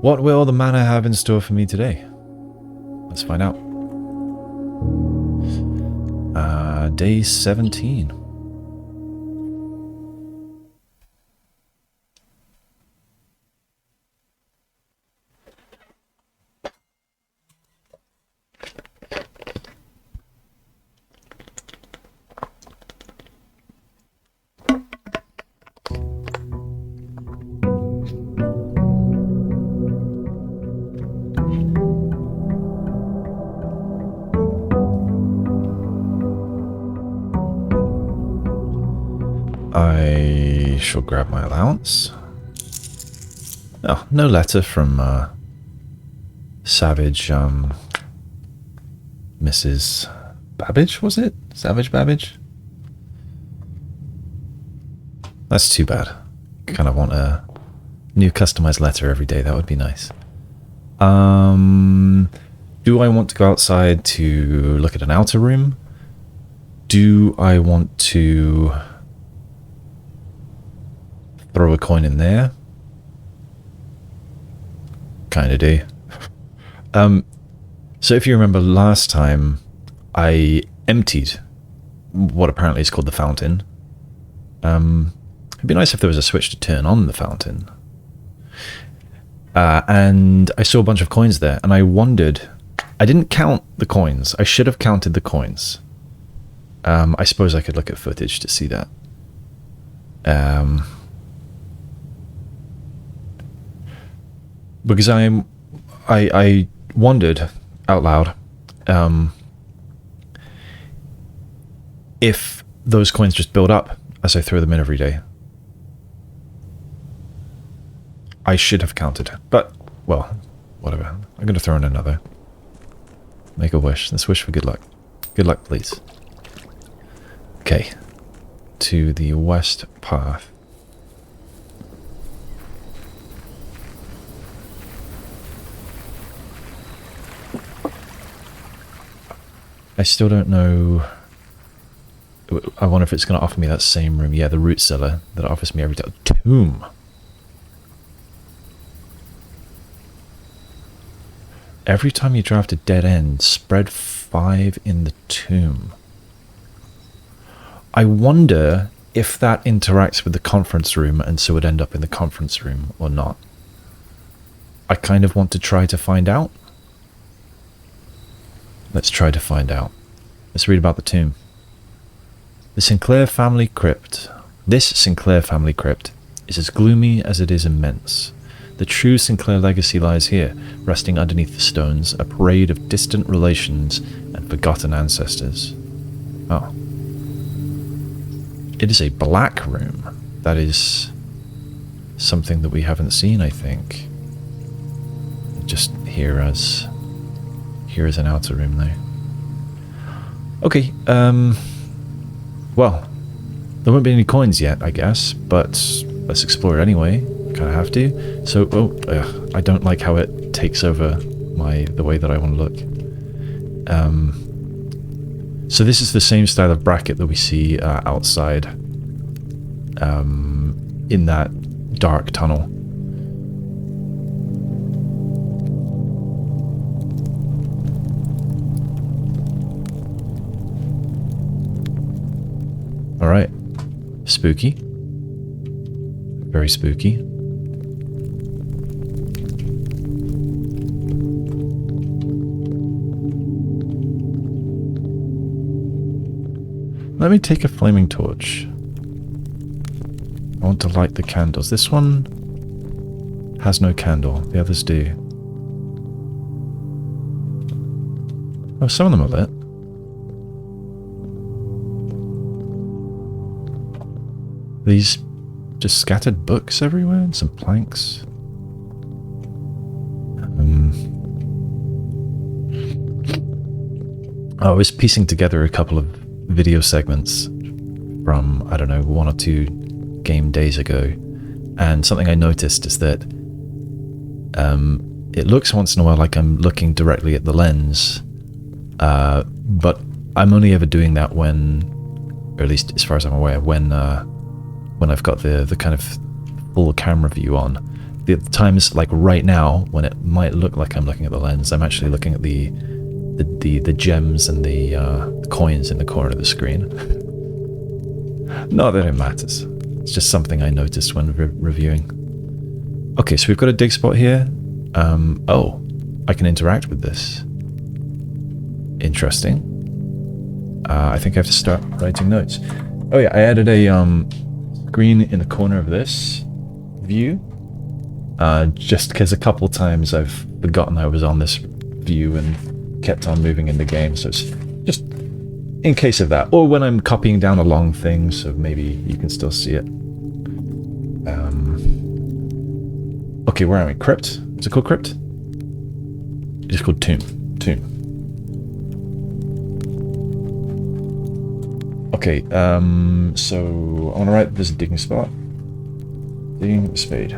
What will the manor have in store for me today? Let's find out. Day 17. I shall grab my allowance. Oh, no letter from Savage, Mrs. Babbage, was it? Savage Babbage? That's too bad. Kind of want a new customized letter every day. That would be nice. Do I want to go outside to look at an outer room? Do I want to throw a coin in there? Kinda do. So if you remember last time, I emptied what apparently is called the fountain. It'd be nice if there was a switch to turn on the fountain. And I saw a bunch of coins there, and I wondered... I didn't count the coins. I should have counted the coins. I suppose I could look at footage to see that. Because I wondered out loud if those coins just build up as I throw them in every day. I should have counted, but, well, whatever. I'm going to throw in another. Make a wish. Let's wish for good luck. Good luck, please. Okay. To the west path. I still don't know... I wonder if it's going to offer me that same room. Yeah, the root cellar that offers me every day. Tomb! Every time you draft a dead end, spread 5 in the tomb. I wonder if that interacts with the conference room and so would end up in the conference room or not. I kind of want to try to find out. Let's try to find out. Let's read about the tomb. The Sinclair family crypt. This Sinclair family crypt is as gloomy as it is immense. The true Sinclair legacy lies here, resting underneath the stones, a parade of distant relations and forgotten ancestors. Oh. It is a black room. That is something that we haven't seen, I think. Just here as an outer room though. Okay, well, there won't be any coins yet, I guess, but let's explore it anyway. Kind of have to. So, I don't like how it takes over the way that I want to look. So this is the same style of bracket that we see outside, in that dark tunnel. All right, spooky, very spooky. Let me take a flaming torch. I want to light the candles. This one has no candle. The others do. Oh, some of them are lit. These just scattered books everywhere and some planks. I was piecing together a couple of video segments from, I don't know, 1 or 2 game days ago, and something I noticed is that it looks once in a while like I'm looking directly at the lens, but I'm only ever doing that when, or at least as far as I'm aware, when I've got the kind of full camera view on. the times like right now when it might look like I'm looking at the lens, I'm actually looking at the gems and the coins in the corner of the screen. Not that it matters. It's just something I noticed when reviewing. Okay, so we've got a dig spot here. Oh, I can interact with this. Interesting. I think I have to start writing notes. Oh yeah, I added a screen in the corner of this view. Just because a couple times I've forgotten I was on this view and kept on moving in the game, so it's just in case of that. Or when I'm copying down a long thing, so maybe you can still see it. Okay, where are we? Crypt? Is it called Crypt? It's called Tomb. Tomb. Okay, so I want to write this digging spot. Digging spade.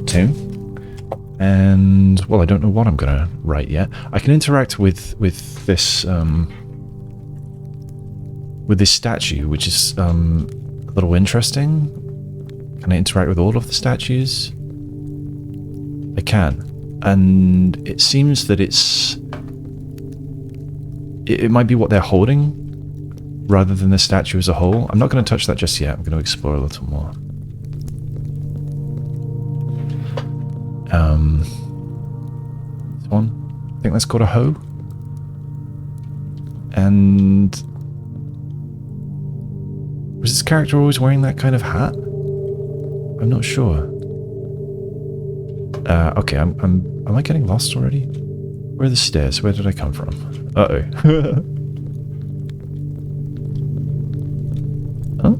Tomb. And, well, I don't know what I'm going to write yet. I can interact with this statue, which is a little interesting. Can I interact with all of the statues? I can. And it seems that it might be what they're holding rather than the statue as a whole. I'm not going to touch that just yet. I'm going to explore a little more. This one. I think that's called a hoe. And was this character always wearing that kind of hat? I'm not sure. Okay, am I getting lost already? Where are the stairs? Where did I come from? Uh-oh. Oh.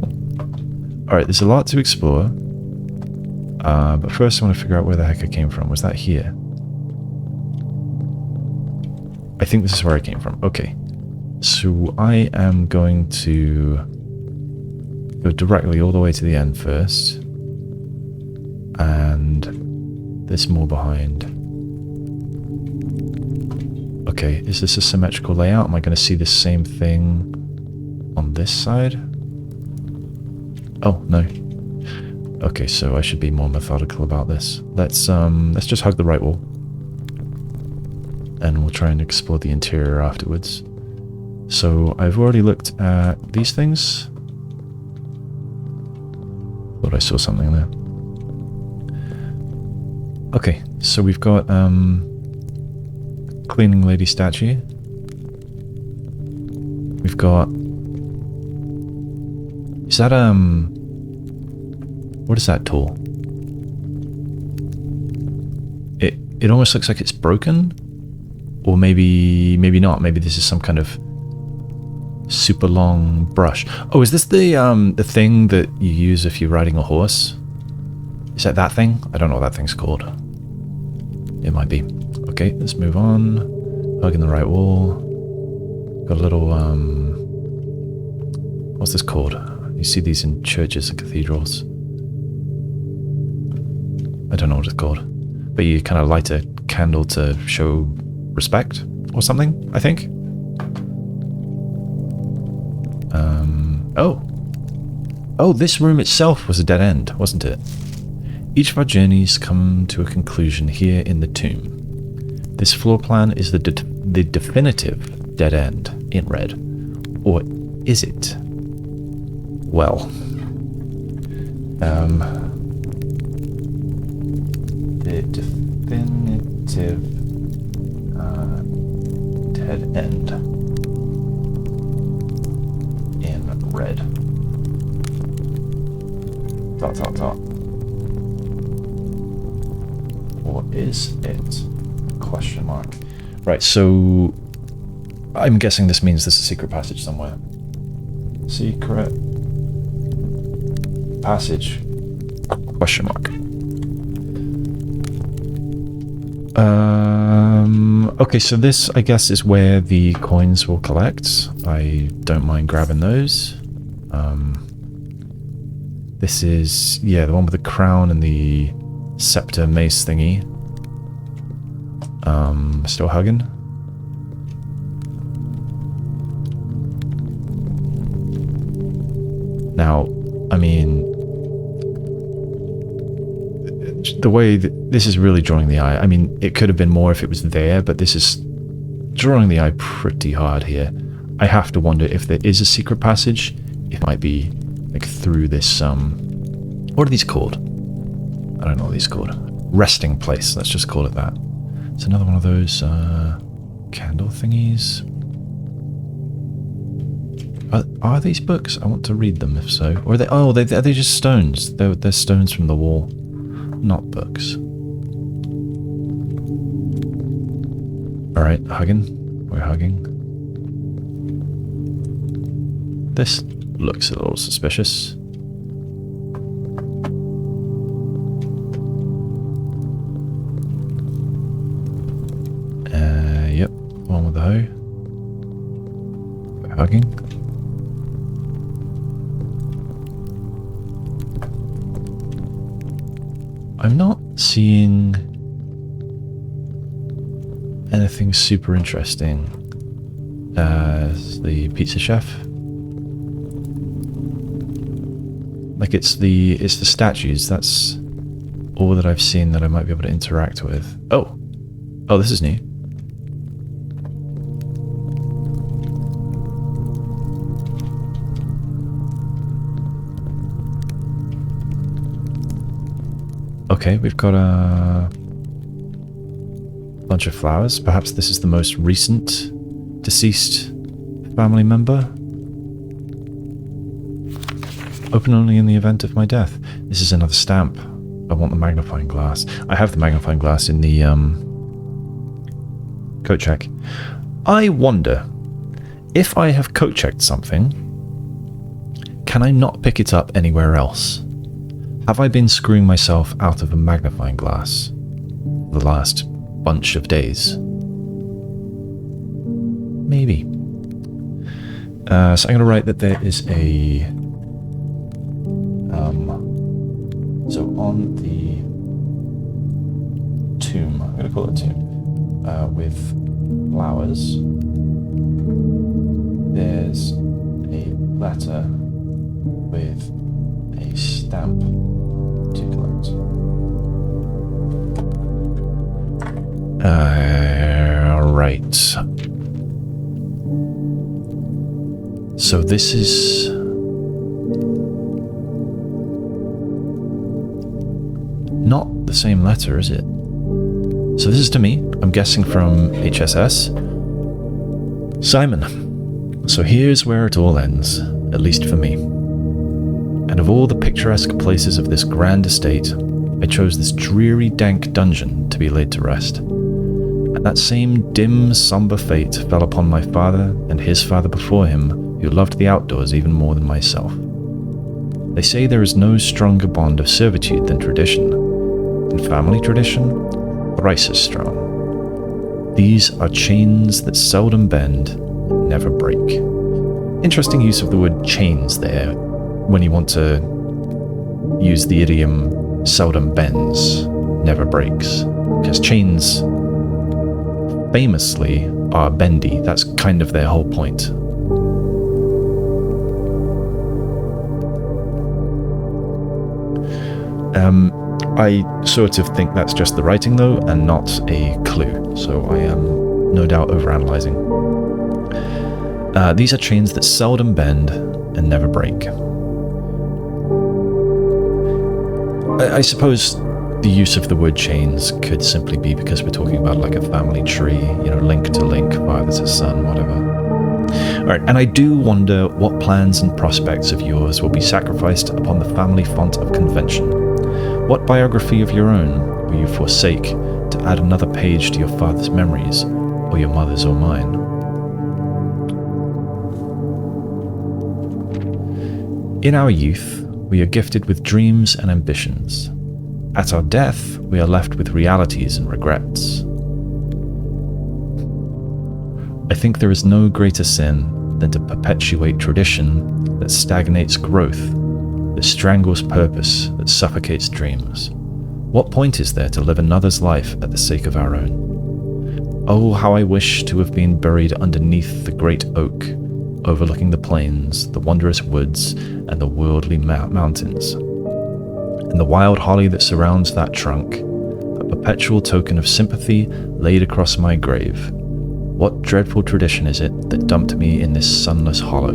Alright, there's a lot to explore. But first I want to figure out where the heck I came from. Was that here? I think this is where I came from. Okay. So I am going to go directly all the way to the end first. And there's more behind. Okay, is this a symmetrical layout? Am I going to see the same thing on this side? Oh, no. Okay, so I should be more methodical about this. Let's just hug the right wall. And we'll try and explore the interior afterwards. So I've already looked at these things. Thought I saw something there. Okay, so we've got cleaning lady statue. We've got, is that what is that tool? It almost looks like it's broken, or maybe not. Maybe this is some kind of super long brush. Oh, is this the thing that you use if you're riding a horse? Is that thing? I don't know what that thing's called. It might be. Okay, let's move on. Hugging the right wall. Got a little, what's this called? You see these in churches and cathedrals. I don't know what it's called. But you kind of light a candle to show respect or something, I think. Oh, this room itself was a dead end, wasn't it? Each of our journeys come to a conclusion here in the tomb. This floor plan is the definitive dead end in red. Or is it? Well, the definitive dead end in red. ... Or is it? Question mark. Right, so I'm guessing this means there's a secret passage somewhere. Secret passage? Question mark. Okay, so this, I guess, is where the coins will collect. I don't mind grabbing those. This is, yeah, the one with the crown and the scepter mace thingy. Still hugging. Now, I mean, The way that this is really drawing the eye. I mean, it could have been more if it was there, but this is drawing the eye pretty hard here. I have to wonder if there is a secret passage. It might be like through this, what are these called? I don't know what these are called. Resting place, let's just call it that. It's another one of those, candle thingies. Are these books? I want to read them, if so. Or are they, are they just stones? They're stones from the wall, not books. Alright, hugging. We're hugging. This looks a little suspicious. Yep, one with the hoe. We're hugging. I'm not seeing anything super interesting as the pizza chef. Like it's the statues, that's all that I've seen that I might be able to interact with. Oh, this is new. Okay, we've got a bunch of flowers. Perhaps this is the most recent deceased family member. Open only in the event of my death. This is another stamp. I want the magnifying glass. I have the magnifying glass in the coat check. I wonder, if I have coat checked something, can I not pick it up anywhere else? Have I been screwing myself out of a magnifying glass the last bunch of days? Maybe. So I'm going to write that there is a... so on the tomb, I'm going to call it a tomb, with flowers, there's a letter with a stamp to collect. Right. So this is... not the same letter, is it? So this is to me, I'm guessing from HSS. Simon. So here's where it all ends, at least for me. And of all the picturesque places of this grand estate, I chose this dreary, dank dungeon to be laid to rest. And that same dim, somber fate fell upon my father and his father before him, who loved the outdoors even more than myself. They say there is no stronger bond of servitude than tradition, and family tradition, thrice as strong. These are chains that seldom bend and never break. Interesting use of the word chains there, when you want to use the idiom seldom bends, never breaks. Because chains famously are bendy, that's kind of their whole point. I sort of think that's just the writing though, and not a clue, so I am no doubt overanalyzing. These are chains that seldom bend and never break. I suppose the use of the word chains could simply be because we're talking about like a family tree, you know, link to link, father to son, whatever. Alright, and I do wonder what plans and prospects of yours will be sacrificed upon the family font of convention. What biography of your own will you forsake to add another page to your father's memories, or your mother's or mine? In our youth, we are gifted with dreams and ambitions. At our death, we are left with realities and regrets. I think there is no greater sin than to perpetuate tradition that stagnates growth, that strangles purpose, that suffocates dreams. What point is there to live another's life at the sake of our own? Oh, how I wish to have been buried underneath the great oak, overlooking the plains, the wondrous woods, and the worldly mountains. and the wild holly that surrounds that trunk, a perpetual token of sympathy laid across my grave. What dreadful tradition is it that dumped me in this sunless hollow?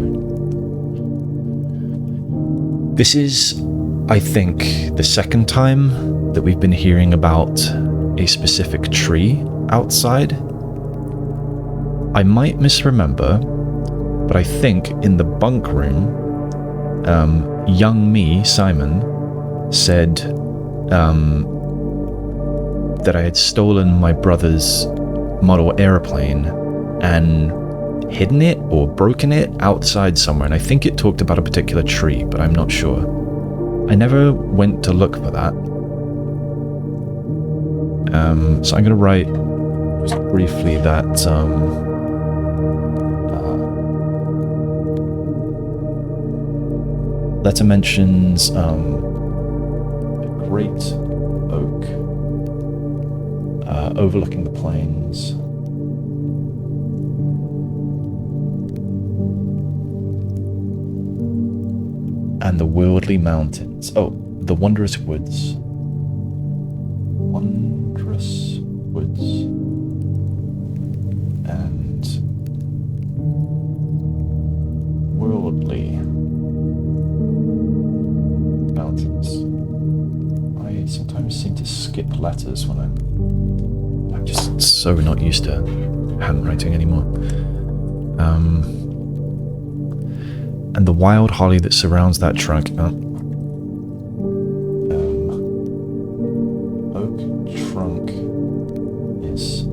This is, I think, the second time that we've been hearing about a specific tree outside. I might misremember, but I think in the bunk room, young me, Simon, said that I had stolen my brother's model airplane and hidden it or broken it outside somewhere, and I think it talked about a particular tree, but I'm not sure. I never went to look for that. So I'm going to write just briefly that letter mentions a great oak overlooking the plains. And the worldly mountains. Oh, the wondrous woods. Wondrous woods. And worldly mountains. I sometimes seem to skip letters when I'm just so not used to handwriting anymore. And the wild holly that surrounds that trunk. Oak trunk is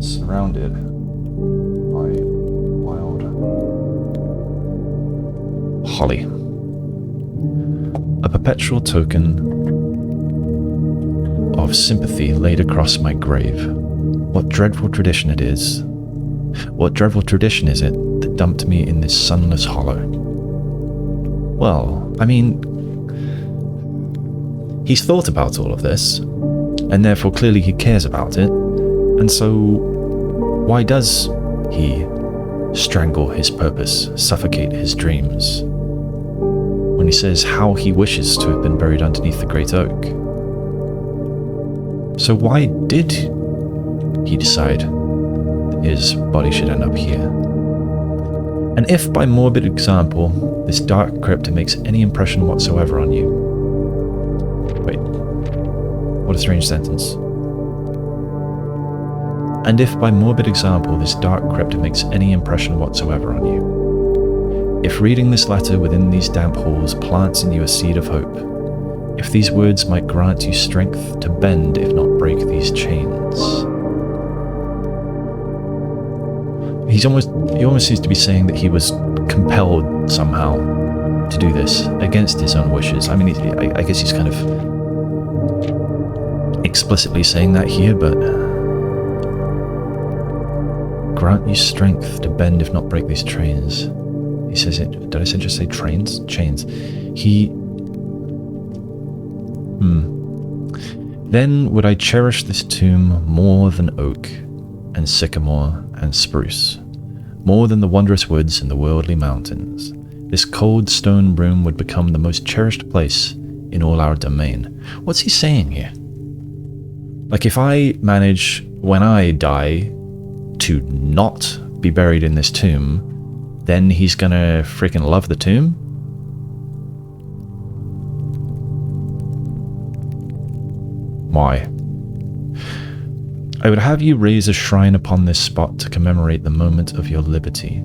surrounded by wild holly. A perpetual token of sympathy laid across my grave. What dreadful tradition it is. What dreadful tradition is it that dumped me in this sunless hollow? Well, I mean, he's thought about all of this, and therefore clearly he cares about it, and so why does he strangle his purpose, suffocate his dreams, when he says how he wishes to have been buried underneath the great oak? So why did he decide that his body should end up here? And if by morbid example, this dark crypt makes any impression whatsoever on you... Wait, what a strange sentence. And if by morbid example, this dark crypt makes any impression whatsoever on you, if reading this letter within these damp halls plants in you a seed of hope, if these words might grant you strength to bend, if not break these chains. He almost seems to be saying that he was compelled somehow to do this against his own wishes. I mean, I guess he's kind of explicitly saying that here, but grant you strength to bend, if not break these chains. He says it. Did I just say trains? Chains. Then would I cherish this tomb more than oak and sycamore and spruce, more than the wondrous woods and the worldly mountains. This cold stone room would become the most cherished place in all our domain. What's he saying here? Like, if I manage, when I die, to not be buried in this tomb, then he's gonna freaking love the tomb? Why? I would have you raise a shrine upon this spot to commemorate the moment of your liberty.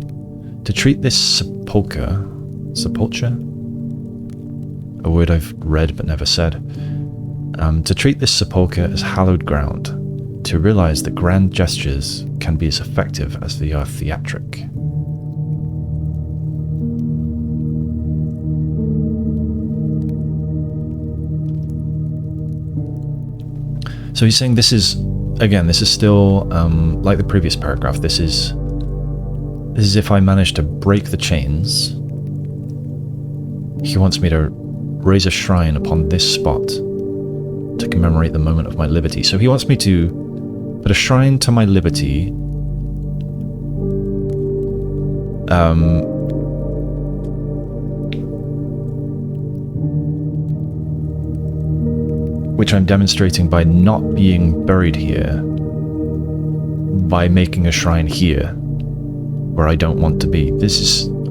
To treat this sepulchre, a word I've read but never said, to treat this sepulchre as hallowed ground, to realize that grand gestures can be as effective as they are theatric. So he's saying this is, again, this is still, like the previous paragraph, this is if I manage to break the chains. He wants me to raise a shrine upon this spot to commemorate the moment of my liberty. So he wants me to put a shrine to my liberty which I'm demonstrating by not being buried here, by making a shrine here, where I don't want to be.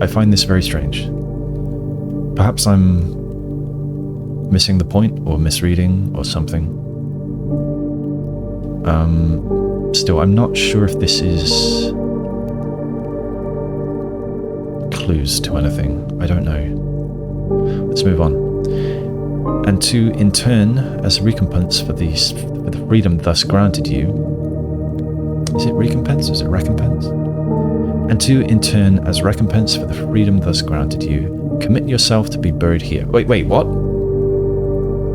I find this very strange. Perhaps I'm missing the point, or misreading, or something. Still, I'm not sure if this is clues to anything. I don't know. Let's move on. And to, in turn, as recompense for the freedom thus granted you... Is it recompense? Is it recompense? And to, in turn, as recompense for the freedom thus granted you, commit yourself to be buried here. Wait, what?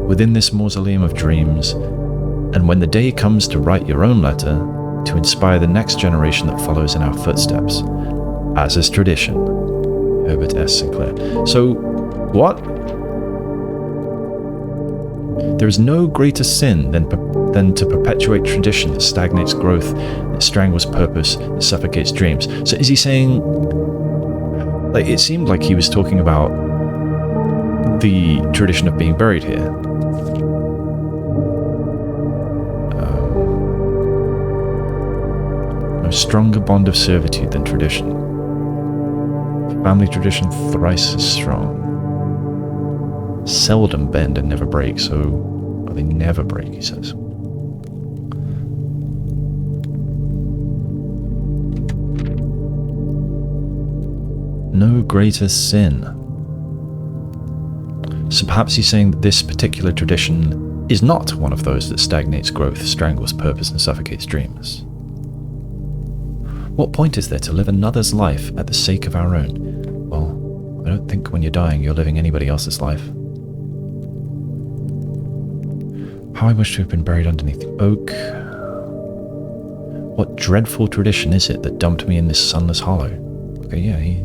Within this mausoleum of dreams, and when the day comes to write your own letter, to inspire the next generation that follows in our footsteps, as is tradition. Herbert S. Sinclair. So, what? There is no greater sin than to perpetuate tradition that stagnates growth, that strangles purpose, that suffocates dreams. So is he saying... Like, it seemed like he was talking about the tradition of being buried here. No stronger bond of servitude than tradition. Family tradition thrice as strong. Seldom bend and never break, so... They never break, he says. No greater sin. So perhaps he's saying that this particular tradition is not one of those that stagnates growth, strangles purpose, and suffocates dreams. What point is there to live another's life at the sake of our own? Well, I don't think when you're dying you're living anybody else's life. How I wish to have been buried underneath the oak. What dreadful tradition is it that dumped me in this sunless hollow? Okay, yeah, he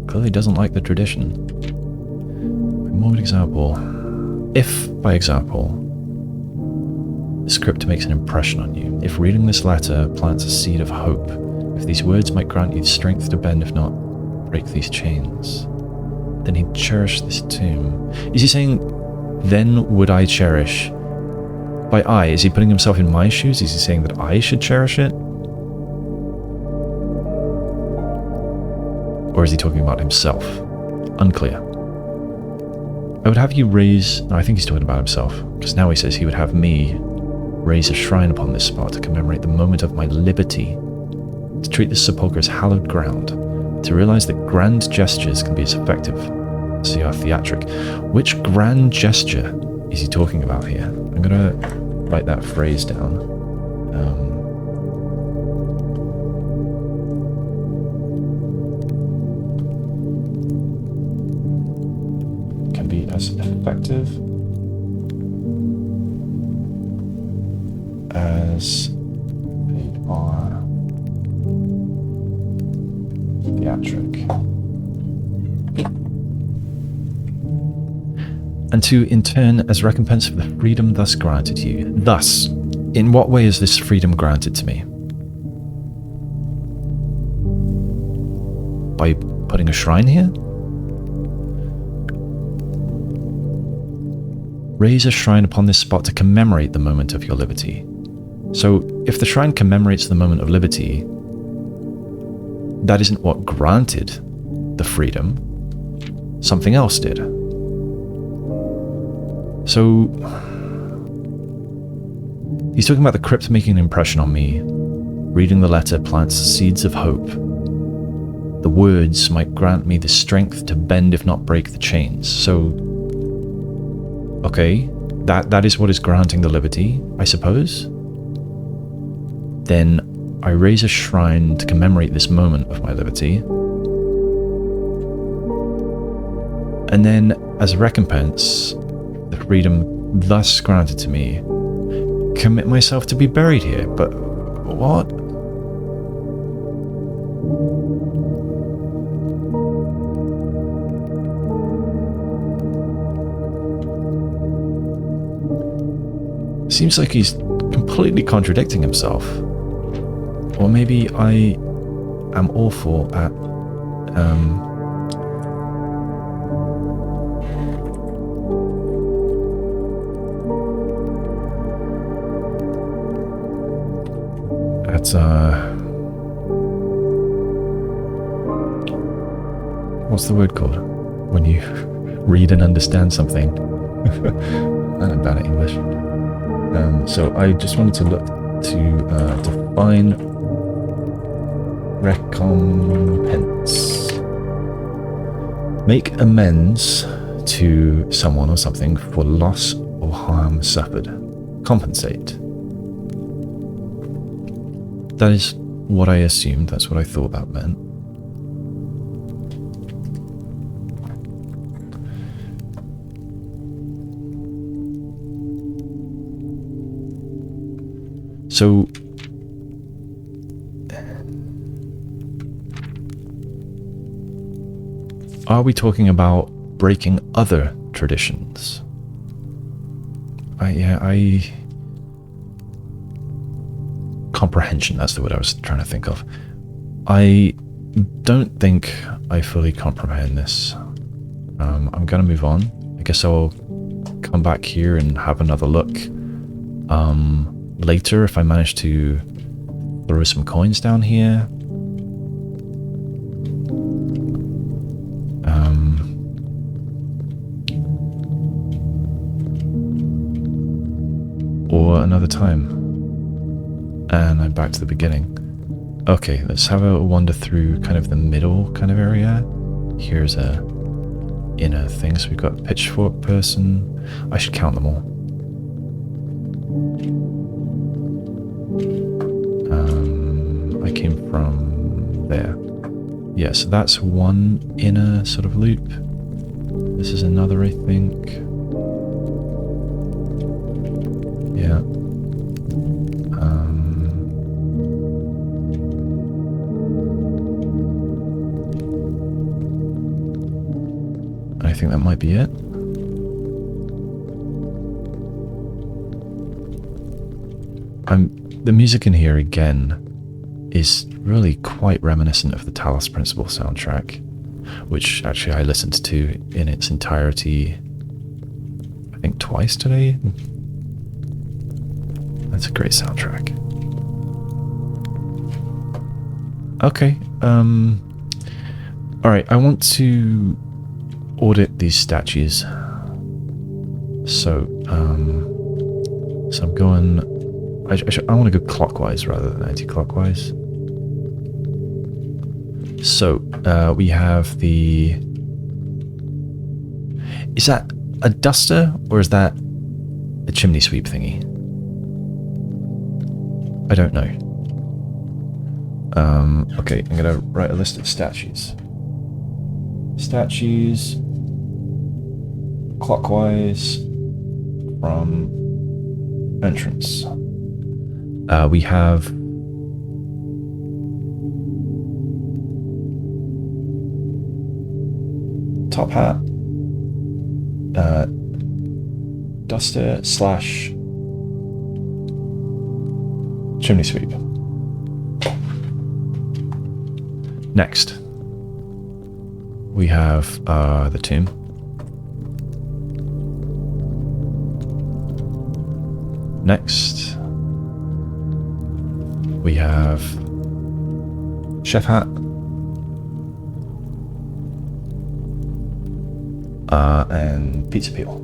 clearly doesn't like the tradition. A morbid example. If, by example, the script makes an impression on you, if reading this letter plants a seed of hope, if these words might grant you the strength to bend, if not break these chains, then he'd cherish this tomb. Is he saying, then would I cherish... By I, is he putting himself in my shoes? Is he saying that I should cherish it? Or is he talking about himself? Unclear. I would have you raise... No, I think he's talking about himself. Because now he says he would have me raise a shrine upon this spot to commemorate the moment of my liberty, to treat this sepulchre as hallowed ground, to realize that grand gestures can be as effective as they are theatric. Which grand gesture is he talking about here? I'm going to write that phrase down. Can be as effective as they are theatric. And to, in turn, as recompense for the freedom thus granted you. Thus, in what way is this freedom granted to me? By putting a shrine here? Raise a shrine upon this spot to commemorate the moment of your liberty. So, if the shrine commemorates the moment of liberty, that isn't what granted the freedom. Something else did. So, he's talking about the crypt making an impression on me. Reading the letter plants seeds of hope. The words might grant me the strength to bend if not break the chains. So, okay, that is what is granting the liberty, I suppose. Then I raise a shrine to commemorate this moment of my liberty. And then, as a recompense, the freedom thus granted to me, commit myself to be buried here. But what? Seems like he's completely contradicting himself. Or maybe I am awful at That's, what's the word called? When you read and understand something. I'm bad at English. So I just wanted to look to define recompense. Make amends to someone or something for loss or harm suffered. Compensate. That is what I assumed. That's what I thought that meant. So, are we talking about breaking other traditions? Comprehension, that's the word I was trying to think of. I don't think I fully comprehend this. I'm gonna move on. I guess I'll come back here and have another look later if I manage to throw some coins down here. Or another time. And I'm back to the beginning. Okay, let's have a wander through kind of the middle kind of area. Here's a inner thing. So we've got a pitchfork person. I should count them all. I came from there. Yeah, so that's one inner sort of loop. This is another, I think. Yeah. I think that might be it. The music in here again is really quite reminiscent of the Talos Principle soundtrack, which actually I listened to in its entirety, I think twice today. That's a great soundtrack. Okay, alright, I want to audit these statues. So I'm going... I want to go clockwise rather than anti-clockwise. So, we have the... Is that a duster, or is that a chimney sweep thingy? I don't know. Okay, I'm gonna write a list of statues. Statues... clockwise from entrance. We have top hat, duster / chimney sweep. Next, we have the tomb. Next, we have chef hat, and pizza peel.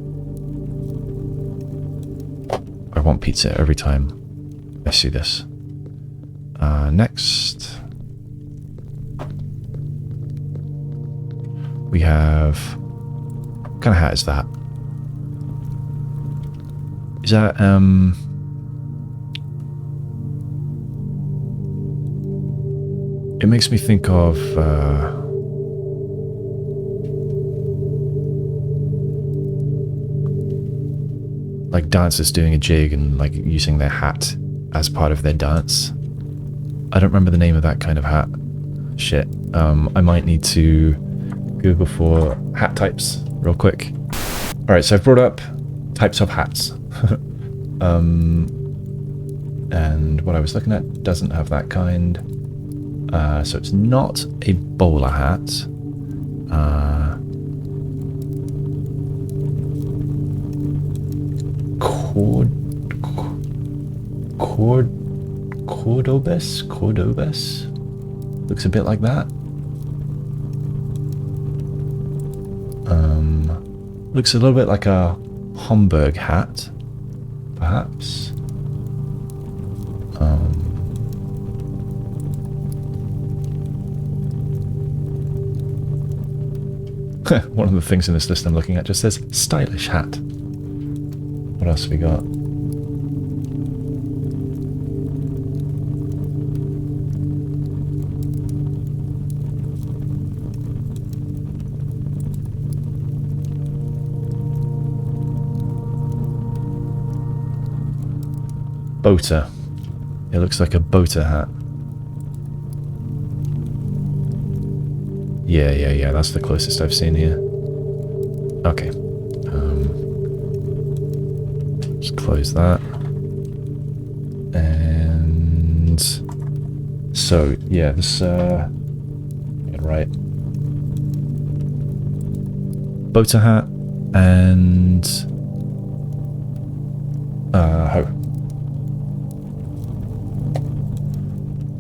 I want pizza every time I see this. Next, we have... what kind of hat is that? Is that, it makes me think of, like dancers doing a jig and like using their hat as part of their dance. I don't remember the name of that kind of hat. Shit. I might need to Google for hat types real quick. Alright, so I've brought up types of hats. And what I was looking at doesn't have that kind. So it's not a bowler hat. Cordobes? Looks a bit like that. Looks a little bit like a Homburg hat, perhaps. One of the things in this list I'm looking at just says stylish hat. What else have we got? Boater. It looks like a boater hat. Yeah, that's the closest I've seen here. Okay. Just close that. And... So, yeah, this, right. Boater hat and... hoe.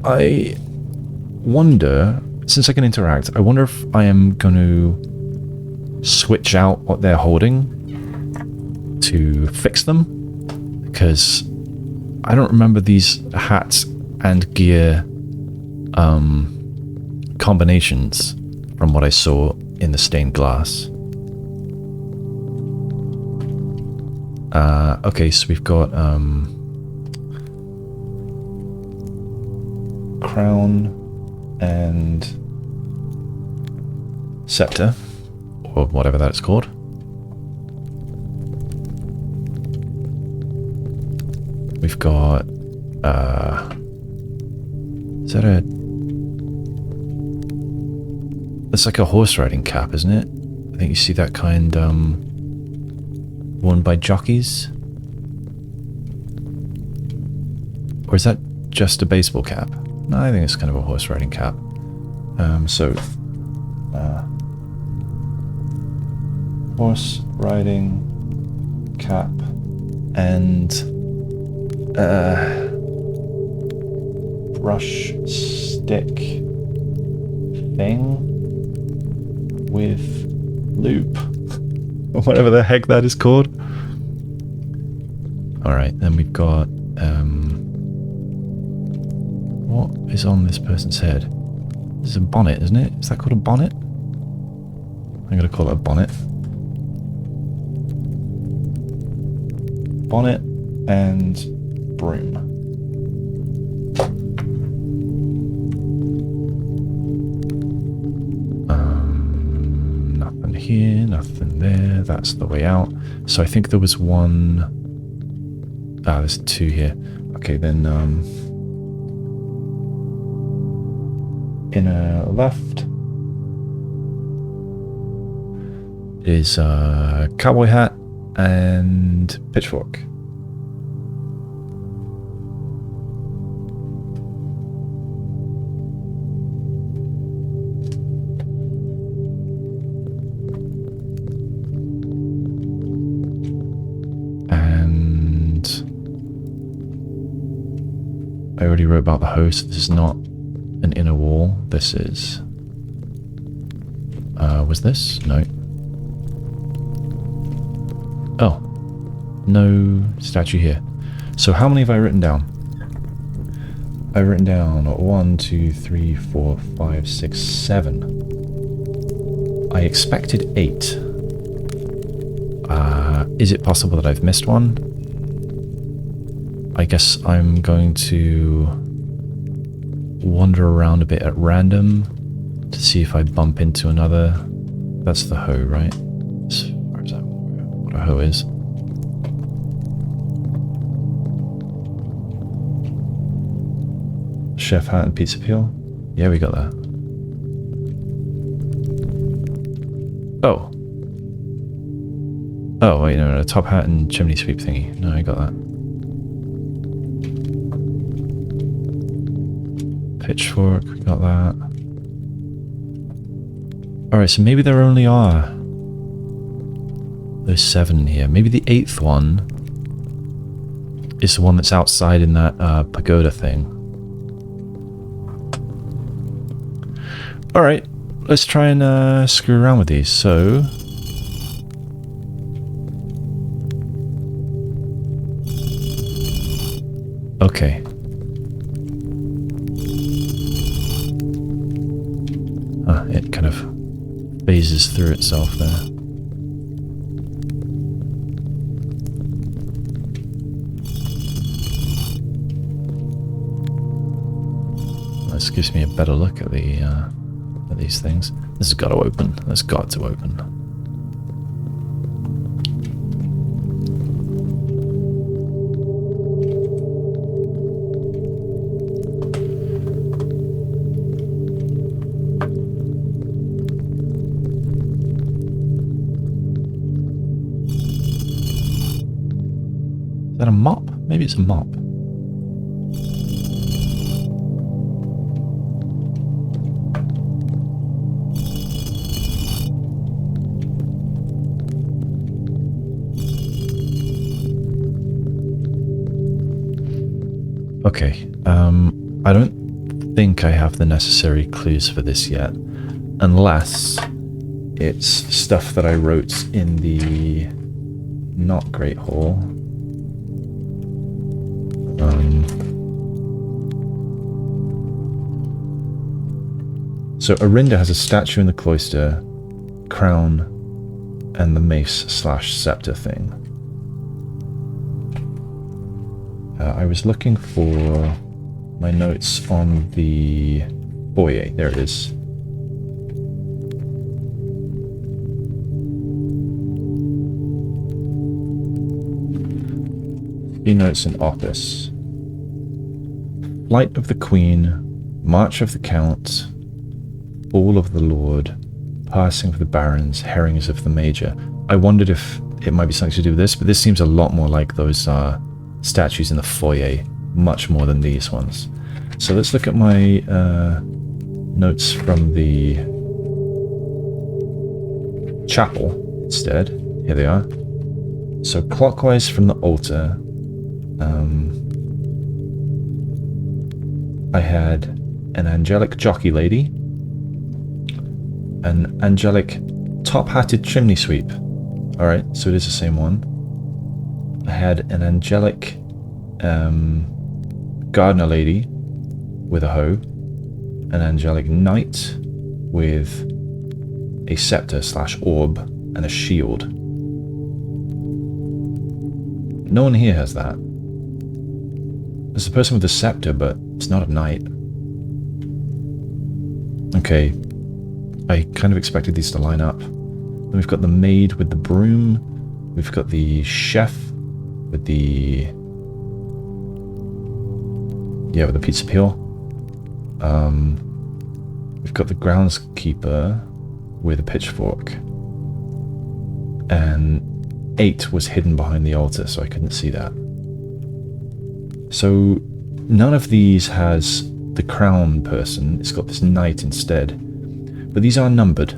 I wonder, since I can interact, I wonder if I am going to switch out what they're holding to fix them, because I don't remember these hats and gear combinations from what I saw in the stained glass. Okay, so we've got crown and scepter, or whatever that's called. We've got is that a... It's like a horse riding cap, isn't it? I think you see that kind worn by jockeys. Or is that just a baseball cap? No, I think it's kind of a horse riding cap. Horse riding cap and brush stick thing with loop. Whatever the heck that is called. Alright, then we've got what is on this person's head? This is a bonnet, isn't it? Is that called a bonnet? I'm gonna call it a bonnet. Bonnet and broom. Nothing here, nothing there. That's the way out. So I think there was one... Ah, there's two here. Okay, then inner left is a cowboy hat and pitchfork. And I already wrote about the host. This is not an inner wall. This is... was this? No. Oh. No statue here. So how many have I written down? I've written down 1, 2, 3, 4, 5, 6, 7. I expected 8. Is it possible that I've missed one? I guess I'm going to wander around a bit at random to see if I bump into another. That's the hoe, right? As far as I know what a hoe is. Chef hat and pizza peel. Yeah, we got that. Oh. Oh, wait, no, top hat and chimney sweep thingy. No, I got that. Pitchfork, we got that. Alright, so maybe there only are those 7 here. Maybe the 8th one is the one that's outside in that pagoda thing. Alright, let's try and screw around with these. So... okay. It kind of phases through itself there. This gives me a better look at the at these things. This has got to open. That's got to open. Is that a mop? Maybe it's a mop. Okay, I don't think I have the necessary clues for this yet, unless it's stuff that I wrote in the not Great Hall. So Arinda has a statue in the cloister, crown, and the mace/scepter thing. I was looking for my notes on the foyer. There it is. Few notes in office. Flight of the Queen, March of the Count, Fall of the Lord, Passing of the Barons, Herrings of the Major. I wondered if it might be something to do with this, but this seems a lot more like those statues in the foyer, much more than these ones. So let's look at my notes from the chapel instead. Here they are. So clockwise from the altar, I had an angelic jockey lady, an angelic top-hatted chimney sweep. Alright, so it is the same one. I had an angelic gardener lady with a hoe, an angelic knight with a scepter/orb and a shield. No one here has that. There's a person with a scepter, but it's not a knight. Okay, I kind of expected these to line up. Then we've got the maid with the broom. We've got the chef with the... yeah, with the pizza peel. We've got the groundskeeper with a pitchfork. And 8 was hidden behind the altar, so I couldn't see that. So none of these has the crown person. It's got this knight instead. But these are numbered.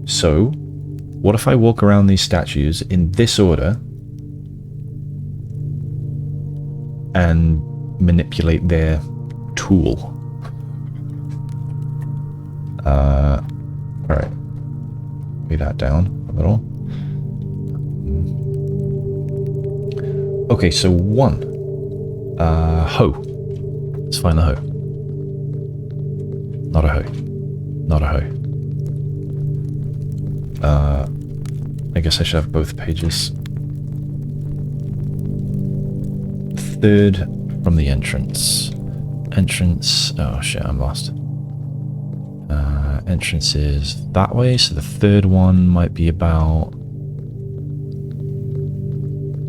So what if I walk around these statues in this order and manipulate their tool? Alright. Lay that down a little. Okay, so 1. Hoe. Let's find the hoe. Not a hoe. Not a hoe. I guess I should have both pages. 3rd from the entrance. Entrance... oh shit, I'm lost. Entrance is that way, so the 3rd one might be about...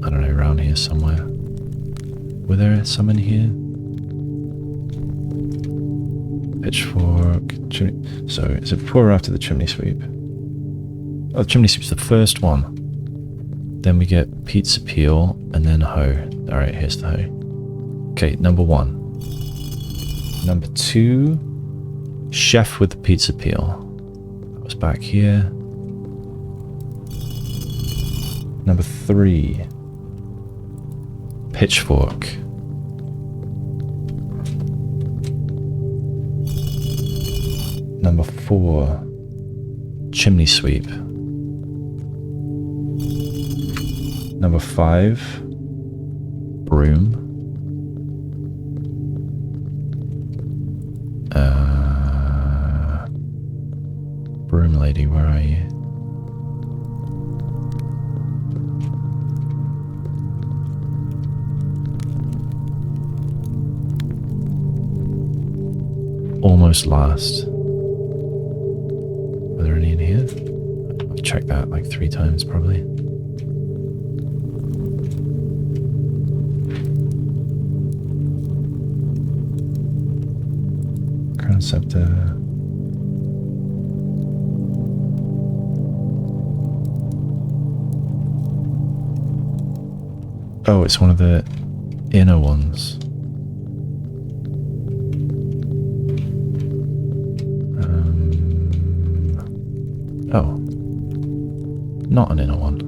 I don't know, around here somewhere. Were there some in here? Pitchfork, chimney... so, is it before or after the chimney sweep? Oh, the chimney sweep's the first one. Then we get pizza peel, and then hoe. Alright, here's the hoe. Okay, number 1. Number 2, chef with the pizza peel. That was back here. Number 3, pitchfork. Number 4, chimney sweep. Number 5, broom. Broom lady, where are you? Almost last. Are there any in here? I've checked that like 3 times probably. Crown scepter. Oh, it's one of the inner ones. Oh, not an inner one.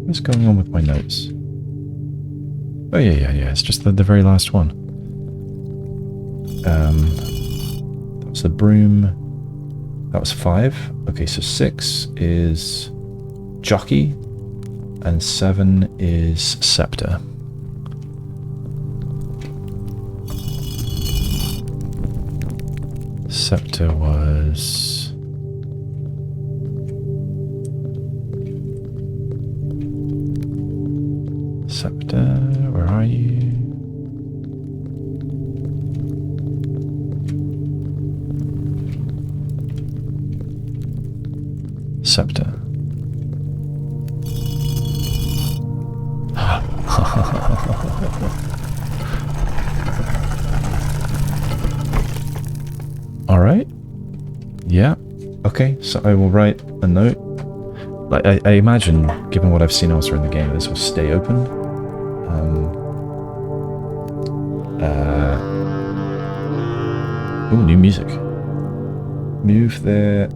What's going on with my notes? Oh yeah, it's just the very last one. That was the broom. That was 5. Okay, so 6 is jockey, and 7 is scepter. Scepter was... Scepter, where are you? Scepter. Alright. Yeah. Okay, so I will write a note. Like, I imagine, given what I've seen elsewhere in the game, this will stay open. Ooh, new music. Move their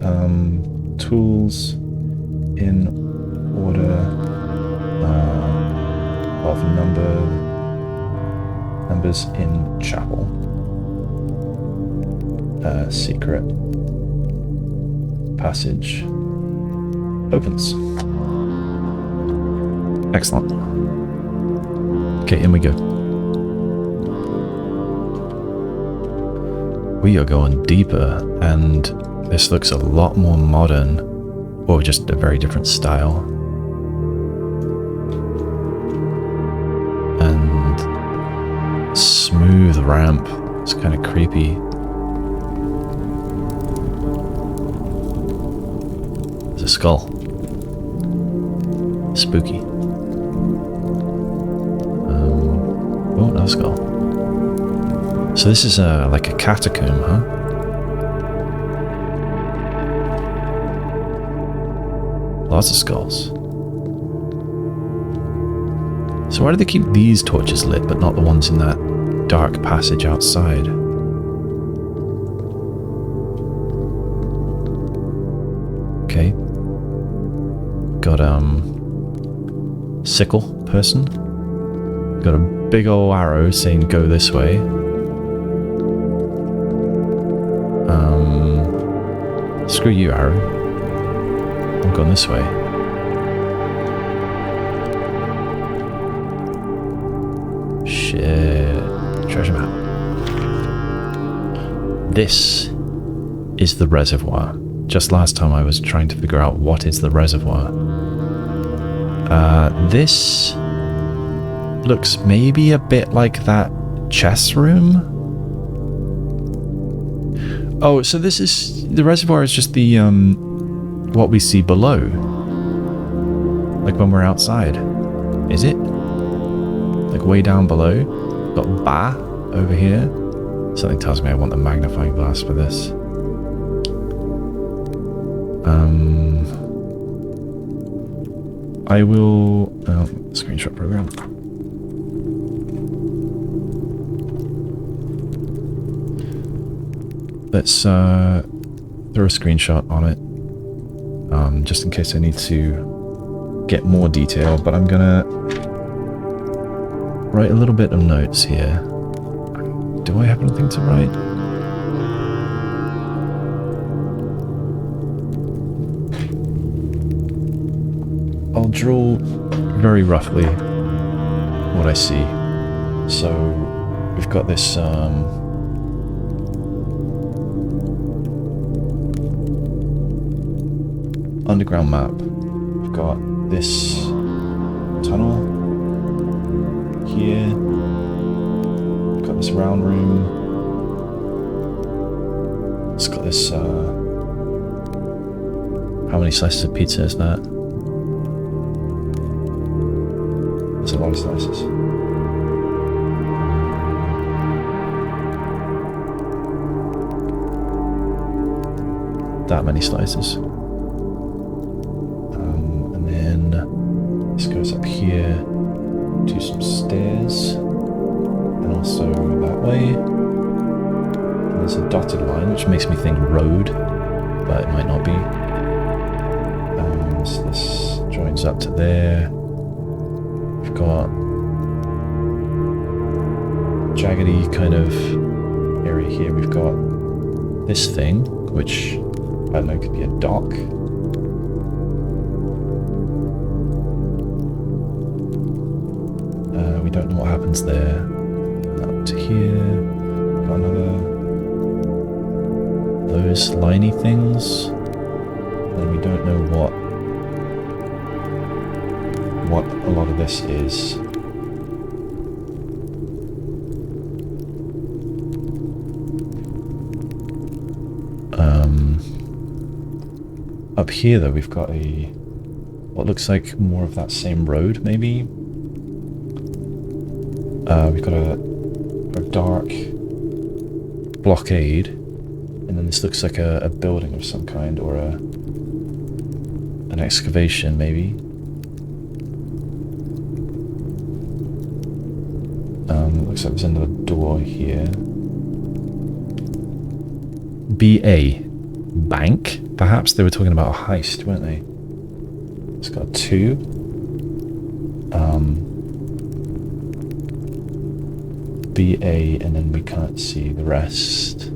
tools in order of numbers in chapel. Secret passage opens. Excellent. Okay, in we go. We are going deeper, and this looks a lot more modern, or just a very different style. And smooth ramp. It's kind of creepy. There's a skull. Spooky. Oh, another skull. So this is like a catacomb, huh? Lots of skulls. So why do they keep these torches lit, but not the ones in that dark passage outside? Okay. Got sickle person. Got a big old arrow saying go this way. Screw you, arrow. I'm going this way. Shit. Treasure map. This is the reservoir. Just last time I was trying to figure out what is the reservoir. This looks maybe a bit like that chess room. Oh, so this is... The reservoir is just the, what we see below. Like when we're outside. Is it? Like way down below. Got Ba over here. Something tells me I want the magnifying glass for this. I will... screenshot program. Let's throw a screenshot on it, just in case I need to get more detail, but I'm gonna write a little bit of notes here. Do I have anything to write? I'll draw very roughly what I see. So we've got this underground map. We've got this tunnel here. We've got this round room. It's got this how many slices of pizza is that? That's a lot of slices. That many slices. And then this goes up here to some stairs, and also that way. And there's a dotted line, which makes me think road, but it might not be. So this joins up to there. We've got jaggedy kind of area here. We've got this thing, which I don't know, could be a dock. We don't know what happens there. Up to here. Got another. Those liney things. And we don't know what a lot of this is. Up here though we've got what looks like more of that same road maybe. We've got a dark blockade, and then this looks like a building of some kind, or an excavation maybe. Looks like there's another door here. BA. Bank? Perhaps they were talking about a heist, weren't they? It's got 2. BA, and then we can't see the rest.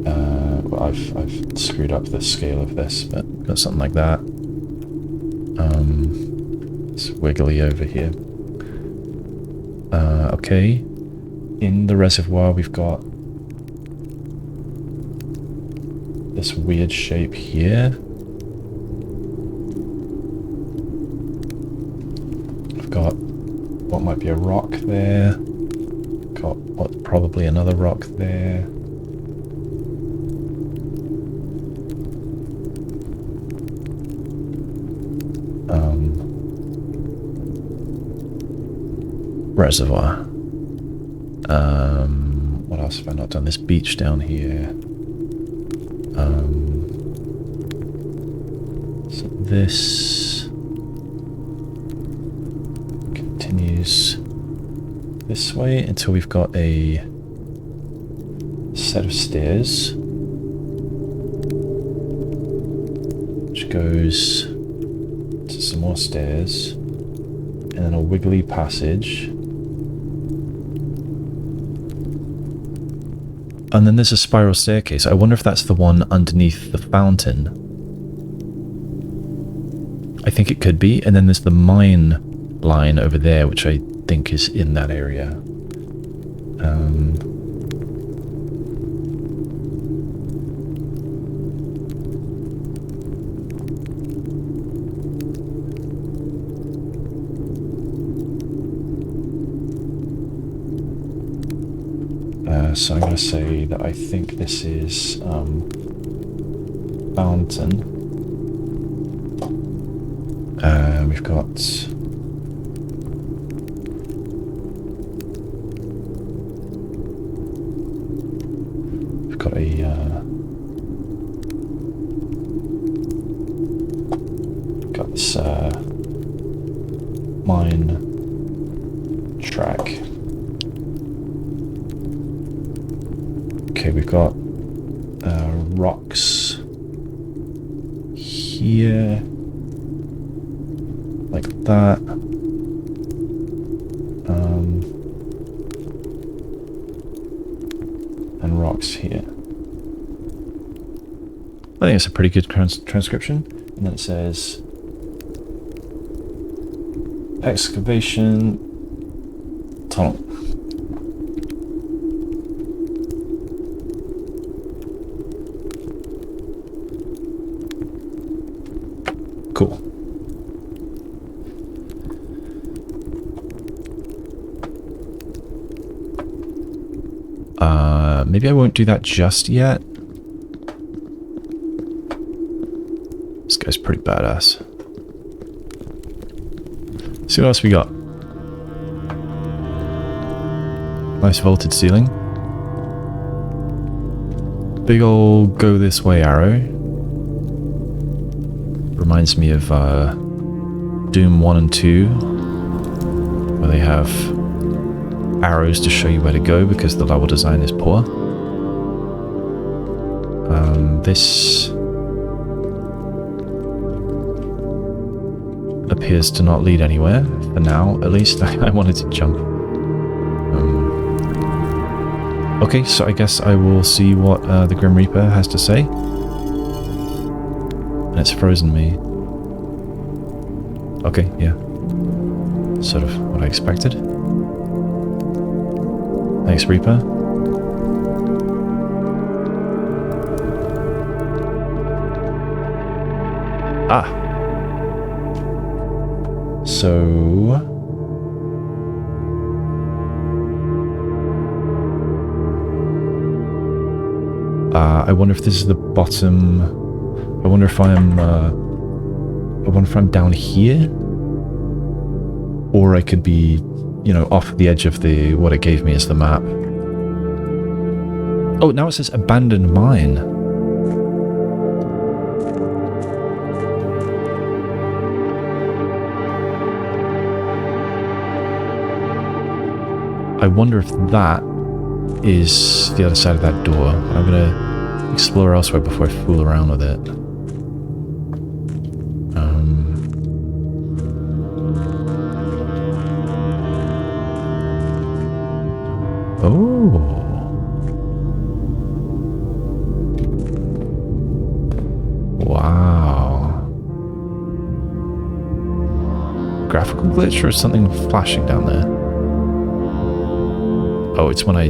Well, I've screwed up the scale of this, but got something like that. It's wiggly over here. Okay. In the reservoir, we've got this weird shape here. I've got what might be a rock there. Got what probably another rock there. Reservoir. What else have I not done? This beach down here. So this continues this way until we've got a set of stairs which goes to some more stairs, and then a wiggly passage. And then there's a spiral staircase. I wonder if that's the one underneath the fountain. I think it could be. And then there's the mine line over there, which I think is in that area. So I'm going to say that I think this is fountain. We've got this mine track. Okay, we've got rocks here, like that. marks here. I think it's a pretty good transcription. And then it says excavation tunnel. Cool. Maybe I won't do that just yet. This guy's pretty badass. See what else we got. Nice vaulted ceiling. Big ol' go this way arrow. Reminds me of Doom 1 and 2, where they have arrows to show you where to go because the level design is poor. This appears to not lead anywhere, for now at least. I wanted to jump. Okay, so I guess I will see what the Grim Reaper has to say. And it's frozen me. Okay, yeah. Sort of what I expected. Thanks, Reaper. Ah! So... I wonder if this is the bottom... I wonder if I'm down here? Or I could be, you know, off the edge of the... what it gave me as the map. Oh, now it says abandoned mine. I wonder if that is the other side of that door. I'm gonna explore elsewhere before I fool around with it. Oh. Wow. Graphical glitch or something flashing down there? Oh, it's when I...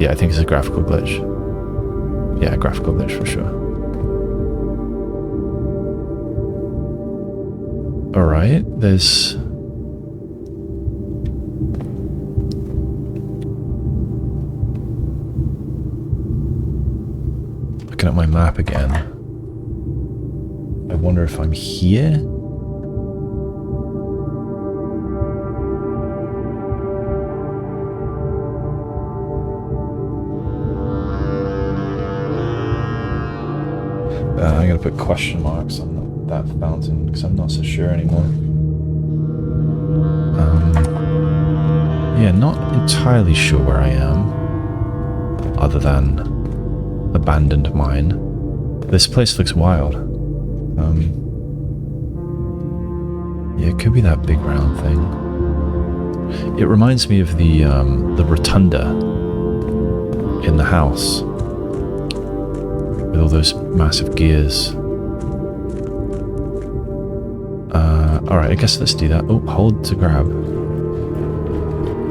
Yeah, I think it's a graphical glitch. Yeah, graphical glitch for sure. Alright, there's... Looking at my map again. I wonder if I'm here? I'm gonna put question marks on that fountain because I'm not so sure anymore. Yeah, not entirely sure where I am, other than abandoned mine. This place looks wild. Yeah, it could be that big round thing. It reminds me of the rotunda in the house. With all those massive gears. Alright, I guess let's do that. Oh, hold to grab.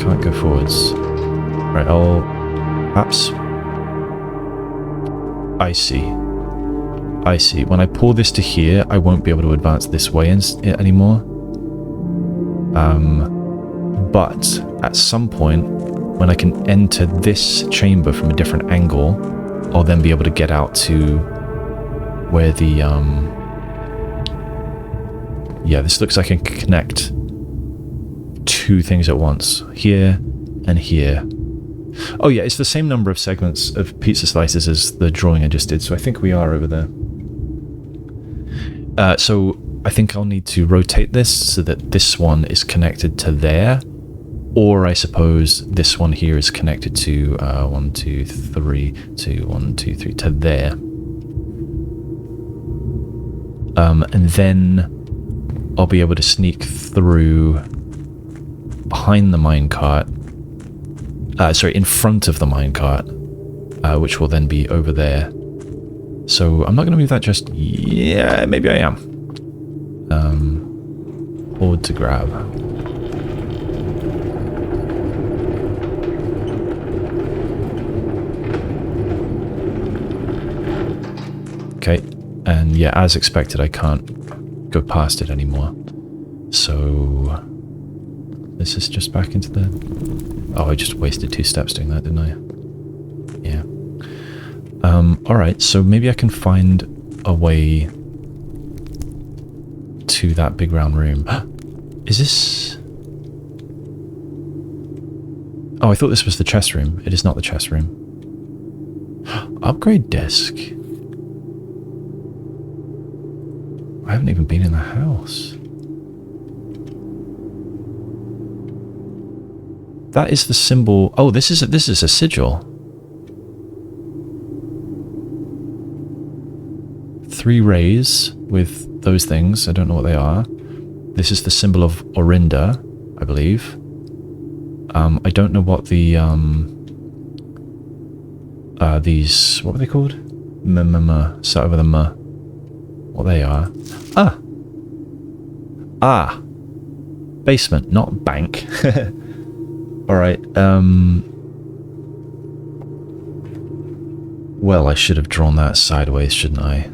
Can't go forwards. Right, I'll... Perhaps... I see. I see. When I pull this to here, I won't be able to advance this way anymore. But at some point, when I can enter this chamber from a different angle, I'll then be able to get out to where the, yeah, this looks like I can connect two things at once. Here and here. Oh yeah, it's the same number of segments of pizza slices as the drawing I just did, so I think we are over there. So I think I'll need to rotate this so that this one is connected to there. Or I suppose this one here is connected to 1, 2, 3 to 1, 2, 3 to there. And then I'll be able to sneak through behind the minecart sorry, in front of the minecart, which will then be over there. So I'm not going to move that just... Yeah, maybe I am. Board to grab. Okay, and yeah, as expected, I can't go past it anymore. So... This is just back into the... Oh, I just wasted 2 steps doing that, didn't I? Yeah. Alright, so maybe I can find a way to that big round room. Is this... Oh, I thought this was the chest room. It is not the chest room. Upgrade desk. I haven't even been in the house. That is the symbol... Oh, this is a sigil. 3 rays with those things. I don't know what they are. This is the symbol of Orinda, I believe. I don't know what the... these... What were they called? Start over the M. What they are. Ah! Basement, not bank. Alright, well, I should have drawn that sideways, shouldn't I?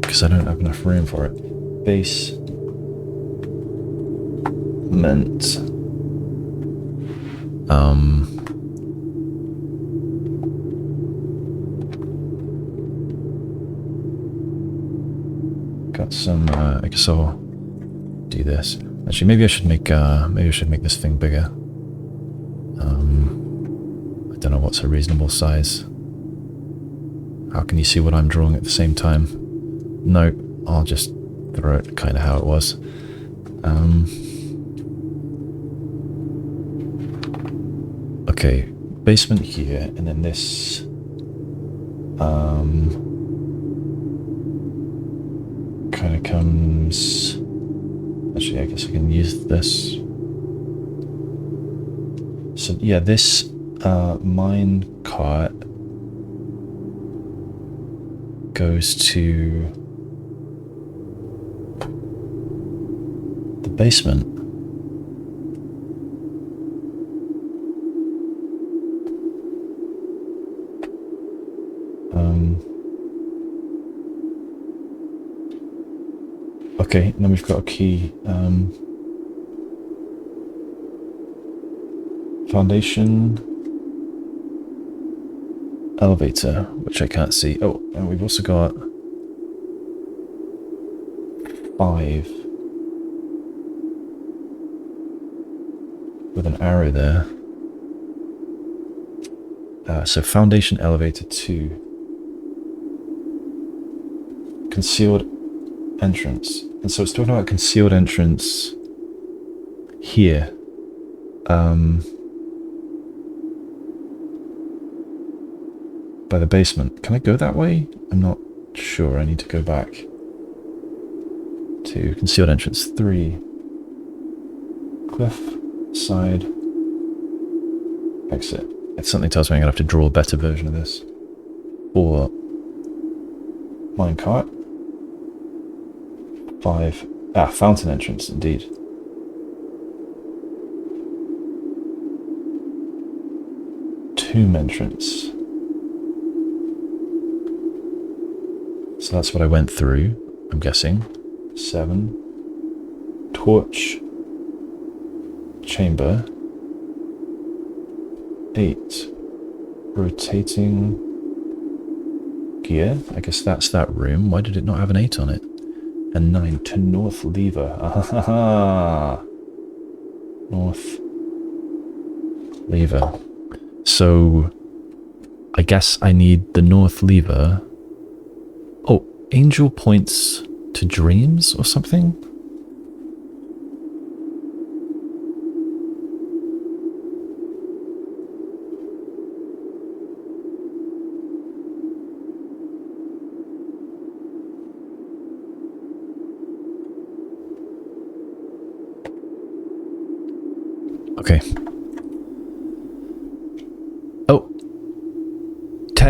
Because I don't have enough room for it. Basement. Got some, I guess I'll do this. Actually, maybe I should make this thing bigger. I don't know what's a reasonable size. How can you see what I'm drawing at the same time? No, I'll just throw it kind of how it was. Okay, basement here, and then this. Kind of comes. Actually, I guess I can use this. So yeah, this mine cart goes to the basement. Okay, and then we've got a key. Foundation. Elevator, which I can't see. Oh, and we've also got 5. With an arrow there. So foundation elevator 2. Concealed entrance. And so it's talking about concealed entrance here. By the basement. Can I go that way? I'm not sure. I need to go back to concealed entrance 3. Cliff, side, exit. If something tells me I'm going to have to draw a better version of this. 4. Minecart. 5. Fountain entrance, indeed. Tomb entrance. So that's what I went through, I'm guessing. 7. Torch. Chamber. 8. Rotating gear. I guess that's that room. Why did it not have an 8 on it? And 9. To north lever. Ah, north lever. So I guess I need the north lever. Oh, angel points to dreams or something? Okay.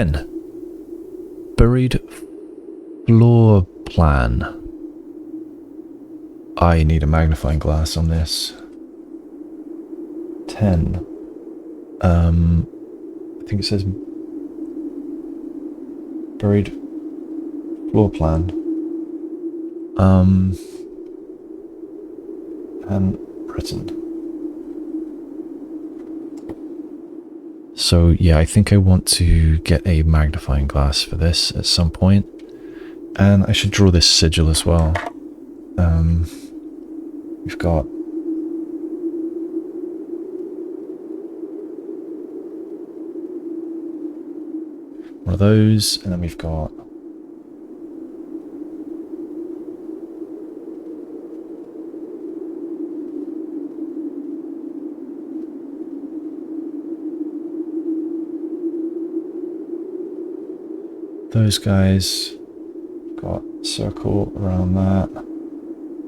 10. Buried floor plan. I need a magnifying glass on this. 10. I think it says buried floor plan. And written. So yeah, I think I want to get a magnifying glass for this at some point. And I should draw this sigil as well. We've got one of those, and then we've got those guys. Got a circle around that,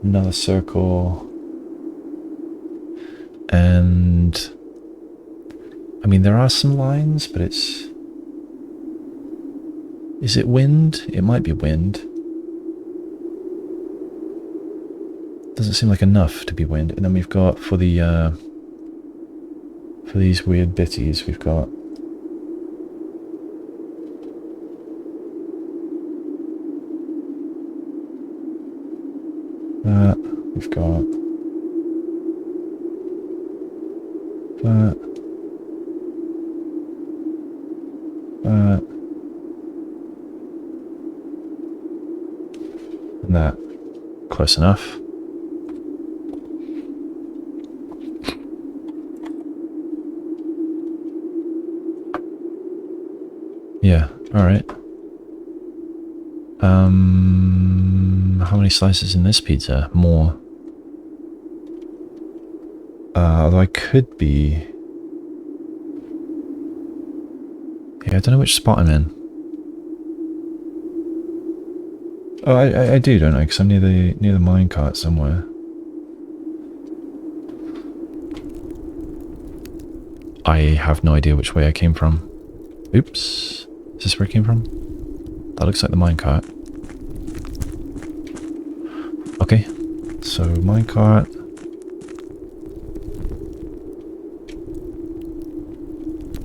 another circle, and I mean there are some lines, but it's... Is it wind? It might be wind. Doesn't seem like enough to be wind. And then we've got for the for these weird bitties, we've got that. We've got that. That. And that. Close enough. Yeah, alright. How many slices in this pizza? More. Although I could be... Yeah, I don't know which spot I'm in. Oh, I do, don't I? Because I'm near the minecart somewhere. I have no idea which way I came from. Oops. Is this where I came from? That looks like the minecart. Okay. So, minecart.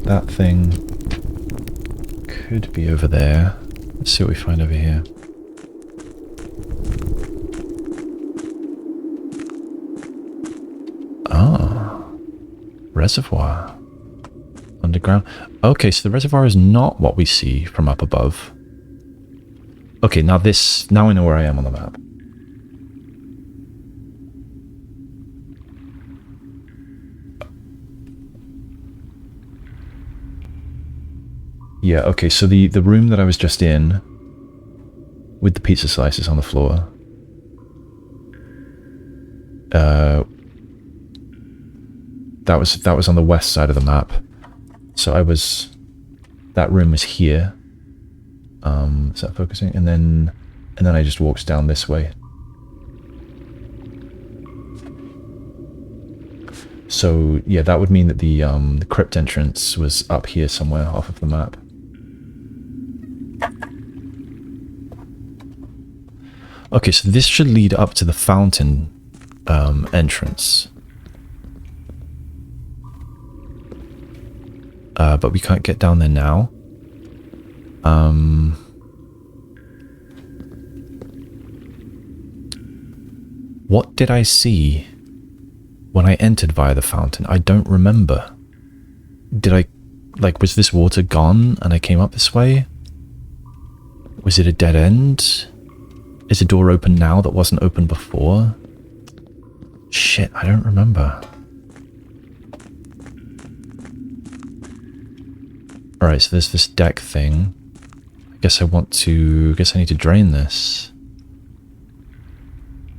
That thing could be over there. Let's see what we find over here. Ah. Reservoir. Underground. Okay, so the reservoir is not what we see from up above. Okay, now I know where I am on the map. Yeah, okay, so the room that I was just in, with the pizza slices on the floor, that was on the west side of the map. So that room was here. Is that focusing? And then I just walked down this way. So yeah, that would mean that the crypt entrance was up here somewhere off of the map. Okay, so this should lead up to the fountain entrance. But we can't get down there now. What did I see when I entered via the fountain? I don't remember. Did I... Like, was this water gone and I came up this way? Was it a dead end? Is a door open now that wasn't open before? Shit, I don't remember. Alright, so there's this deck thing. I guess I need to drain this.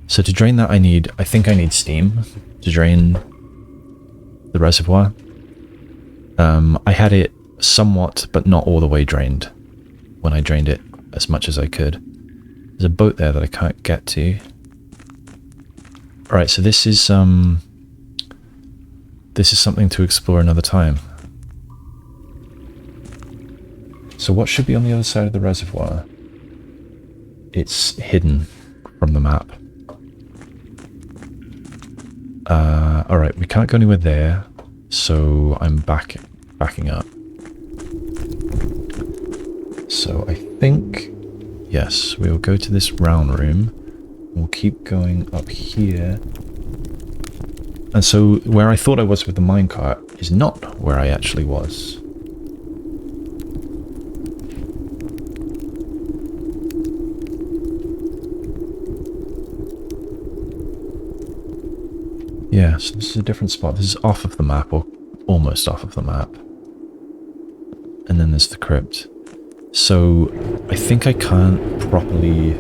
So to drain that I think I need steam to drain the reservoir. I had it somewhat, but not all the way drained when I drained it as much as I could. There's a boat there that I can't get to. Alright, so this is something to explore another time. So what should be on the other side of the reservoir? It's hidden from the map. Alright, we can't go anywhere there, so I'm backing up. So I think, yes, we'll go to this round room. We'll keep going up here. And so where I thought I was with the minecart is not where I actually was. Yeah, so this is a different spot. This is off of the map, or almost off of the map. And then there's the crypt. So I think I can't properly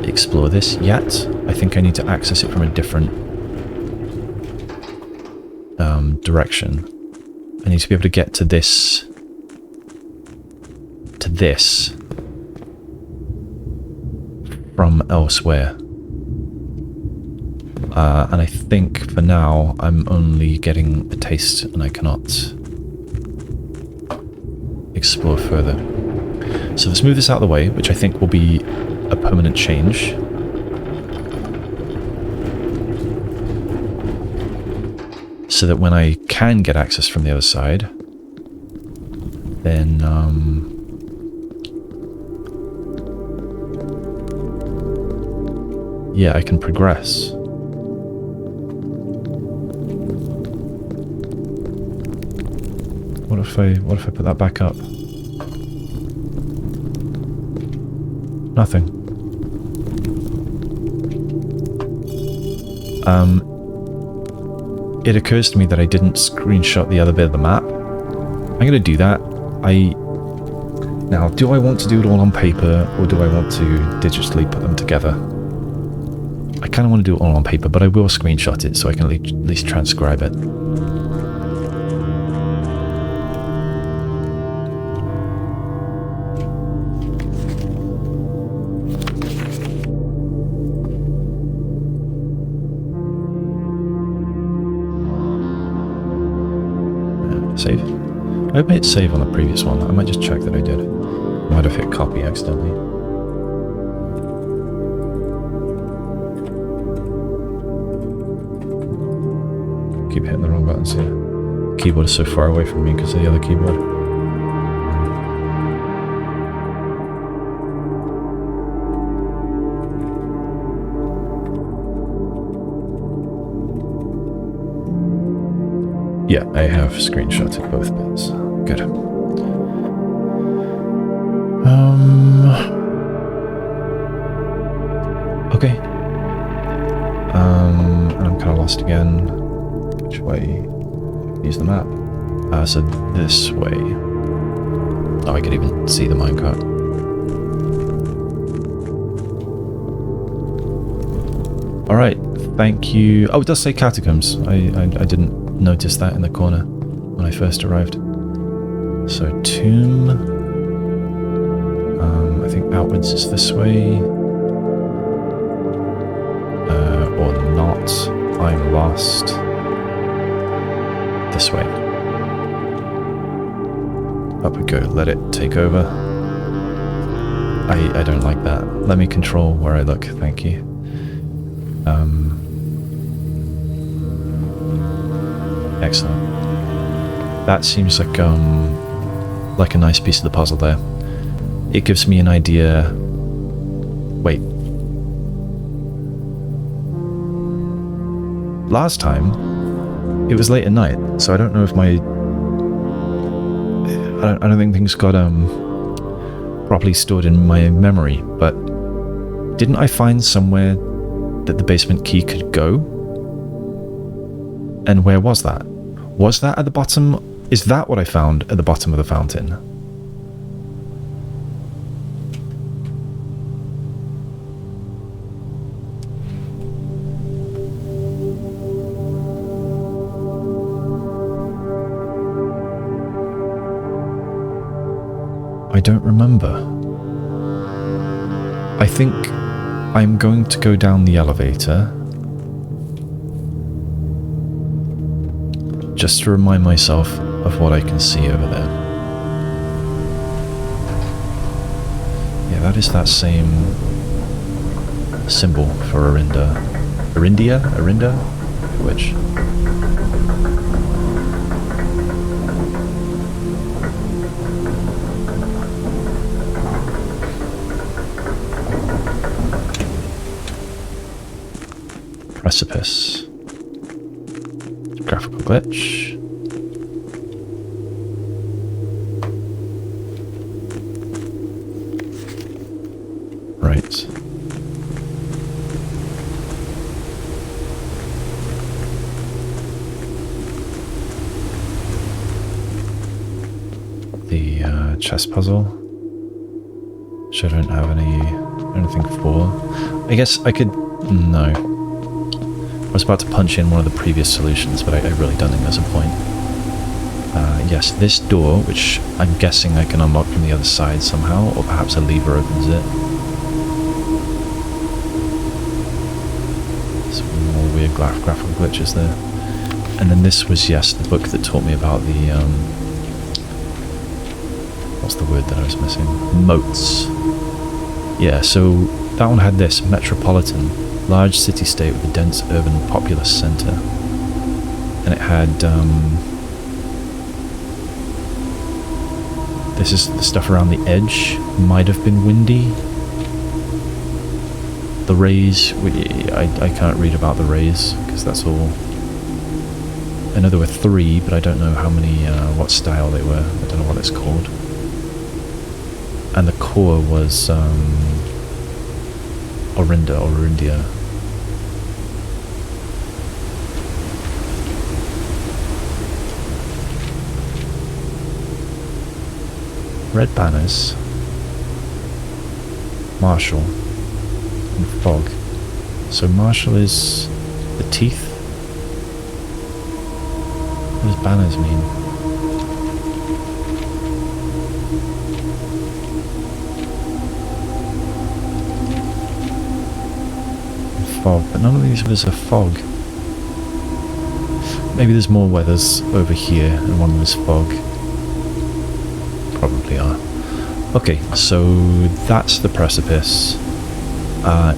explore this yet. I think I need to access it from a different direction. I need to be able to get to this from elsewhere. And I think for now I'm only getting a taste and I cannot explore further. So let's move this out of the way, which I think will be a permanent change. So that when I can get access from the other side, then yeah, I can progress. What if I put that back up? Nothing. It occurs to me that I didn't screenshot the other bit of the map. I'm going to do that. Now, do I want to do it all on paper, or do I want to digitally put them together? I kind of want to do it all on paper, but I will screenshot it so I can at least transcribe it. Save. I hope I hit save on the previous one. I might just check that I did. I might have hit copy accidentally. Keep hitting the wrong buttons here. The keyboard is so far away from me because of the other keyboard. Yeah, I have screenshotted both bits. Good. Okay. And I'm kind of lost again. Which way? Use the map. So this way. Oh, I could even see the minecart. Alright, thank you. Oh, it does say Catacombs. I didn't notice that in the corner when I first arrived. So tomb. I think outwards is this way. Or not. I'm lost. This way. Up we go. Let it take over. I don't like that. Let me control where I look. Thank you. Excellent. That seems like a nice piece of the puzzle there. It gives me an idea. Wait. Last time, it was late at night, so I don't know if my... I don't think things got properly stored in my memory, but didn't I find somewhere that the basement key could go? And where was that? Was that at the bottom? Is that what I found at the bottom of the fountain? I don't remember. I think I'm going to go down the elevator just to remind myself of what I can see over there. that is that same symbol for Arinda. Arinda? Which? Precipice. Graphical glitch. Right. The chess puzzle, which I don't have anything for. I guess I could. No. I was about to punch in one of the previous solutions, but I really don't think there's a point. Yes, this door, which I'm guessing I can unlock from the other side somehow, or perhaps a lever opens it. Some more weird graphical glitches there. And then this was, yes, the book that taught me about the, what's the word that I was missing? Moats. Yeah, so that one had this, metropolitan, large city-state with a dense urban populous centre. And it had, this is the stuff around the edge, might have been windy. The rays, I can't read about the rays, because that's all. I know there were 3, but I don't know how many, what style they were. I don't know what it's called. And the core was, Orindia. Red banners, Marshall, and fog. So Marshall is the teeth. What does banners mean? And fog, but none of these others are fog. Maybe there's more weathers over here, and one of them is fog. Probably are. Okay, so that's the precipice.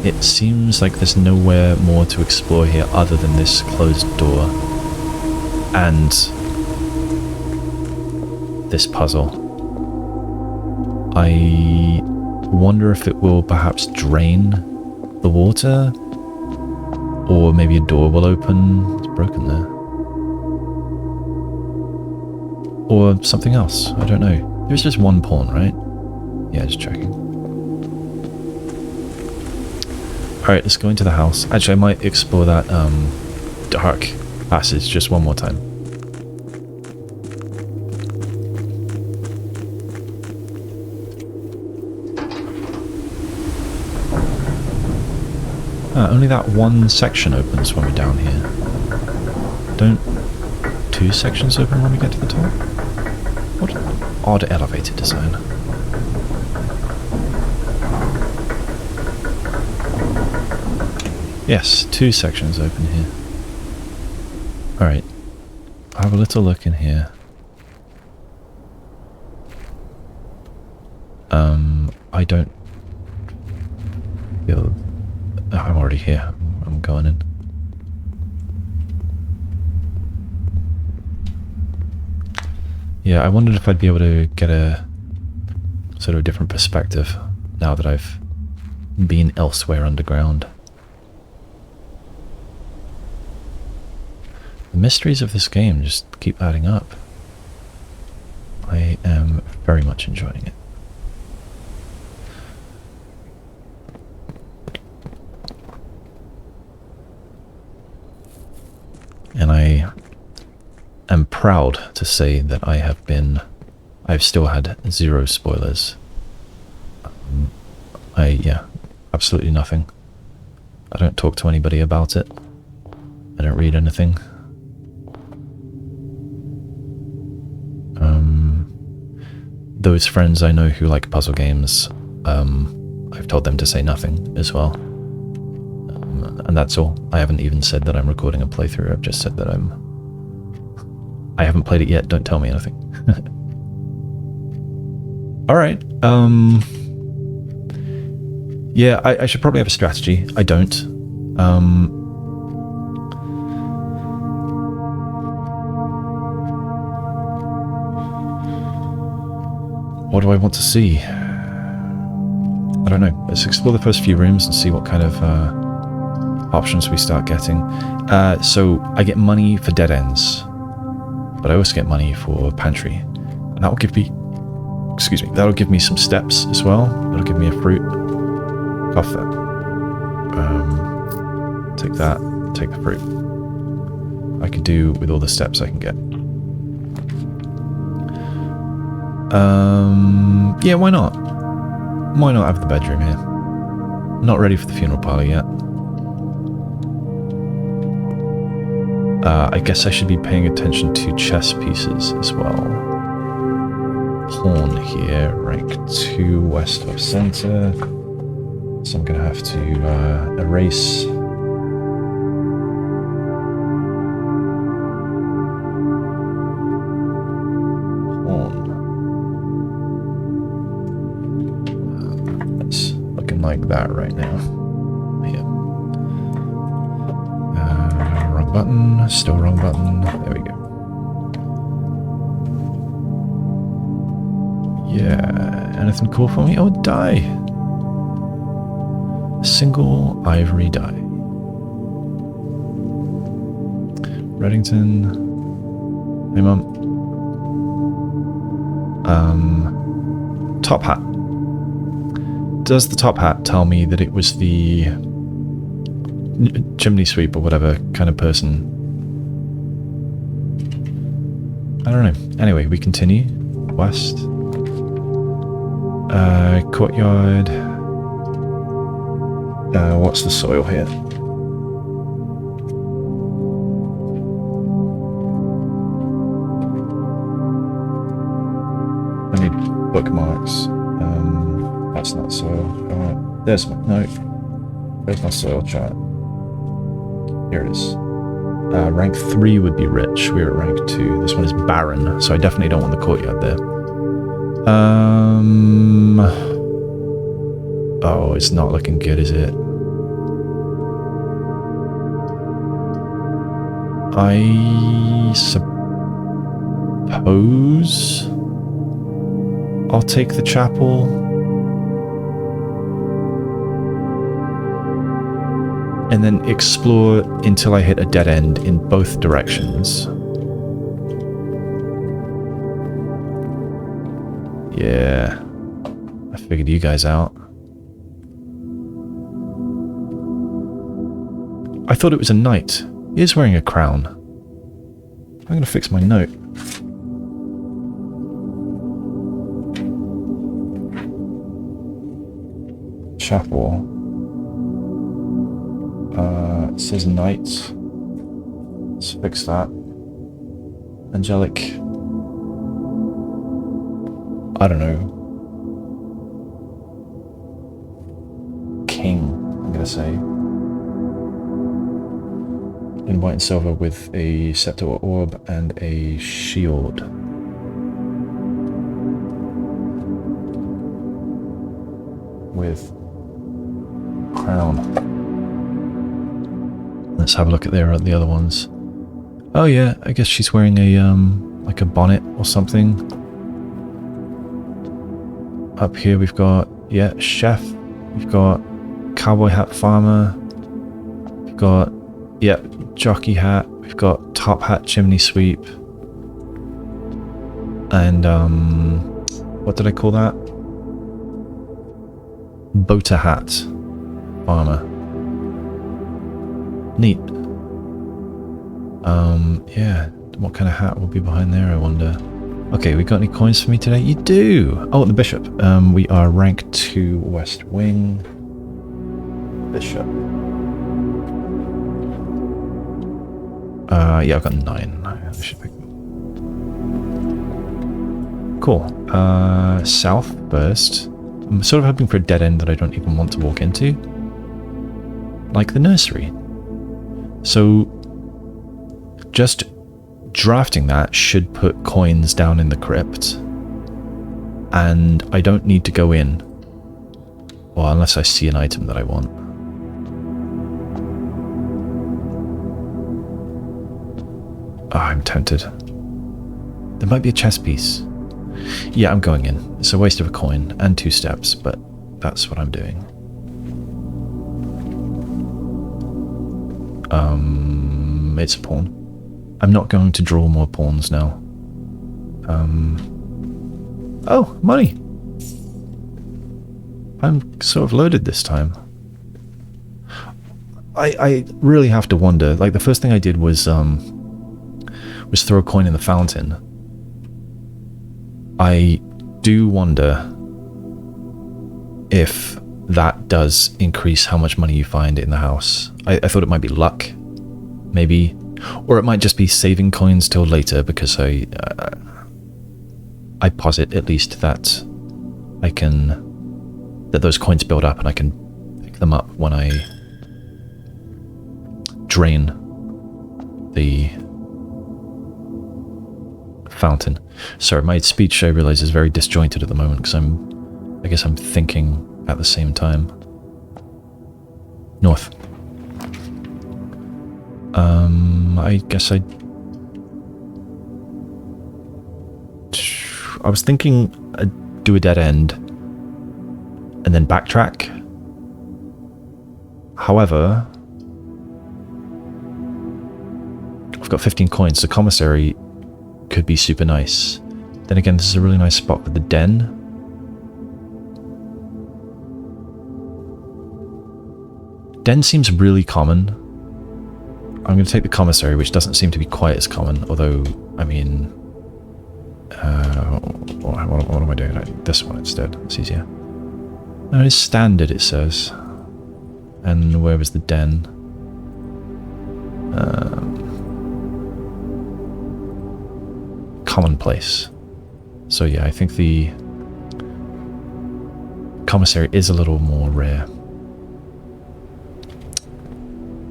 It seems like there's nowhere more to explore here other than this closed door and this puzzle. I wonder if it will perhaps drain the water, or maybe a door will open. It's broken there. Or something else, I don't know. There's just one pawn, right? Yeah, just checking. Alright, let's go into the house. Actually, I might explore that dark passage just one more time. Only that one section opens when we're down here. Don't 2 sections open when we get to the top? What an odd elevator design. Yes, 2 sections open here. Alright. I'll have a little look in here. I don't feel... I'm already here. I'm going in. Yeah, I wondered if I'd be able to get a sort of different perspective now that I've been elsewhere underground. The mysteries of this game just keep adding up. I am very much enjoying it. And I am proud to say that I've still had 0 spoilers. Yeah, absolutely nothing. I don't talk to anybody about it. I don't read anything. Those friends I know who like puzzle games, I've told them to say nothing as well. And that's all. I haven't even said that I'm recording a playthrough. I've just said that I haven't played it yet. Don't tell me anything. Alright. Yeah, I should probably have a strategy. I don't. What do I want to see? I don't know. Let's explore the first few rooms and see what kind of options we start getting. So I get money for dead ends, but I also get money for Pantry. And that will give me, excuse me, that'll give me some steps as well. That'll give me a fruit. Off that. Take that, take the fruit. I could do with all the steps I can get. Yeah, why not? Why not have the bedroom here? Not ready for the funeral parlor yet. I guess I should be paying attention to chess pieces as well. Pawn here, rank 2 west of center. So I'm going to have to erase. Pawn. It's looking like that right now. Yeah. Wrong button. Still wrong button. There we go. Yeah. Anything cool for me? Oh, die. Single ivory die. Reddington. Hey, Mum. Top hat. Does the top hat tell me that it was the chimney sweep or whatever kind of person? I don't know. Anyway, we continue. West. Courtyard. What's the soil here? I need bookmarks. That's not soil. Alright. There's my no. There's my soil chart. Here it is. Rank 3 would be rich. We're at rank 2. This one is barren, so I definitely don't want the courtyard there. Oh, it's not looking good, is it? I suppose I'll take the chapel. And then explore until I hit a dead end in both directions. Yeah. I figured you guys out. I thought it was a knight. He is wearing a crown. I'm going to fix my note. Chapel. It says knight. Let's fix that. Angelic. I don't know. King, I'm going to say. In white and silver with a scepter or orb and a shield. With crown. Let's have a look at the other ones. Oh yeah, I guess she's wearing a like a bonnet or something. Up here we've got, yeah, chef. We've got cowboy hat farmer. We've got, yeah, jockey hat. We've got top hat chimney sweep. And what did I call that? Boater hat farmer. Neat. Yeah, what kind of hat will be behind there, I wonder. Okay, we got any coins for me today? You do! Oh, the bishop. We are rank 2 west wing. Bishop. Yeah, I've got 9. I should pick. Cool. South first. I'm sort of hoping for a dead end that I don't even want to walk into. Like the nursery. So, just drafting that should put coins down in the crypt. And I don't need to go in. Or unless I see an item that I want. Oh, I'm tempted. There might be a chess piece. Yeah, I'm going in. It's a waste of a coin and 2 steps, but that's what I'm doing. It's a pawn. I'm not going to draw more pawns now. Oh, money! I'm sort of loaded this time. I really have to wonder. Like, the first thing I did was throw a coin in the fountain. I do wonder if that does increase how much money you find in the house. I thought it might be luck, maybe, or it might just be saving coins till later, because I posit at least that that those coins build up and I can pick them up when I drain the fountain. Sorry, my speech, I realize, is very disjointed at the moment because I guess I'm thinking at the same time. North. I guess I was thinking I'd do a dead end and then backtrack. However, I've got 15 coins, so Commissary could be super nice. Then again, this is a really nice spot for the den. Den seems really common. I'm going to take the Commissary, which doesn't seem to be quite as common, although, I mean... what am I doing? This one instead. It's easier. No, it's standard, it says. And where was the den? Commonplace. So yeah, I think the Commissary is a little more rare.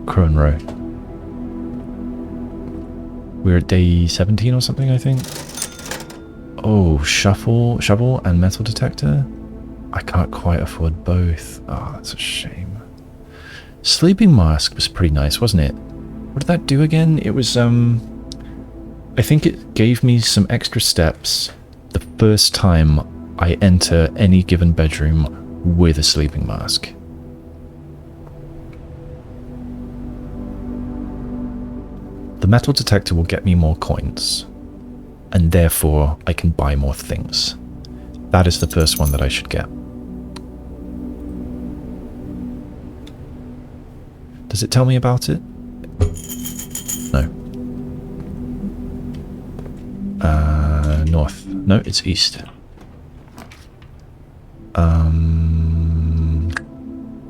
Crow and Row. We're at day 17 or something, I think. Oh, shovel and metal detector? I can't quite afford both. Oh, that's a shame. Sleeping mask was pretty nice, wasn't it? What did that do again? It was, I think it gave me some extra steps the first time I enter any given bedroom with a sleeping mask. The metal detector will get me more coins, and therefore I can buy more things. That is the first one that I should get. Does it tell me about it? No. North. No, it's east.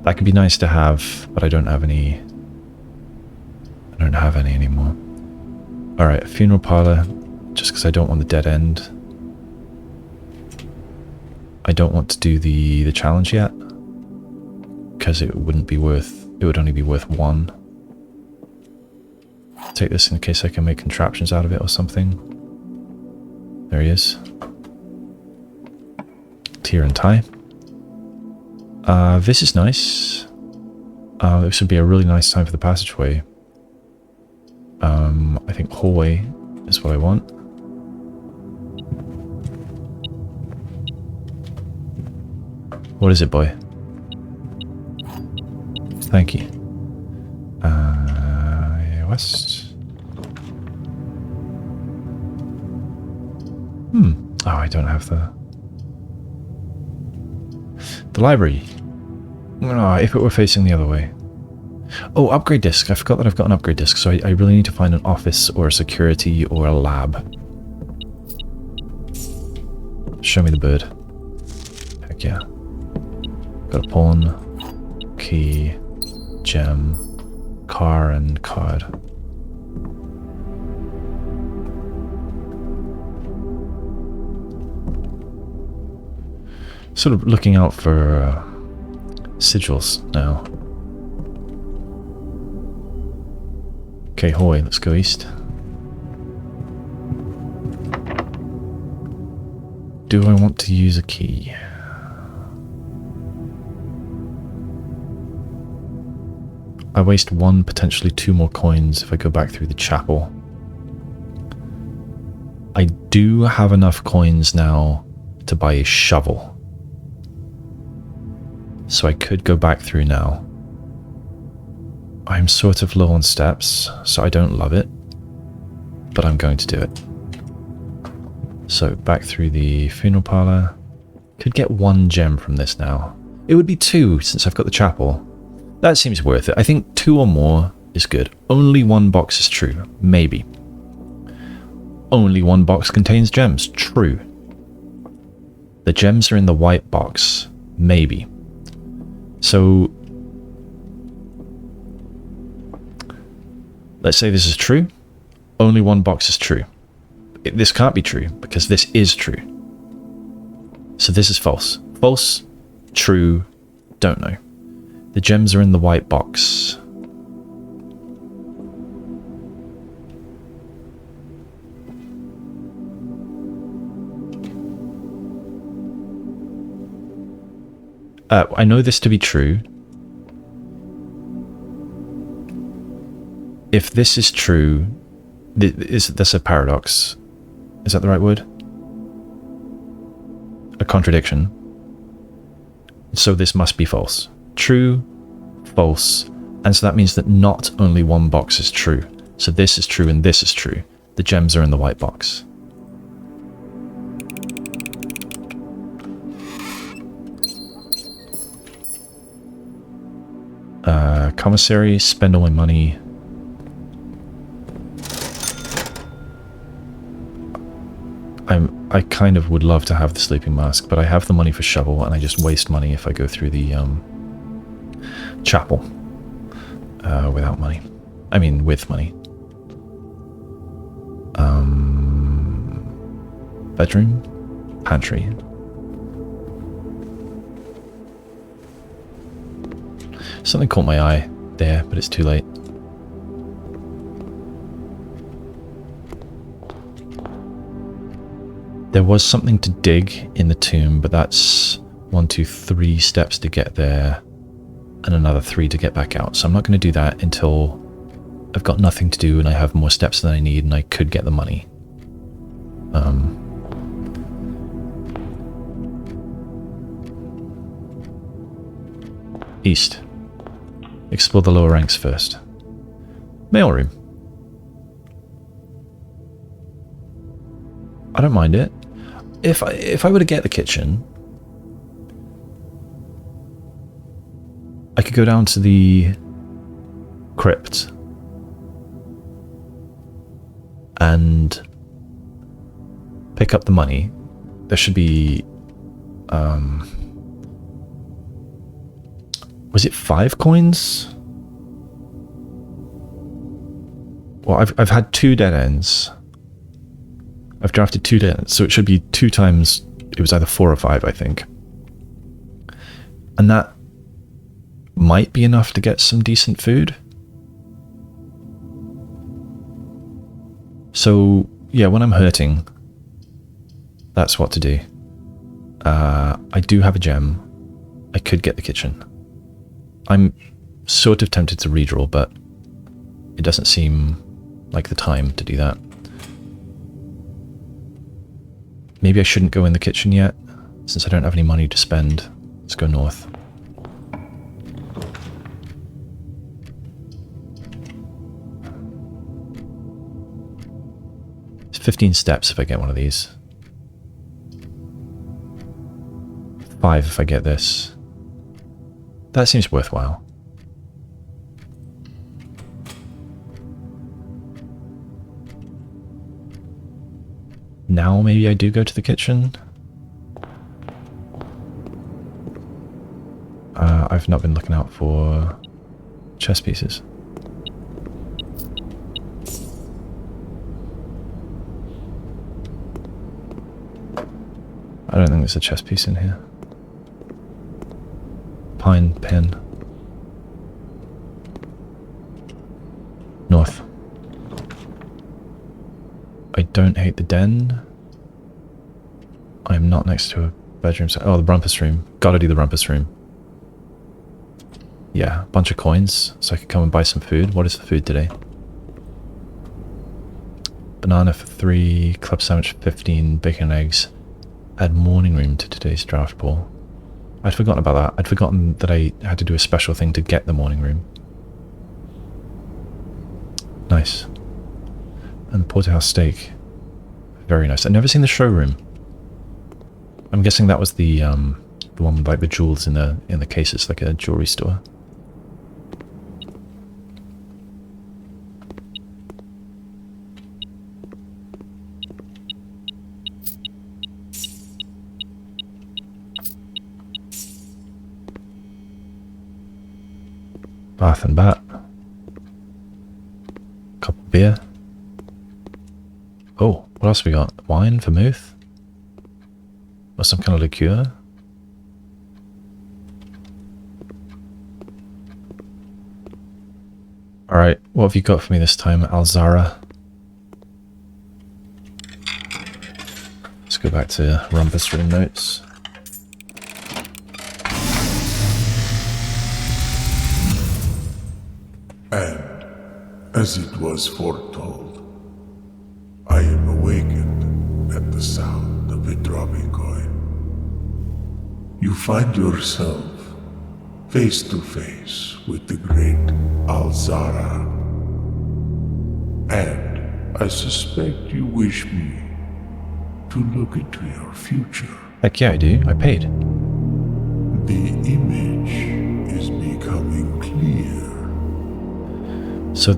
That could be nice to have, but I don't have any. I don't have any anymore. Alright, funeral parlor, just because I don't want the dead end. I don't want to do the challenge yet, because it wouldn't be worth, it would only be worth 1. Take this in case I can make contraptions out of it or something. There he is. Tier and tie. This is nice. This would be a really nice time for the passageway. I think hallway is what I want. What is it, boy? Thank you. West. Oh, I don't have the library. Oh, if it were facing the other way. Oh, upgrade disc. I forgot that I've got an upgrade disc, so I really need to find an office or a security or a lab. Show me the bird. Heck yeah. Got a pawn, key, gem, car, and card. Sort of looking out for sigils now. Okay, hallway, let's go east. Do I want to use a key? I waste 1, potentially 2 more coins if I go back through the chapel. I do have enough coins now to buy a shovel. So I could go back through now. I'm sort of low on steps, so I don't love it. But I'm going to do it. So back through the funeral parlor. Could get 1 gem from this now. It would be 2 since I've got the chapel. That seems worth it. I think 2 or more is good. Only 1 box is true. Maybe. Only 1 box contains gems. True. The gems are in the white box. Maybe. So let's say this is true. Only 1 box is true. This can't be true because this is true. So this is false. False, true, don't know. The gems are in the white box. I know this to be true. If this is true, that's a paradox. Is that the right word? A contradiction. So this must be false. True, false, and so that means that not only 1 box is true. So this is true and this is true. The gems are in the white box. Commissary, spend all my money. I kind of would love to have the sleeping mask, but I have the money for shovel, and I just waste money if I go through the chapel without money. I mean, with money. Bedroom, pantry. Something caught my eye there, but it's too late. There was something to dig in the tomb, but that's 1, 2, 3 steps to get there, and another 3 to get back out. So I'm not going to do that until I've got nothing to do and I have more steps than I need and I could get the money. East. Explore the lower ranks first. Mailroom. I don't mind it. If I were to get the kitchen, I could go down to the crypt and pick up the money. There should be was it 5 coins? Well, I've had 2 dead ends. I've drafted 2 dead ends, so it should be 2 times. It was either 4 or 5, I think. And that might be enough to get some decent food. So yeah, when I'm hurting, that's what to do. I do have a gem. I could get the kitchen. I'm sort of tempted to redraw, but it doesn't seem like the time to do that. Maybe I shouldn't go in the kitchen yet, since I don't have any money to spend. Let's go north. It's 15 steps if I get one of these. 5 if I get this. That seems worthwhile. Now maybe I do go to the kitchen. I've not been looking out for chess pieces. I don't think there's a chess piece in here. Pine pen. North. I don't hate the den. I'm not next to a bedroom. Oh, the Rumpus room. Gotta do the Rumpus room. Yeah, a bunch of coins so I could come and buy some food. What is the food today? Banana for 3, club sandwich for 15, bacon and eggs. Add morning room to today's draft pool. I'd forgotten about that. I'd forgotten that I had to do a special thing to get the morning room. Nice. And the porterhouse steak. Very nice. I've never seen the showroom. I'm guessing that was the one with like the jewels in the cases, like a jewelry store. Bath and bat. Cup of beer. Oh, what else have we got? Wine, vermouth? Or some kind of liqueur? Alright, what have you got for me this time, Alzara? Let's go back to Rumpus room notes. And, as it was foretold, I am awakened at the sound of a dropping coin. You find yourself face to face with the great Alzara. And I suspect you wish me to look into your future. Heck yeah, I do. I paid. The image is becoming clear. So,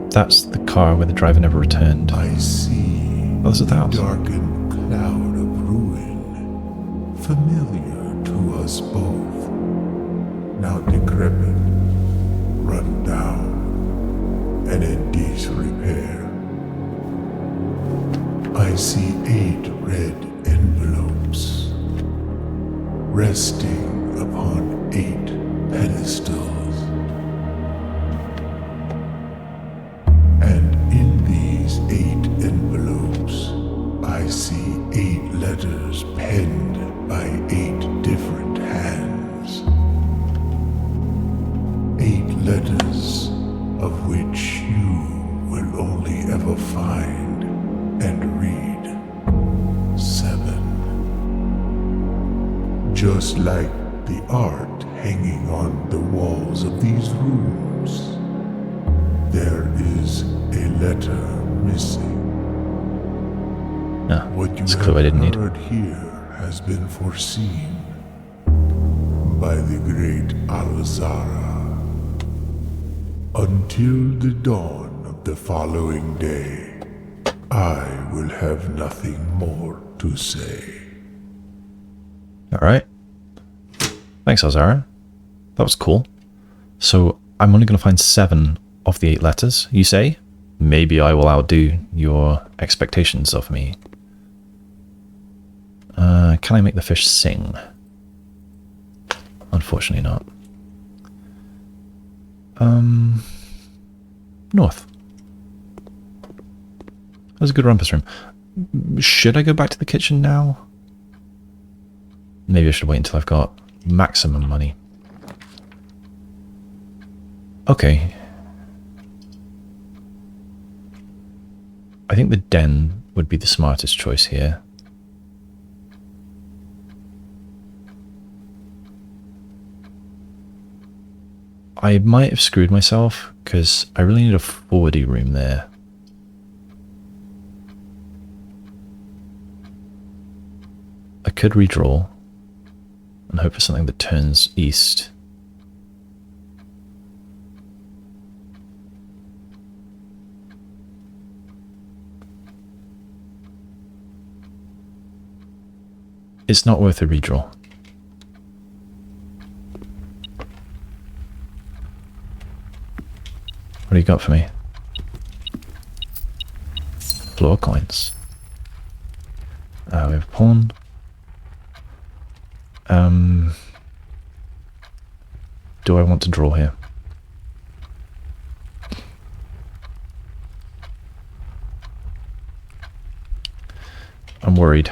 that's the car where the driver never returned. I see Oh, there's a house. darkened cloud of ruin, familiar to us both, now decrepit, run down, and in disrepair. I see 8 red envelopes, resting upon 8 pedestals. And in these 8 envelopes, I see 8 letters penned by 8 different hands. 8 letters of which you will only ever find and read 7. Just like the art hanging on the walls of these rooms. There is a letter missing. Ah, What you it's a clue I have didn't need. heard here has been foreseen by the great Alzara. Until the dawn of the following day, I will have nothing more to say. Alright. Thanks, Alzara. That was cool. So, I'm only going to find 7 of the 8 letters, you say? Maybe I will outdo your expectations of me. Can I make the fish sing? Unfortunately not. North. That was a good rumpus room. Should I go back to the kitchen now? Maybe I should wait until I've got maximum money. Okay. I think the den would be the smartest choice here. I might have screwed myself because I really need a 40 room there. I could redraw and hope for something that turns east. It's not worth a redraw. What do you got for me? Floor coins. We have a pawn. Do I want to draw here? I'm worried.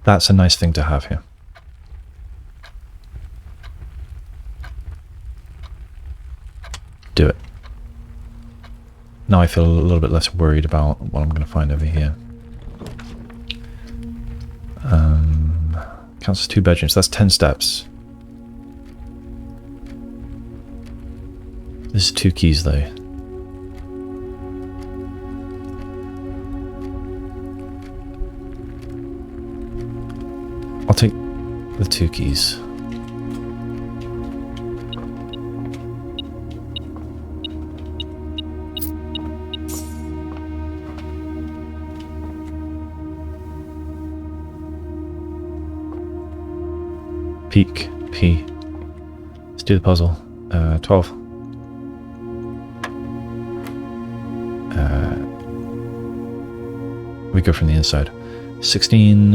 That's a nice thing to have here. Do it. Now I feel a little bit less worried about what I'm going to find over here. Counts as 2 bedrooms. That's 10 steps. This is 2 keys though. I'll take the 2 keys. Peek, P. Let's do the puzzle. 12. We go from the inside. 16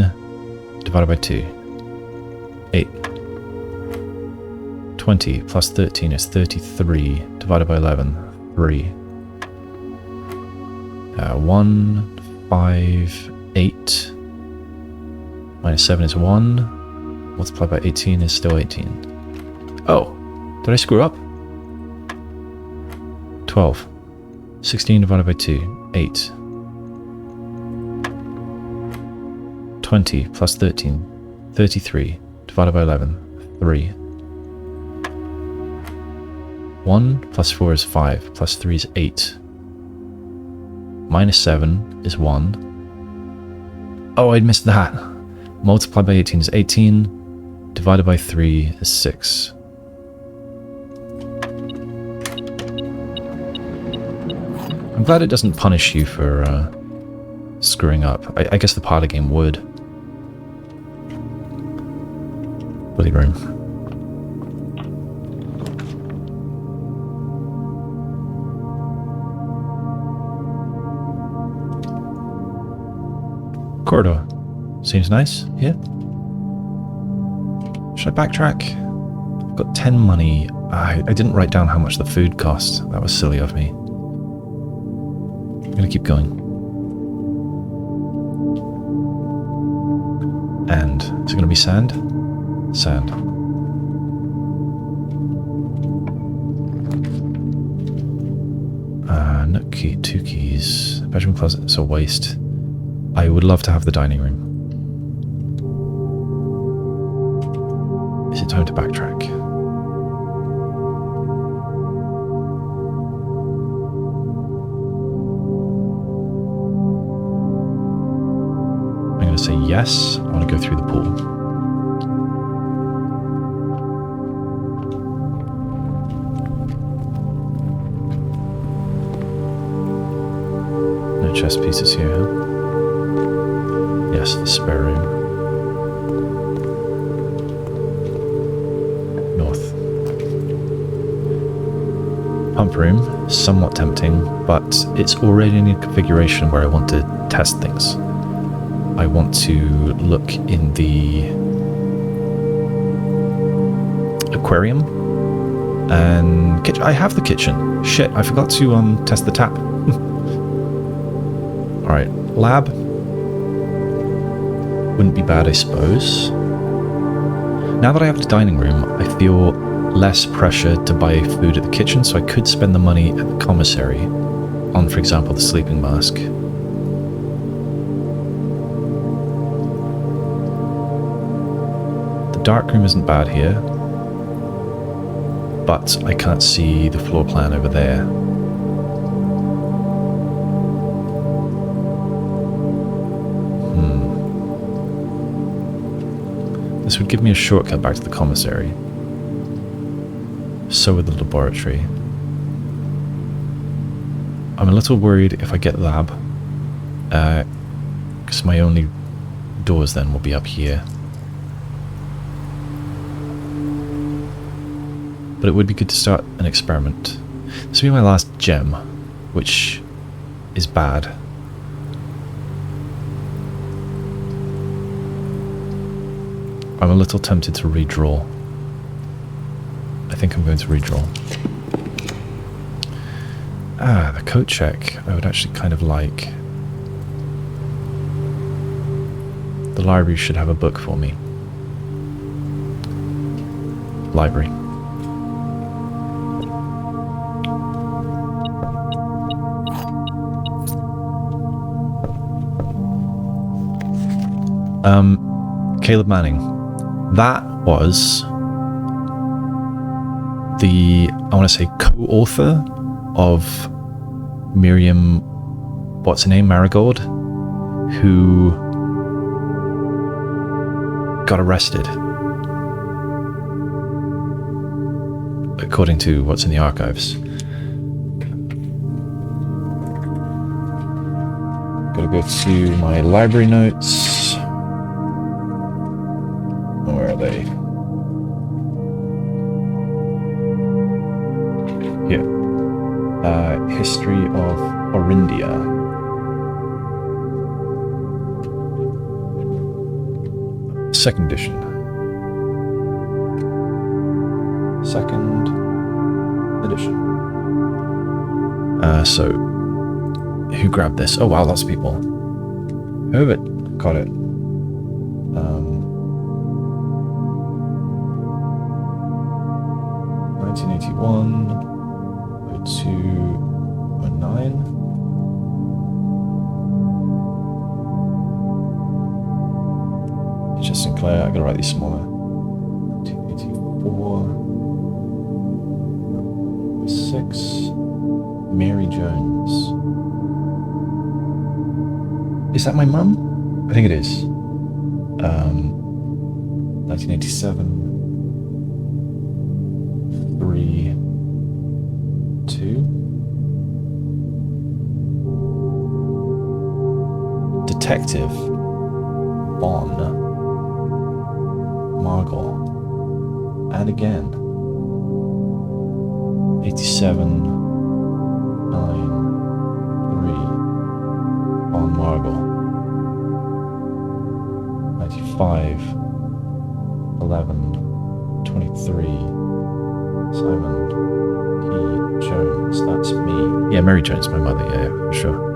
divided by 2. 8. 20 plus 13 is 33. Divided by 11. 3. 1, 5, 8. Minus 7 is 1. Multiplied by 18 is still 18. Oh, did I screw up? 12. 16 divided by 2. 8. 20 plus 13. 33. Divided by 11. 3. 1 plus 4 is 5. Plus 3 is 8. Minus 7 is 1. Oh, I missed that. Multiplied by 18 is 18. Divided by 3 is 6. I'm glad it doesn't punish you for screwing up. I guess the parlor game would. Bloody room. Corridor. Seems nice. Yeah. Should I backtrack? I've got 10 money. I didn't write down how much the food cost. That was silly of me. I'm gonna keep going. And is it gonna be sand? Sand. Nook key, 2 keys. Bedroom closet, it's a waste. I would love to have the dining room. Is it time to backtrack? I'm going to say yes. I want to go through the pool. No chess pieces here, huh? Yes, the spare room. Pump room, somewhat tempting, but it's already in a configuration where I want to test things. I want to look in the aquarium and kitchen. I have the kitchen. Shit, I forgot to test the tap. Alright, lab. Wouldn't be bad, I suppose. Now that I have the dining room, I feel less pressure to buy food at the kitchen, so I could spend the money at the commissary on, for example, the sleeping mask. The darkroom isn't bad here, but I can't see the floor plan over there. This would give me a shortcut back to the commissary. So would the laboratory. I'm a little worried if I get lab, because my only doors then will be up here. But it would be good to start an experiment. This will be my last gem, which is bad. I'm a little tempted to redraw. I think I'm going to redraw. The coat check I would actually kind of like. The library should have a book for me. Library. Caleb Manning. That was the, I want to say, co-author of Miriam, what's her name, Marigold, who got arrested, according to what's in the archives. Gotta go to my library notes. Where are they? Here. History of Orindia. Second edition. Second edition. So, who grabbed this? Oh wow, lots of people. Herbert got it. 1981, 02, 09. H.S. Sinclair, I gotta write these smaller. 1984, 6. Mary Jones. Is that my mum? I think it is. 1987. 3, 2. Detective Bon Margle. And again. 87, 9, 3. Bon Margle. 95, 11, 23. Simon P. Jones, that's me. Yeah, Mary Jones, my mother, yeah, for sure.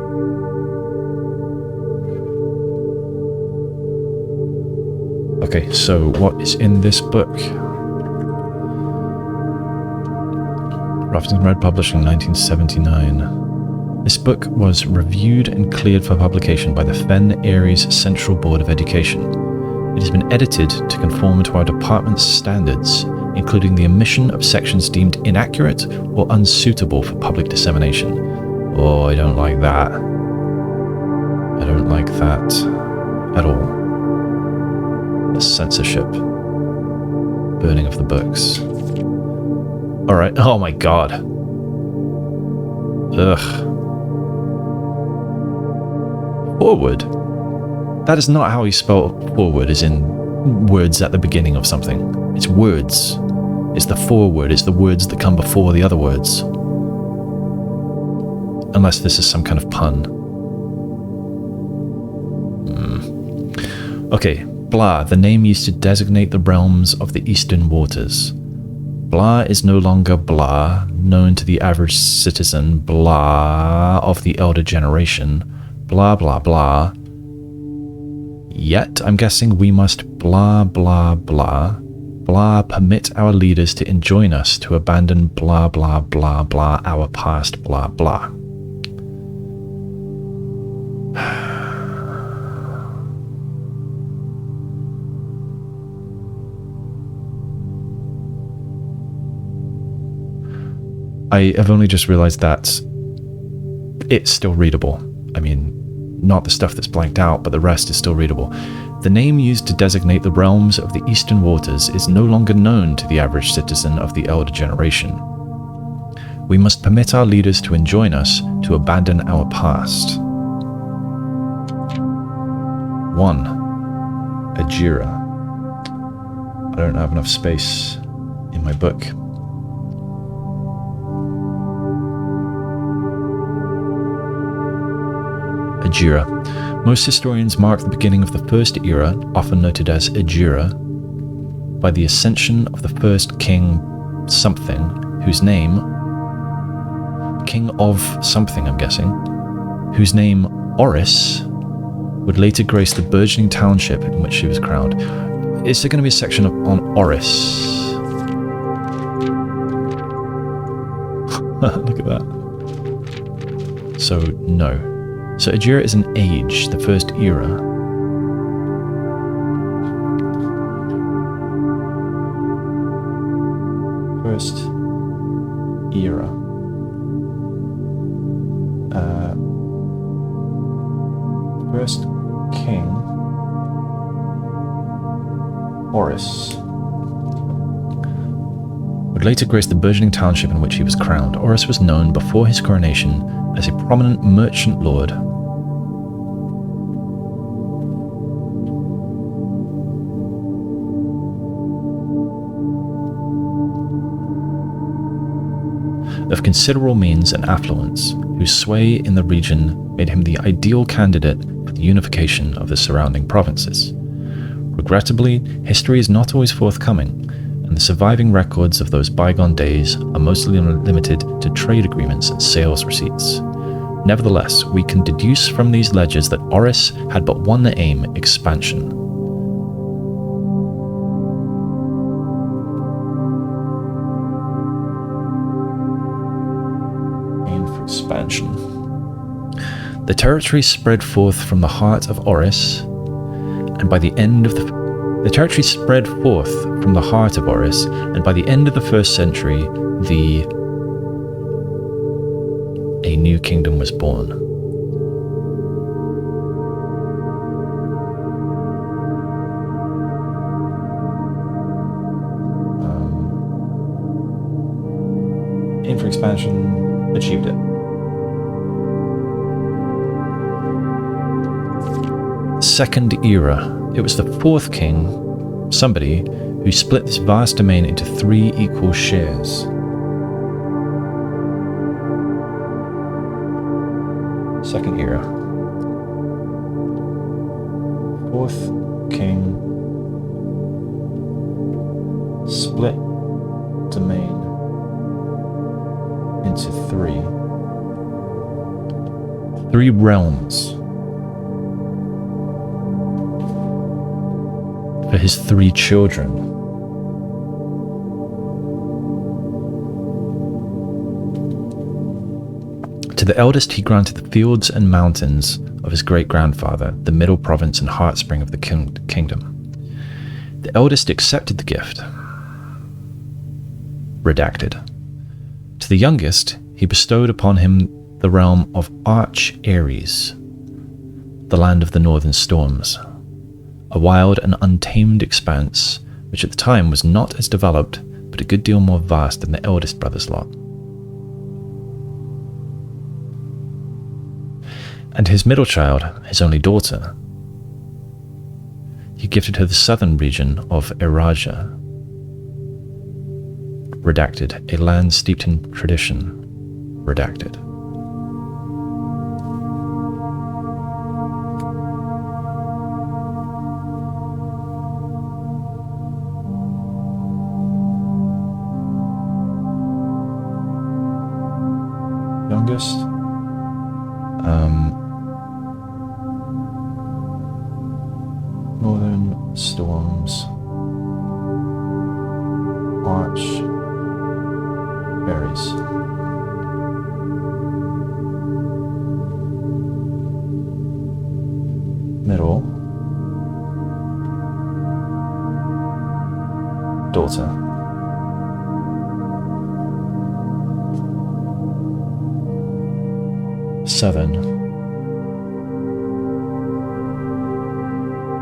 Okay, so what is in this book? Ruffington Red Publishing, 1979. This book was reviewed and cleared for publication by the Fen Aries Central Board of Education. It has been edited to conform to our department's standards, including the omission of sections deemed inaccurate or unsuitable for public dissemination. Oh, I don't like that. I don't like that at all. The censorship. Burning of the books. Alright, oh my god. Ugh. Forward. That is not how you spell forward, as in words at the beginning of something. It's words. It's the foreword. It's the words that come before the other words. Unless this is some kind of pun. Okay, Blah, the name used to designate the realms of the eastern waters. Blah is no longer Blah, known to the average citizen, Blah of the elder generation, blah blah blah. Yet, I'm guessing we must blah blah blah, blah permit our leaders to enjoin us to abandon blah blah blah blah our past blah blah. I have only just realized that it's still readable. I mean, not the stuff that's blanked out, but the rest is still readable. The name used to designate the realms of the eastern waters is no longer known to the average citizen of the elder generation. We must permit our leaders to enjoin us to abandon our past. 1. Ajira. I don't have enough space in my book. Ajira. Most historians mark the beginning of the first era, often noted as Ajira, by the ascension of the first king something, whose name, king of something I'm guessing, whose name, Oris, would later grace the burgeoning township in which she was crowned. Is there going to be a section on Oris? Look at that. So, no. So Ajira is an age, the first era. first era. First king, Horus, would later grace the burgeoning township in which he was crowned. Horus was known before his coronation as a prominent merchant lord. Of considerable means and affluence, whose sway in the region made him the ideal candidate for the unification of the surrounding provinces. Regrettably, history is not always forthcoming, and the surviving records of those bygone days are mostly limited to trade agreements and sales receipts. Nevertheless, we can deduce from these ledgers that Horus had but one aim: expansion. Expansion. The territory spread forth from the heart of Horus, and by the end of the first century, a new kingdom was born. Aim for expansion, achieved it. Second era. It was the fourth king, somebody, who split this vast domain into 3 equal shares. Second era. Fourth king split domain into 3 realms. For his 3 children. To the eldest he granted the fields and mountains of his great-grandfather, the middle province and heartspring of the kingdom. The eldest accepted the gift. Redacted. To the youngest he bestowed upon him the realm of Arch Ares, the land of the northern storms. A wild and untamed expanse, which at the time was not as developed, but a good deal more vast than the eldest brother's lot. And his middle child, his only daughter, he gifted her the southern region of Eraja. Redacted. A land steeped in tradition. Redacted. Youngest. Northern storms. Arch berries. Middle. Daughter. Southern.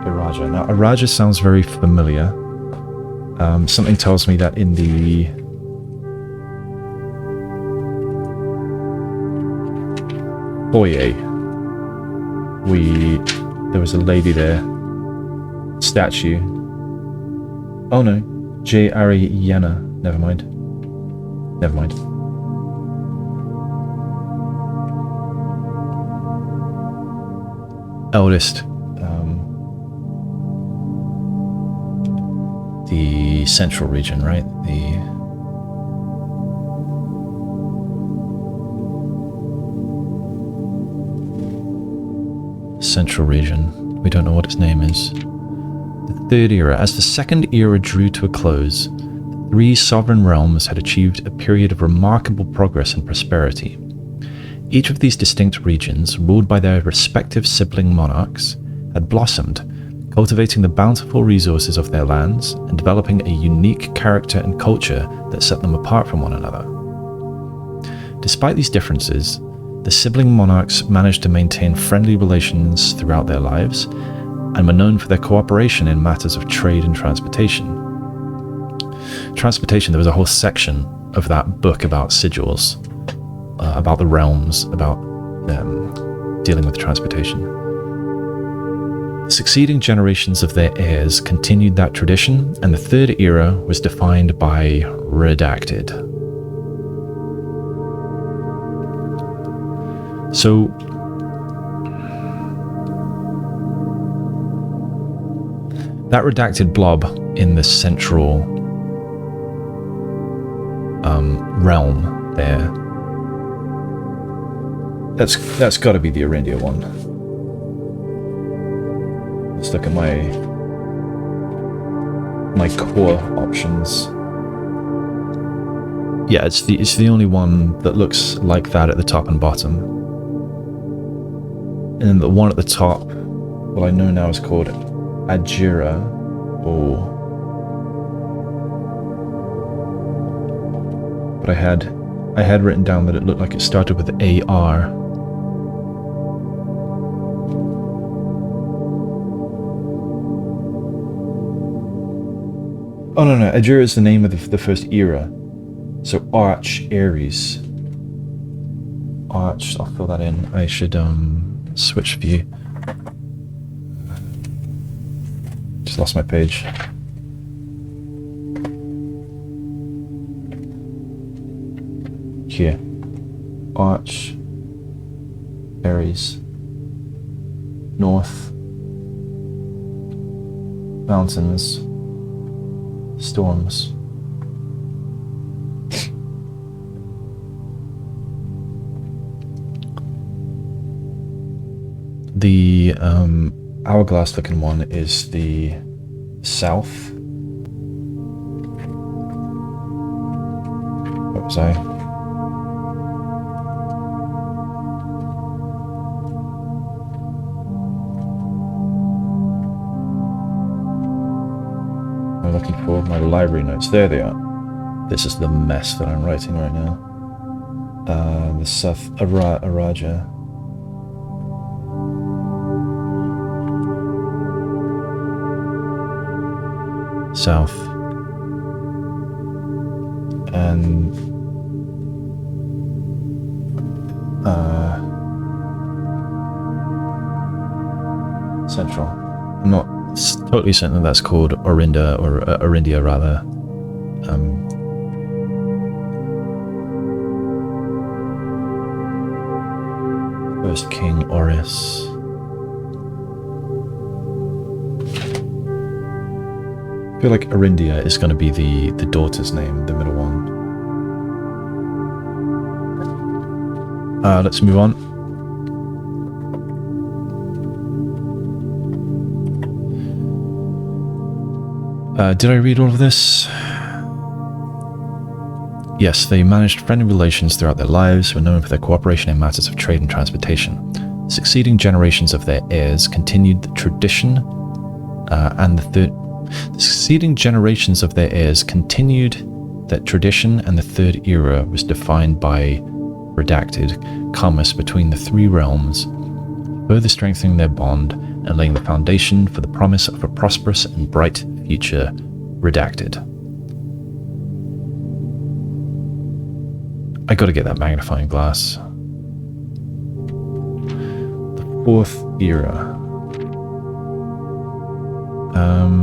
Eraja. Now, Eraja sounds very familiar. Something tells me that in the foyer, there was a lady there, statue. Oh no, J. Ariana. Never mind. Eldest. The central region, right? The central region. We don't know what its name is. The third era. As the second era drew to a close, the 3 sovereign realms had achieved a period of remarkable progress and prosperity. Each of these distinct regions, ruled by their respective sibling monarchs, had blossomed, cultivating the bountiful resources of their lands and developing a unique character and culture that set them apart from one another. Despite these differences, the sibling monarchs managed to maintain friendly relations throughout their lives and were known for their cooperation in matters of trade and transportation. Transportation, there was a whole section of that book about sigils, about the realms, about dealing with transportation. The succeeding generations of their heirs continued that tradition, and the third era was defined by redacted. So, that redacted blob in the central realm there, that's got to be the Arindia one. Let's look at my core options. Yeah, it's the only one that looks like that at the top and bottom. And then the one at the top, well, I know now is called Ajira, or... But I had written down that it looked like it started with AR. Oh no, Ajira is the name of the first era. So Arch Aries. Arch, I'll fill that in. I should switch view. Just lost my page. Here. Arch Aries. North. Mountains. Storms. The hourglass looking one is the south. What was I? I'm looking for my library notes. There they are. This is the mess that I'm writing right now. The south, Araja. South. And central. I'm not totally certain that that's called Orinda, or Arindia rather. First King Oris. I feel like Arindia is going to be the daughter's name, the middle one. Let's move on. Did I read all of this? Yes, they managed friendly relations throughout their lives, were known for their cooperation in matters of trade and transportation. Succeeding generations of their heirs continued the tradition, The succeeding generations of their heirs continued that tradition, and the third era was defined by redacted commerce between the three realms, further strengthening their bond and laying the foundation for the promise of a prosperous and bright future. Redacted. I gotta get that magnifying glass. The fourth era.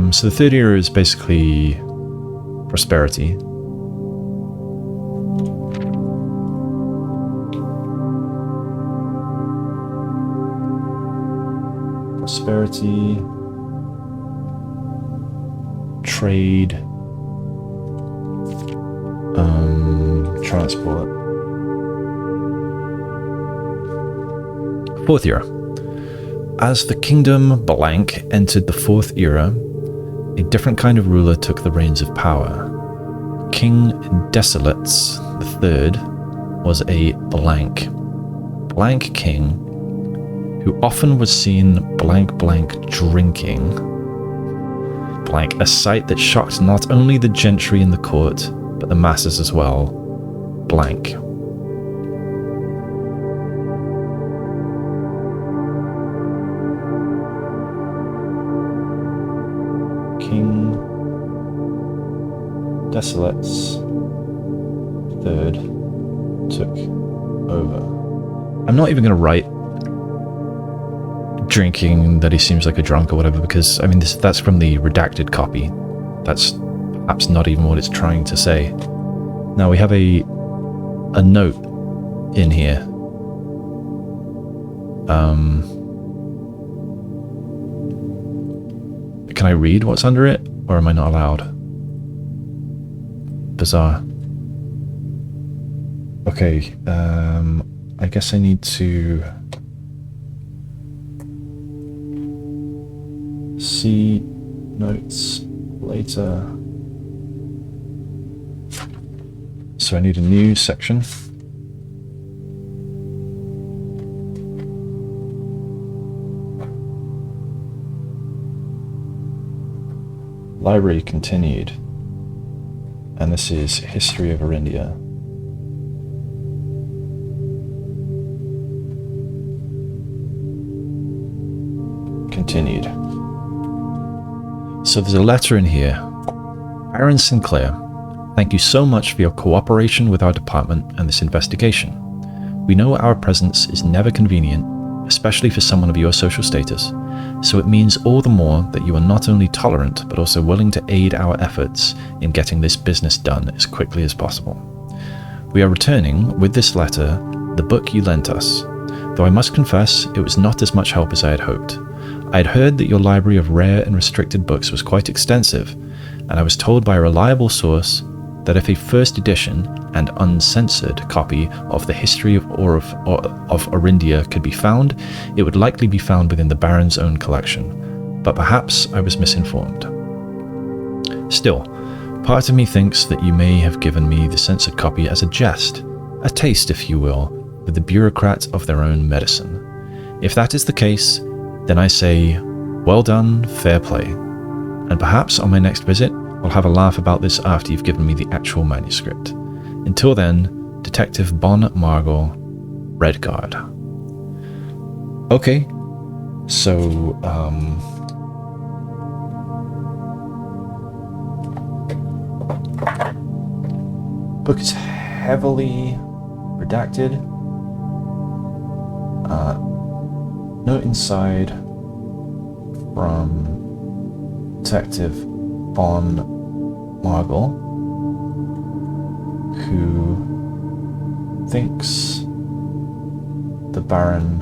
So the third era is basically prosperity. Prosperity, trade, transport. Fourth era. As the kingdom blank entered the fourth era, a different kind of ruler took the reins of power. King Desolates III was a blank king who often was seen blank drinking blank, a sight that shocked not only the gentry in the court, but the masses as well. Blank. King Desolate's third took over. I'm not even going to write drinking that he seems like a drunk or whatever, because I mean that's from the redacted copy. That's perhaps not even what it's trying to say. Now we have a note in here. Can I read what's under it, or am I not allowed? Bizarre. Okay, I guess I need to see notes later. So I need a new section. Library continued. And this is History of Arindia. Continued. So there's a letter in here. Aaron Sinclair, thank you so much for your cooperation with our department and this investigation. We know our presence is never convenient, especially for someone of your social status, so it means all the more that you are not only tolerant, but also willing to aid our efforts in getting this business done as quickly as possible. We are returning, with this letter, the book you lent us, though I must confess it was not as much help as I had hoped. I had heard that your library of rare and restricted books was quite extensive, and I was told by a reliable source that if a first edition and uncensored copy of the history of Arindia could be found, it would likely be found within the Baron's own collection, but perhaps I was misinformed. Still, part of me thinks that you may have given me the censored copy as a jest, a taste, if you will, with the bureaucrat of their own medicine. If that is the case, then I say, well done, fair play. And perhaps on my next visit, I'll have a laugh about this after you've given me the actual manuscript. Until then, Detective Bon Margot, Redguard. Okay, so, book is heavily redacted. Note inside from Detective Bon Margot, who thinks the Baron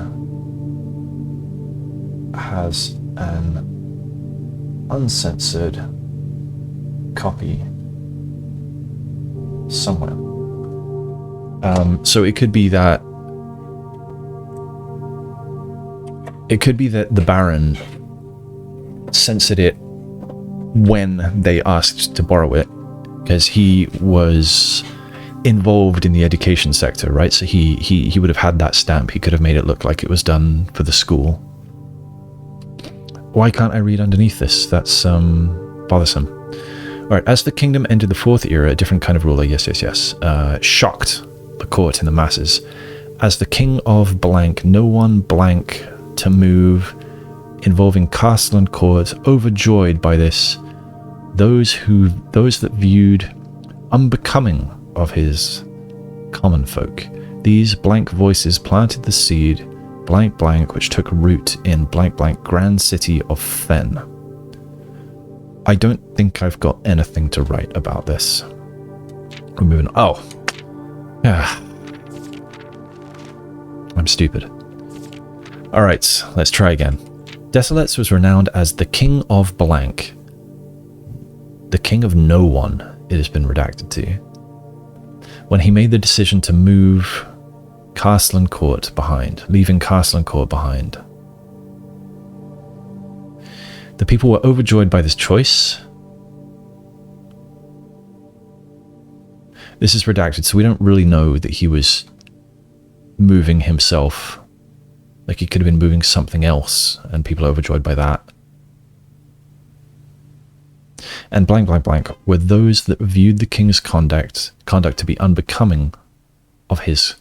has an uncensored copy somewhere. So it could be that the Baron censored it when they asked to borrow it, because he was involved in the education sector, right? So he would have had that stamp. He could have made it look like it was done for the school. Why can't I read underneath this? That's bothersome. All right, as the kingdom entered the fourth era, a different kind of ruler, yes, shocked the court and the masses. As the king of blank, no one blank to move, involving castle and court, overjoyed by this, those that viewed unbecoming of his common folk. These blank voices planted the seed, blank blank, which took root in blank blank grand city of Fen. I don't think I've got anything to write about this. We're moving on. Oh. Yeah. I'm stupid. Alright, let's try again. Desolates was renowned as the king of blank. The king of no one, it has been redacted to. When he made the decision to move castle and court behind, leaving castle and court behind. The people were overjoyed by this choice. This is redacted, so we don't really know that he was moving himself. Like he could have been moving something else, and people are overjoyed by that. and blank blank blank were those that viewed the king's conduct to be unbecoming of his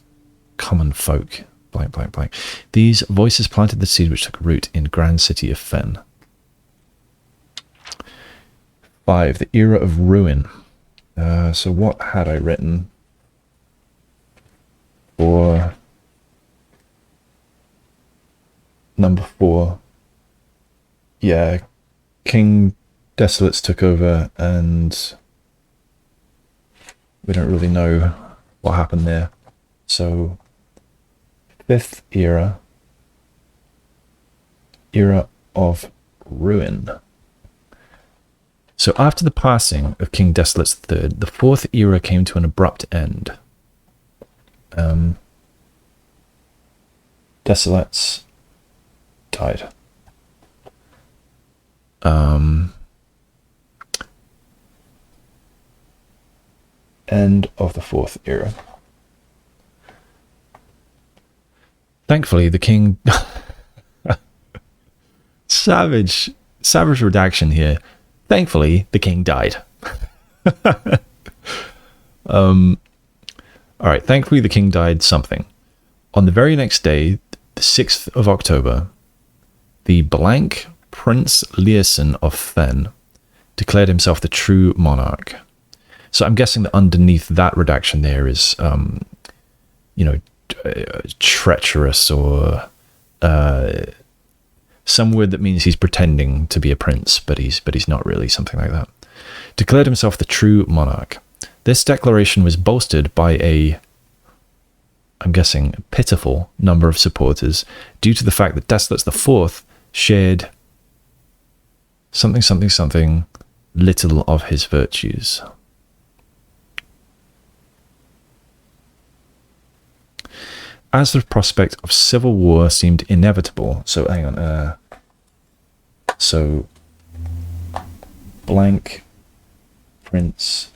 common folk. Blank blank blank. These voices planted the seed which took root in grand city of Fen. 5. The era of ruin. So what had I written for number 4? Yeah, King Desolates took over, and we don't really know what happened there. So 5th era of ruin. So after the passing of King Desolates III, the 4th era came to an abrupt end. Desolates died. End of the 4th era. Thankfully, the king... savage redaction here. Thankfully, the king died. Alright, thankfully the king died something. On the very next day, the 6th of October, the blank Prince Learson of Fen declared himself the true monarch. So I'm guessing that underneath that redaction there is, treacherous or some word that means he's pretending to be a prince, but he's not really, something like that. Declared himself the true monarch. This declaration was bolstered by a, I'm guessing, pitiful number of supporters due to the fact that Desolates IV shared something little of his virtues. As the prospect of civil war seemed inevitable, so hang on, so blank Prince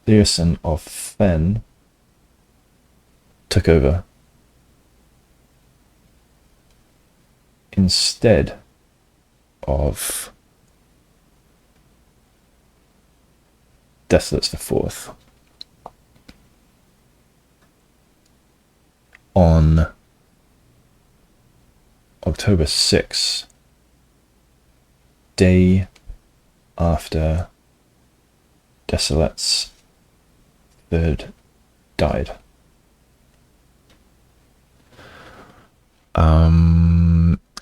Learson of Fen took over instead of Desolates IV. On October 6th, day after Desolates III died.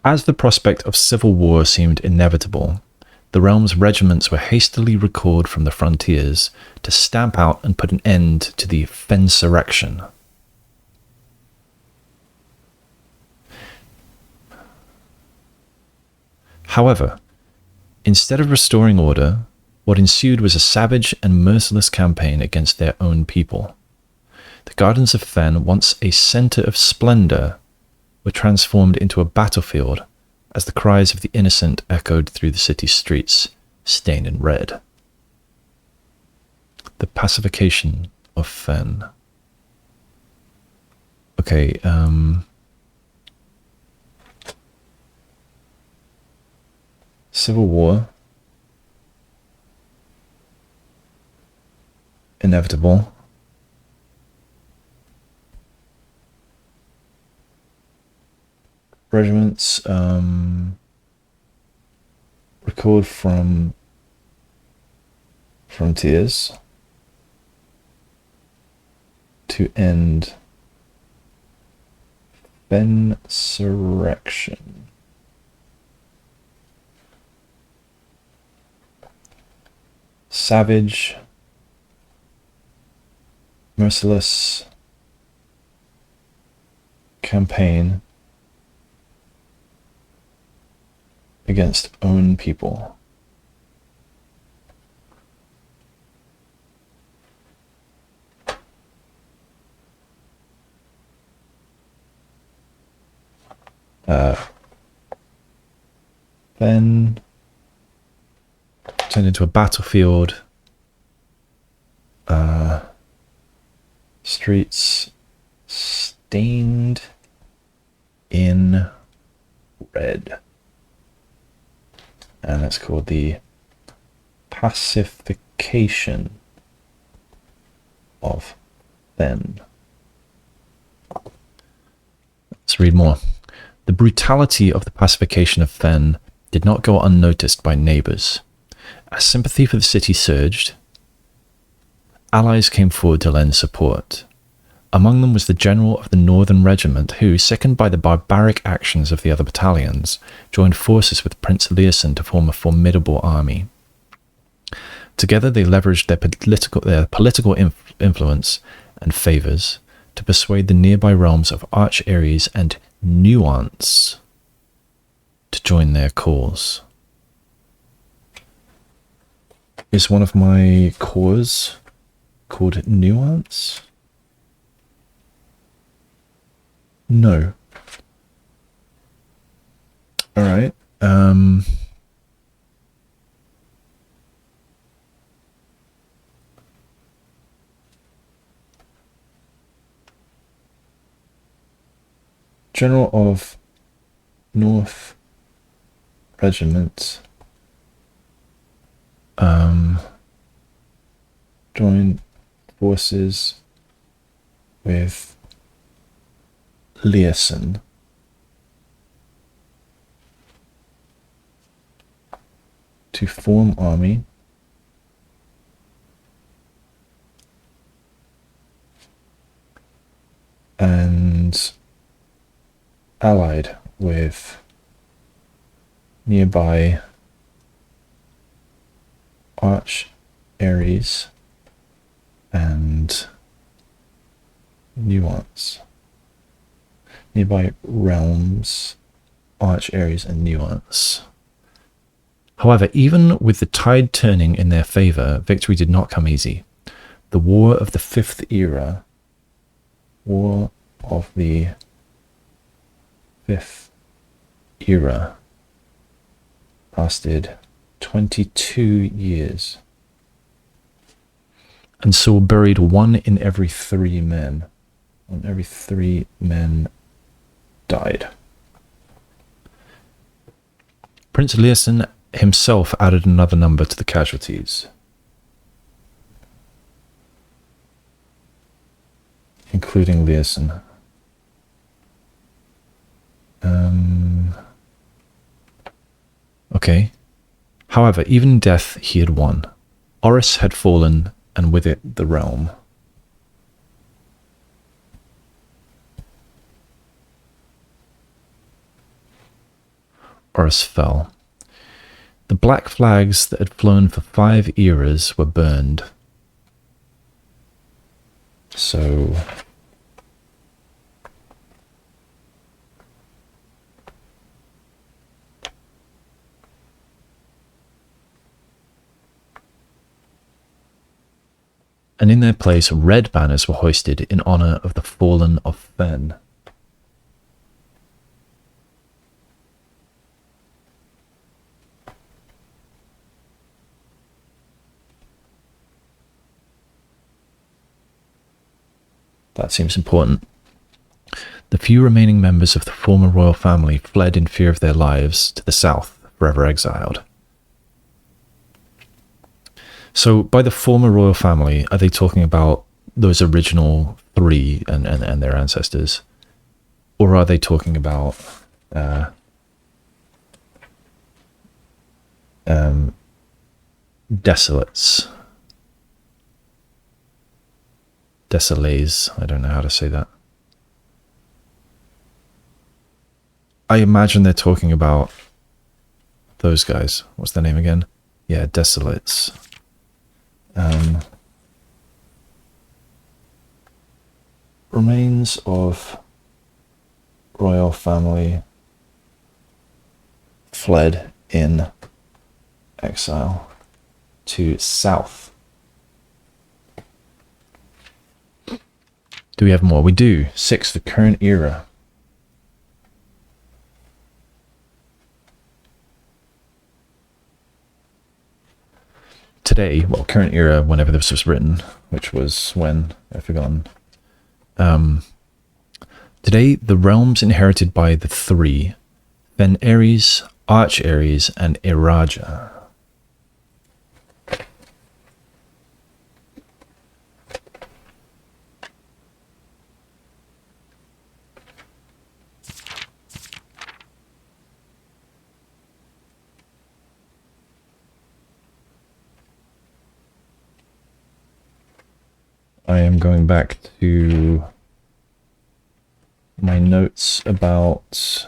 As the prospect of civil war seemed inevitable, the realm's regiments were hastily recalled from the frontiers to stamp out and put an end to the Fensurrection. However, instead of restoring order, what ensued was a savage and merciless campaign against their own people. The gardens of Fen, once a centre of splendour, were transformed into a battlefield as the cries of the innocent echoed through the city's streets, stained in red. The pacification of Fen. Okay, civil war. Inevitable. Regiments record from frontiers to end Fensurrection. Savage, merciless campaign against own people. Then turned into a battlefield. Streets stained in red. and it's called the Pacification of Fen. Let's read more. The brutality of the pacification of Fen did not go unnoticed by neighbours. As sympathy for the city surged, allies came forward to lend support. Among them was the general of the Northern Regiment who, sickened by the barbaric actions of the other battalions, joined forces with Prince Learson to form a formidable army. Together they leveraged their political influence and favours to persuade the nearby realms of Arch Ares and Nuance to join their cause. Is one of my cores called Nuance? No. Alright. General of North Regiment. Joined forces with Learson to form army and allied with nearby Arch Ares and Nuance. Nearby realms, Arch Ares and Nuance. However, even with the tide turning in their favour, victory did not come easy. The War of the Fifth Era, lasted 22 years and saw buried 1 in every 3 men. 1 in every 3 men died. Prince Learson himself added another number to the casualties, including Learson. Okay. However, even in death he had won. Oris had fallen, and with it the realm. Oris fell. The black flags that had flown for 5 eras were burned. So and in their place red banners were hoisted in honour of the fallen of Fen. That seems important. The few remaining members of the former royal family fled in fear of their lives to the south, forever exiled. So by the former royal family, are they talking about those original 3 and their ancestors? Or are they talking about desolates? Desolates, I don't know how to say that. I imagine they're talking about those guys. What's their name again? Yeah, desolates. Remains of royal family fled in exile to south. Do we have more? We do. 6, the current era. Today, well, current era, whenever this was written, which was when, I've forgotten. Today, the realms inherited by the 3, Then Aries, Arch Aries, and Iraja. I am going back to my notes about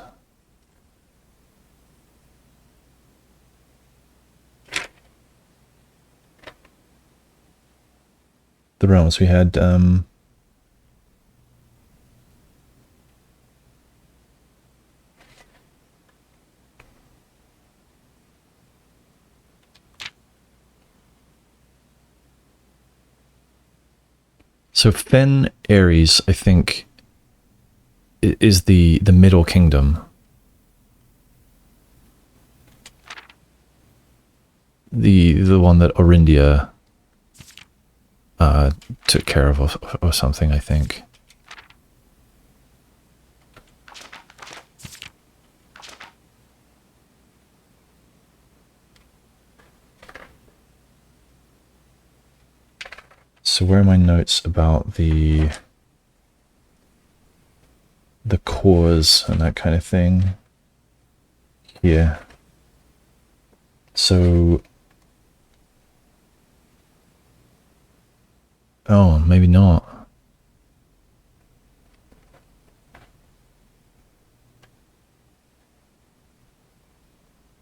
the realms. We had so Fen Aries, I think, is the Middle Kingdom. The one that Orindia took care of or something, I think. So where are my notes about the cores and that kind of thing? Here. So, oh, maybe not.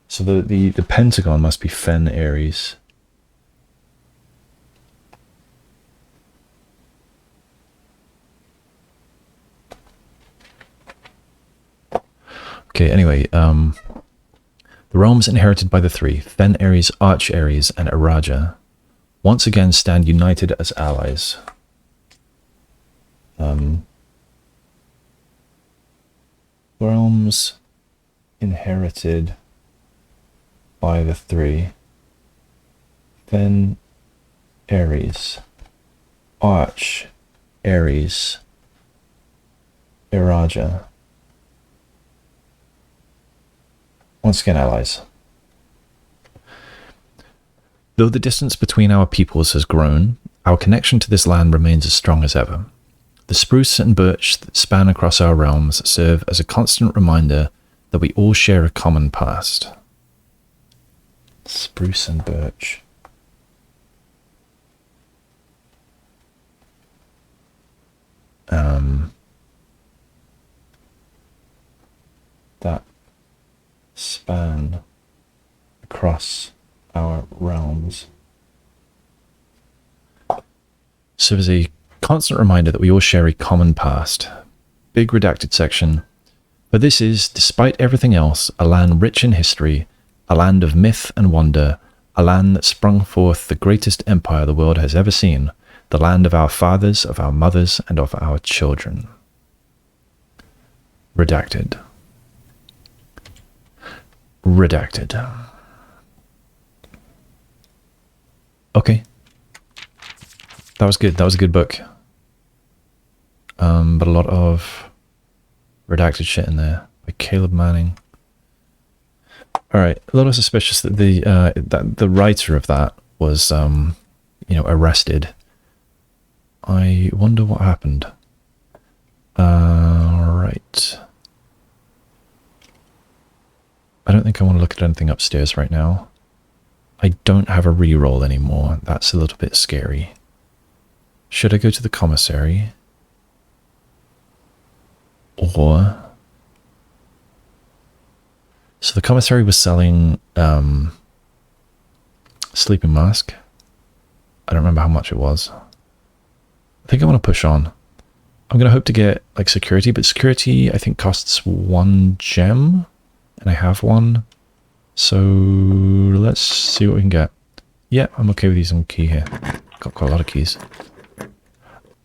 So the pentagon must be Fen Aries. Okay, anyway, the realms inherited by the three, Fen Aries, Arch Aries, and Iraja, once again stand united as allies. Realms inherited by the three, Fen Aries, Arch Aries, Iraja. Once again, allies. Though the distance between our peoples has grown, our connection to this land remains as strong as ever. The spruce and birch that span across our realms serve as a constant reminder that we all share a common past. Spruce and birch. That span across our realms serves as a constant reminder that we all share a common past. Big redacted section. But this is, despite everything else, a land rich in history, a land of myth and wonder, a land that sprung forth the greatest empire the world has ever seen, the land of our fathers, of our mothers, and of our children. Redacted. Redacted. Okay. That was good. That was a good book. But a lot of redacted shit in there by Caleb Manning. Alright, a little suspicious that the writer of that was arrested. I wonder what happened. Right. I don't think I want to look at anything upstairs right now. I don't have a reroll anymore. That's a little bit scary. Should I go to the commissary? Or... So the commissary was selling sleeping mask. I don't remember how much it was. I think I want to push on. I'm going to hope to get like security, but security I think costs 1 gem. And I have one. So let's see what we can get. Yeah, I'm okay with using a key here. Got quite a lot of keys.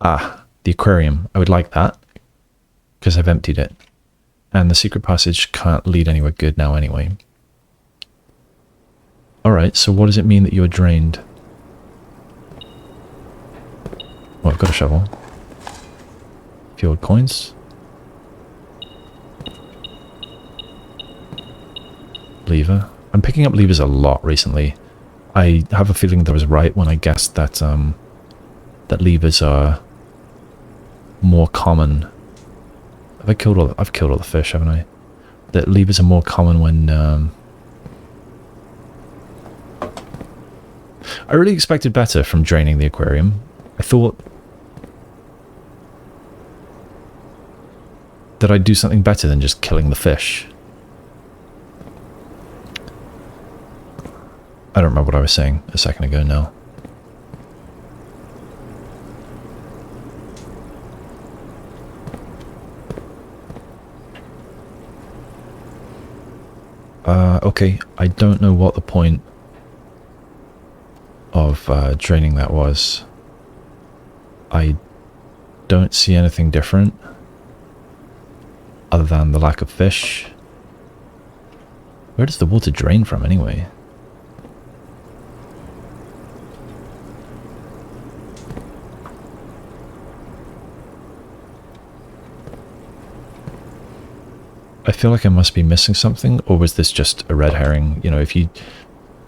Ah, the aquarium. I would like that. Because I've emptied it. And the secret passage can't lead anywhere good now anyway. Alright, so what does it mean that you're drained? Well, I've got a shovel. A few old coins. lever. I'm picking up levers a lot recently. I have a feeling that I was right when I guessed that that levers are more common. I've killed all the fish, haven't I? That levers are more common when I really expected better from draining the aquarium. I thought that I'd do something better than just killing the fish. I don't remember what I was saying a second ago now. Okay, I don't know what the point of draining that was. I don't see anything different other than the lack of fish. Where does the water drain from anyway? I feel like I must be missing something, or was this just a red herring? You know, if you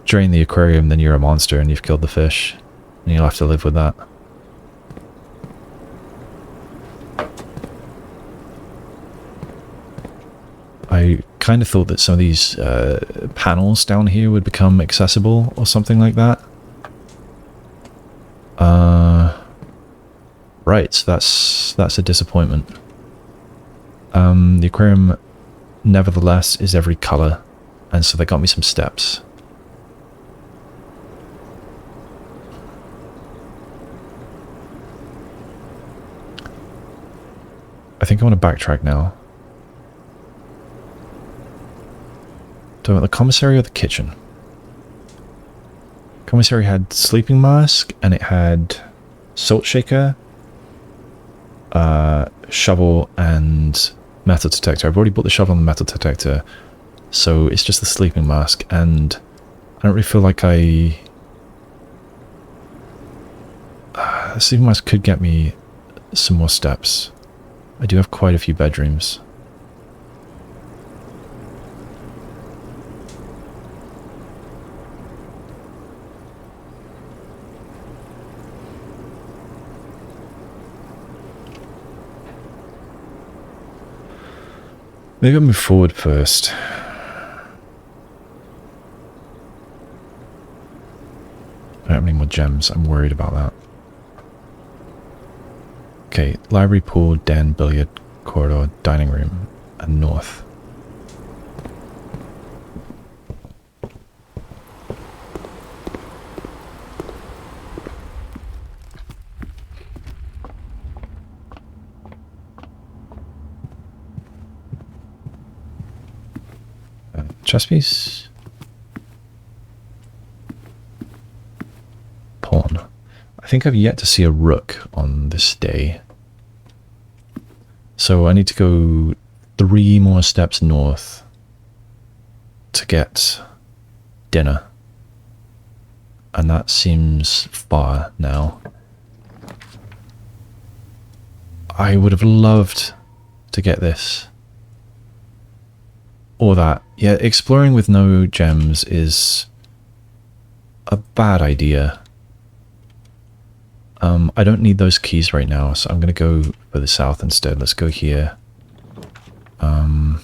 drain the aquarium, then you're a monster and you've killed the fish, and you'll have to live with that. I kind of thought that some of these panels down here would become accessible or something like that. Right, so that's a disappointment. The aquarium, nevertheless, is every colour, and so they got me some steps. I think I want to backtrack now. Do I want the commissary or the kitchen? Commissary had sleeping mask, and it had salt shaker, shovel, and metal detector. I've already bought the shovel and the metal detector, so it's just the sleeping mask, and I don't really feel like the sleeping mask could get me some more steps. I do have quite a few bedrooms. Maybe I'll move forward first. I don't have any more gems. I'm worried about that. Okay, library, pool, den, billiard, corridor, dining room, and north. Chess piece. Pawn. I think I've yet to see a rook on this day. So I need to go 3 more steps north to get dinner. And that seems far now. I would have loved to get this. Or that. Yeah, exploring with no gems is a bad idea. I don't need those keys right now, so I'm going to go for the south instead. Let's go here. That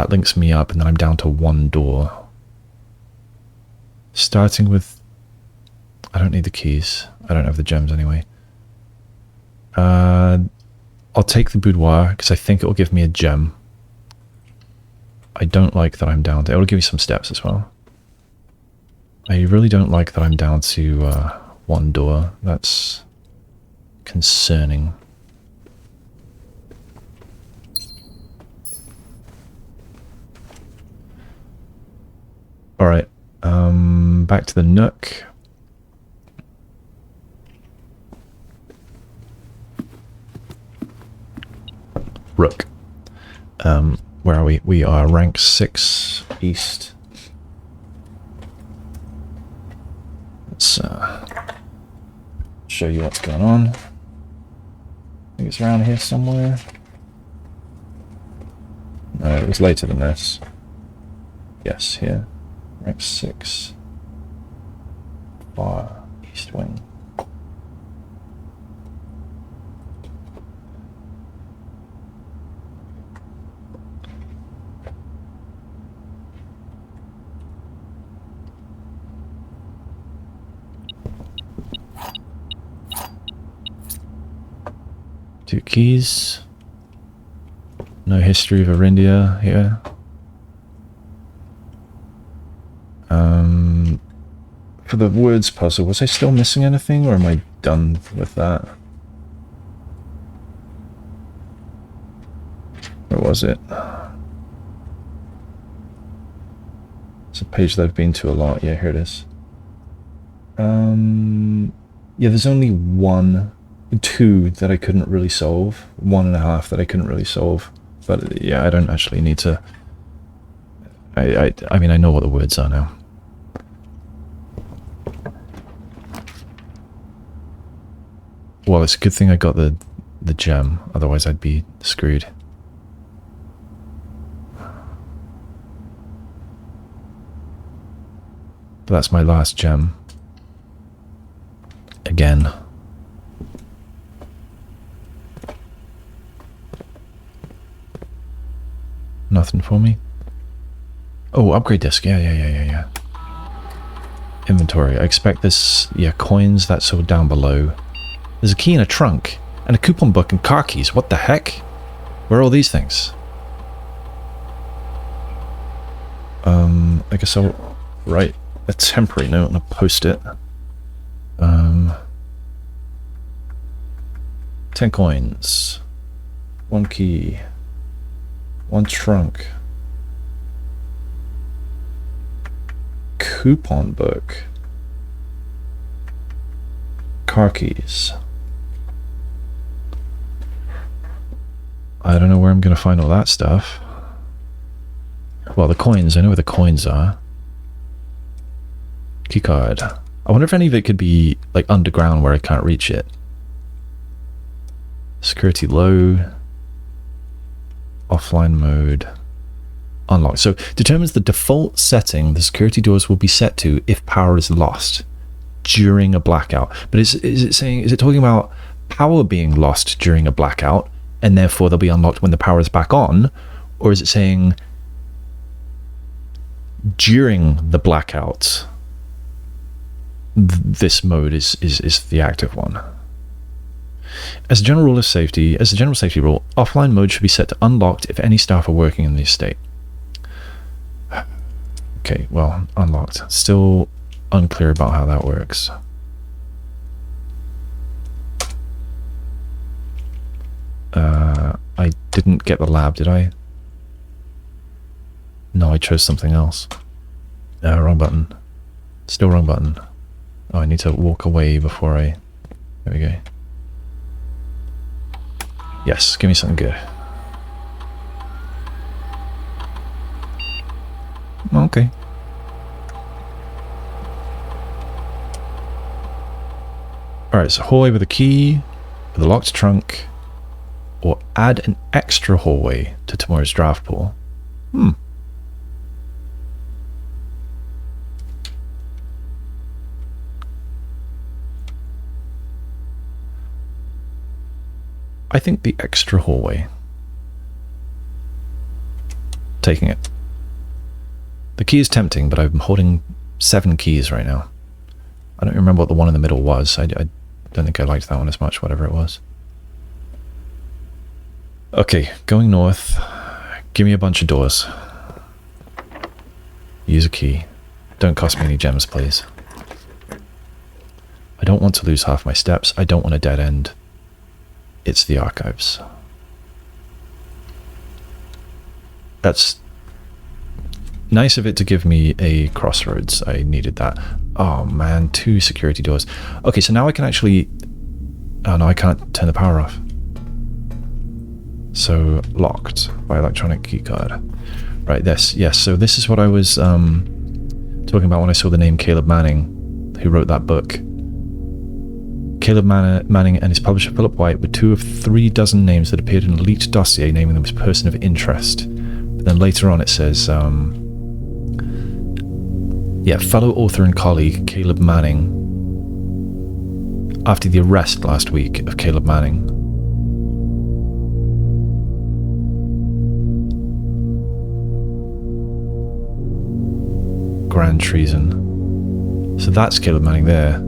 links me up, and then I'm down to 1 door. Starting with... I don't need the keys. I don't have the gems anyway. I'll take the boudoir, because I think it will give me a gem. I don't like that I'm down to... It'll give you some steps as well. I really don't like that I'm down to 1 door. That's concerning. Alright. Back to the Nook. Rook. Where are we? We are rank 6 east. Let's show you what's going on. I think it's around here somewhere. No, it was later than this. Yes, here. Rank 6. Far east wing. Two keys. No history of Arindia here. For the words puzzle, was I still missing anything, or am I done with that? Where was it? It's a page that I've been to a lot. Yeah, here it is. Yeah, there's only two that I couldn't really solve. 1.5 that I couldn't really solve. But yeah, I don't actually need to. I mean, I know what the words are now. Well, it's a good thing I got the gem, otherwise I'd be screwed. But that's my last gem. Again. Nothing for me. Oh, upgrade disc. Yeah. Inventory. I expect this. Yeah, coins. That's all down below. There's a key in a trunk. And a coupon book and car keys. What the heck? Where are all these things? I guess I'll write a temporary note and a post-it. 10 coins. 1 key. 1 trunk. Coupon book. Car keys. I don't know where I'm going to find all that stuff. Well, the coins. I know where the coins are. Keycard. I wonder if any of it could be like underground where I can't reach it. Security low. Offline mode. Unlocked. So determines the default setting the security doors will be set to if power is lost during a blackout. But is it talking about power being lost during a blackout and therefore they'll be unlocked when the power is back on? Or is it saying during the blackout this mode is the active one? As a general rule of safety, as a general safety rule, offline mode should be set to unlocked if any staff are working in the estate. Okay, well, unlocked. Still unclear about how that works. I didn't get the lab, did I? No, I chose something else. Wrong button. Still wrong button. Oh, I need to walk away before I... There we go. Yes, give me something good. Okay. Alright, so hallway with a key, with a locked trunk, or add an extra hallway to tomorrow's draft pool. I think the extra hallway. Taking it. The key is tempting, but I'm holding 7 keys right now. I don't remember what the one in the middle was. I don't think I liked that one as much, whatever it was. Okay, going north. Give me a bunch of doors. Use a key. Don't cost me any gems, please. I don't want to lose half my steps. I don't want a dead end. It's the archives. That's nice of it to give me a crossroads. I needed that. Oh man, 2 security doors. Okay, so now I can actually... Oh no, I can't turn the power off. So, locked by electronic keycard. Right, this. Yes, so this is what I was talking about when I saw the name Caleb Manning, who wrote that book. Caleb Manning and his publisher Philip White were 2 of 3 dozen names that appeared in an elite dossier naming them as person of interest. But then later on it says, Yeah, fellow author and colleague Caleb Manning. After the arrest last week of Caleb Manning. Grand treason. So that's Caleb Manning there.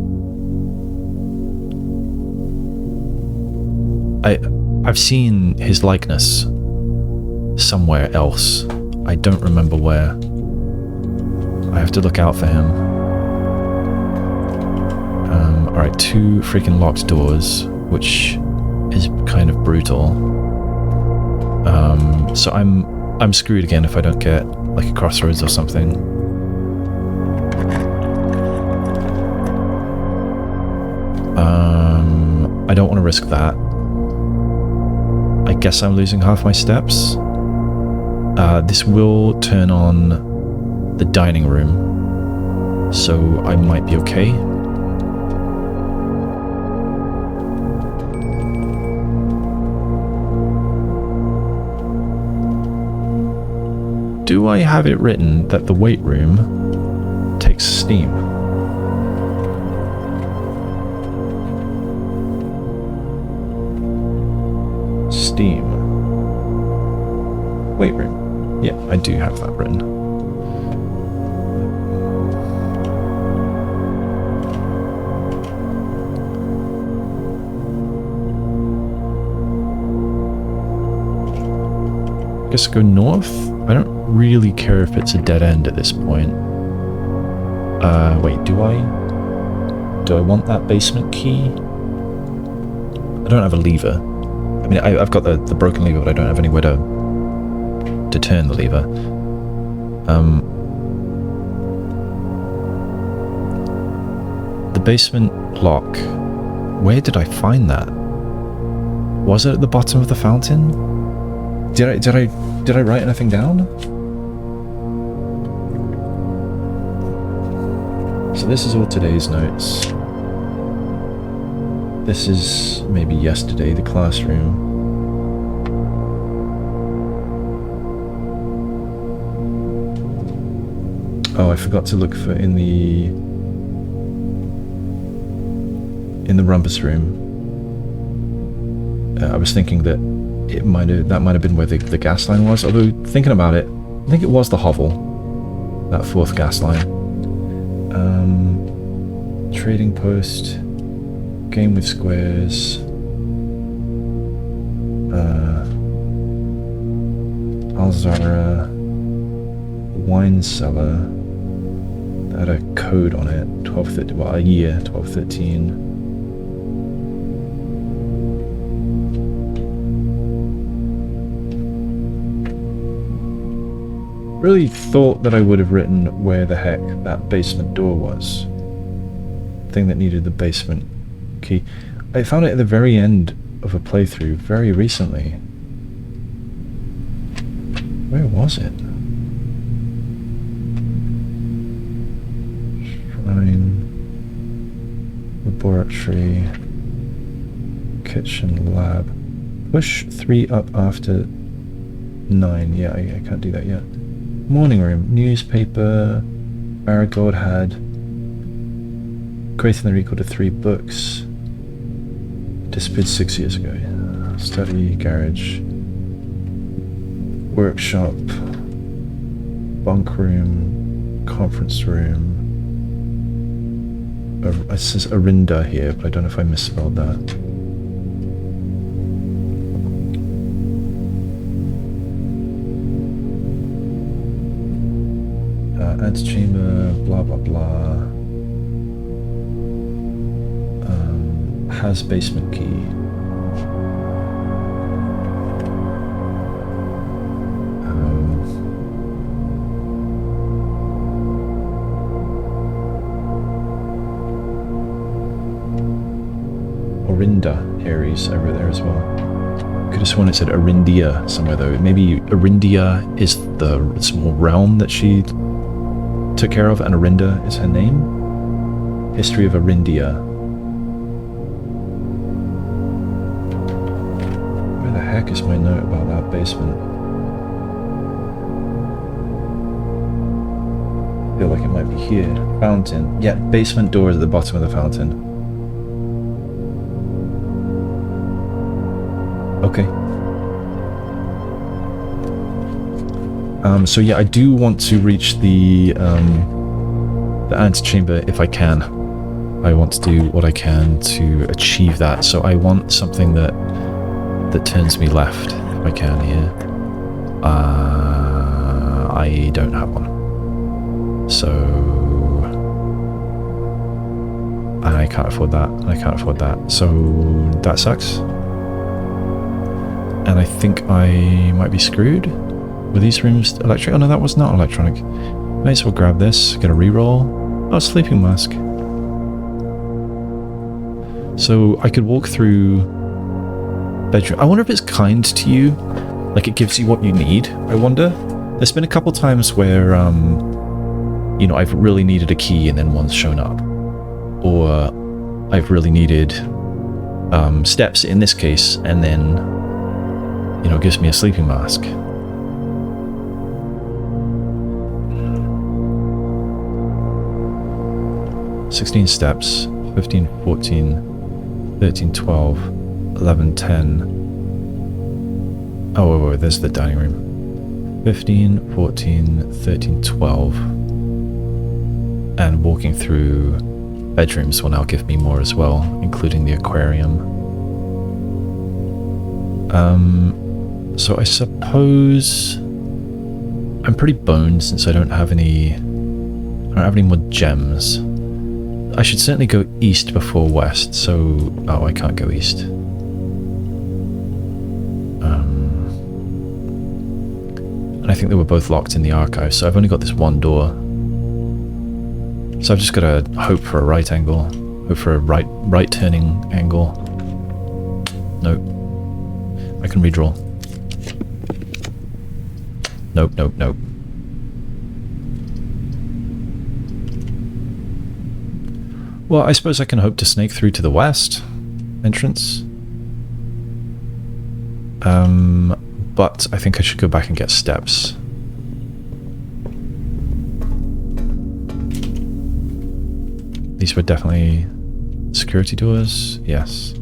I've seen his likeness somewhere else. I don't remember where. I have to look out for him. Alright, 2 freaking locked doors, which is kind of brutal. So I'm screwed again if I don't get like a crossroads or something. I don't want to risk that. I guess I'm losing half my steps. This will turn on the dining room, so I might be okay. Do I have it written that the weight room takes steam? Steam. Weight room. Yeah, I do have that written. Guess go north? I don't really care if it's a dead end at this point. Wait, do I want that basement key? I don't have a lever. I mean, I've got the broken lever, but I don't have anywhere to turn the lever. The basement lock. Where did I find that? Was it at the bottom of the fountain? Did I write anything down? So this is all today's notes. This is maybe yesterday, the classroom. Oh, I forgot to look for in the Rumpus room. I was thinking that that might have been where the gas line was. Although thinking about it, I think it was the hovel, that 4th gas line. Trading post, game with squares. Alzara, wine cellar. That had a code on it. 1213. Well, a year. 1213. Really thought that I would have written where the heck that basement door was. Thing that needed the basement key. I found it at the very end of a playthrough very recently. Where was it? Shrine, laboratory, kitchen, lab. Push 3 up after 9. Yeah, I can't do that yet. Morning room, newspaper, Marigold had creating the recall to 3 books. Disappeared 6 years ago. Study, garage, workshop, bunk room, conference room. It says Arinda here, but I don't know if I misspelled that. Ads chamber, blah blah blah. Has basement key. Orinda Aries over there as well. Could have sworn it said Arindia somewhere though. Maybe Arindia is the small realm that she took care of, and Arinda is her name. History of Arindia. Where the heck is my note about that basement? feel like it might be here. Fountain. Yeah, basement door is at the bottom of the fountain. Okay. So yeah, I do want to reach the antechamber if I can. I want to do what I can to achieve that. So I want something that turns me left if I can here. I don't have one. So I can't afford that. I can't afford that. So that sucks. And I think I might be screwed. Were these rooms electric? Oh no, that was not electronic. May as well grab this, get a reroll. Oh, sleeping mask. So I could walk through bedroom. I wonder if it's kind to you. Like it gives you what you need, I wonder. There's been a couple times where, you know, I've really needed a key and then one's shown up. Or I've really needed steps in this case and then, you know, it gives me a sleeping mask. "16 steps, 15, 14, 13, 12, 11, 10. Oh, wait, there's the dining room. 15, 14, 13, 12. And walking through bedrooms will now give me more as well, including the aquarium. So I suppose I'm pretty boned since I don't have any more gems. I should certainly go east before west, so... Oh, I can't go east. And I think they were both locked in the archive, so I've only got this one door. So I've just got to hope for a right angle. Hope for a right turning angle. Nope. I can redraw. Nope, nope, nope. Well, I suppose I can hope to snake through to the west entrance. But I think I should go back and get steps. These were definitely security doors. Yes.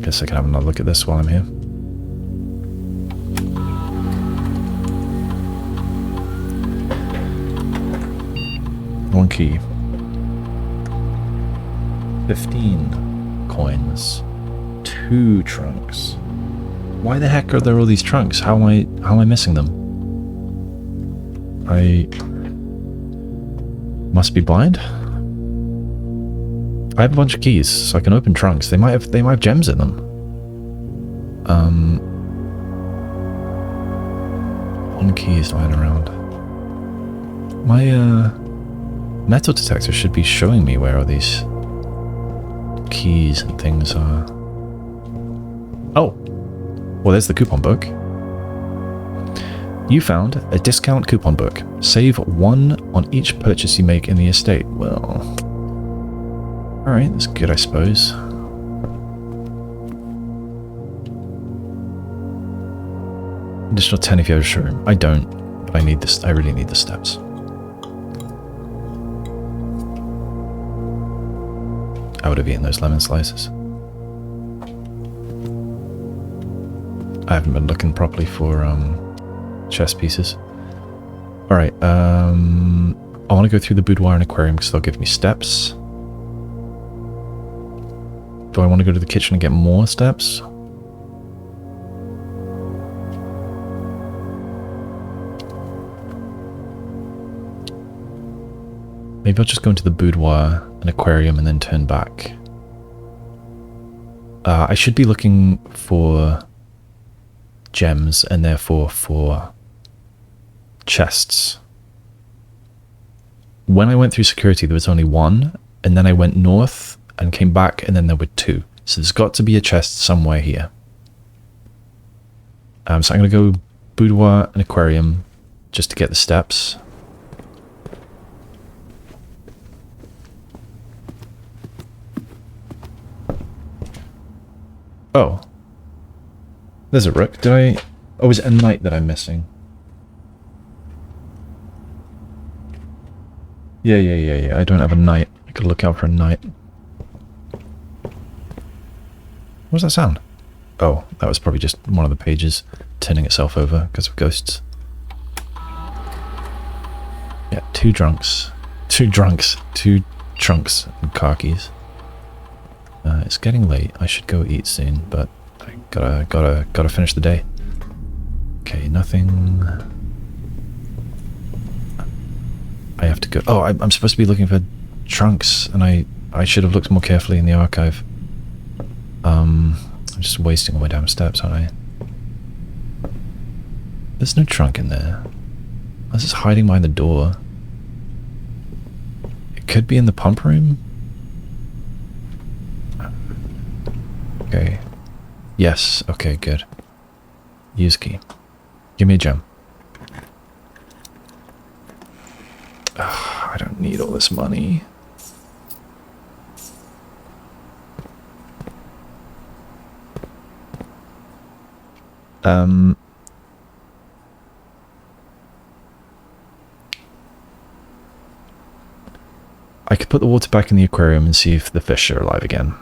Guess I can have another look at this while I'm here. One key. 15 coins. 2 trunks. Why the heck are there all these trunks? How am I missing them? I must be blind. I have a bunch of keys, so I can open trunks. They might have gems in them. One key is lying around. My metal detector should be showing me where all these keys and things are. Oh, well, there's the coupon book. You found a discount coupon book. Save 1 on each purchase you make in the estate. Well, alright, that's good, I suppose. Additional 10 if you have a showroom. I don't, but I need this. I really need the steps. I would have eaten those lemon slices. I haven't been looking properly for chess pieces. Alright, I want to go through the boudoir and aquarium because they'll give me steps. Do I want to go to the kitchen and get more steps? Maybe I'll just go into the boudoir and aquarium and then turn back. I should be looking for gems and therefore for chests. When I went through security, there was only 1, and then I went north and came back, and then there were 2. So there's got to be a chest somewhere here. So I'm going to go boudoir and aquarium just to get the steps. Oh. There's a rook. Did I... Oh, is it a knight that I'm missing? Yeah. I don't have a knight. I gotta look out for a knight. What was that sound? Oh, that was probably just one of the pages turning itself over because of ghosts. Yeah, two trunks and car keys. It's getting late. I should go eat soon, but I gotta finish the day. Okay, nothing. I have to go. Oh, I'm supposed to be looking for trunks, and I should have looked more carefully in the archive. I'm just wasting all my damn steps, aren't I? There's no trunk in there. I was just hiding behind the door. It could be in the pump room. Okay. Yes. Okay, good. Use key. Give me a gem. Ugh, I don't need all this money. I could put the water back in the aquarium and see if the fish are alive again.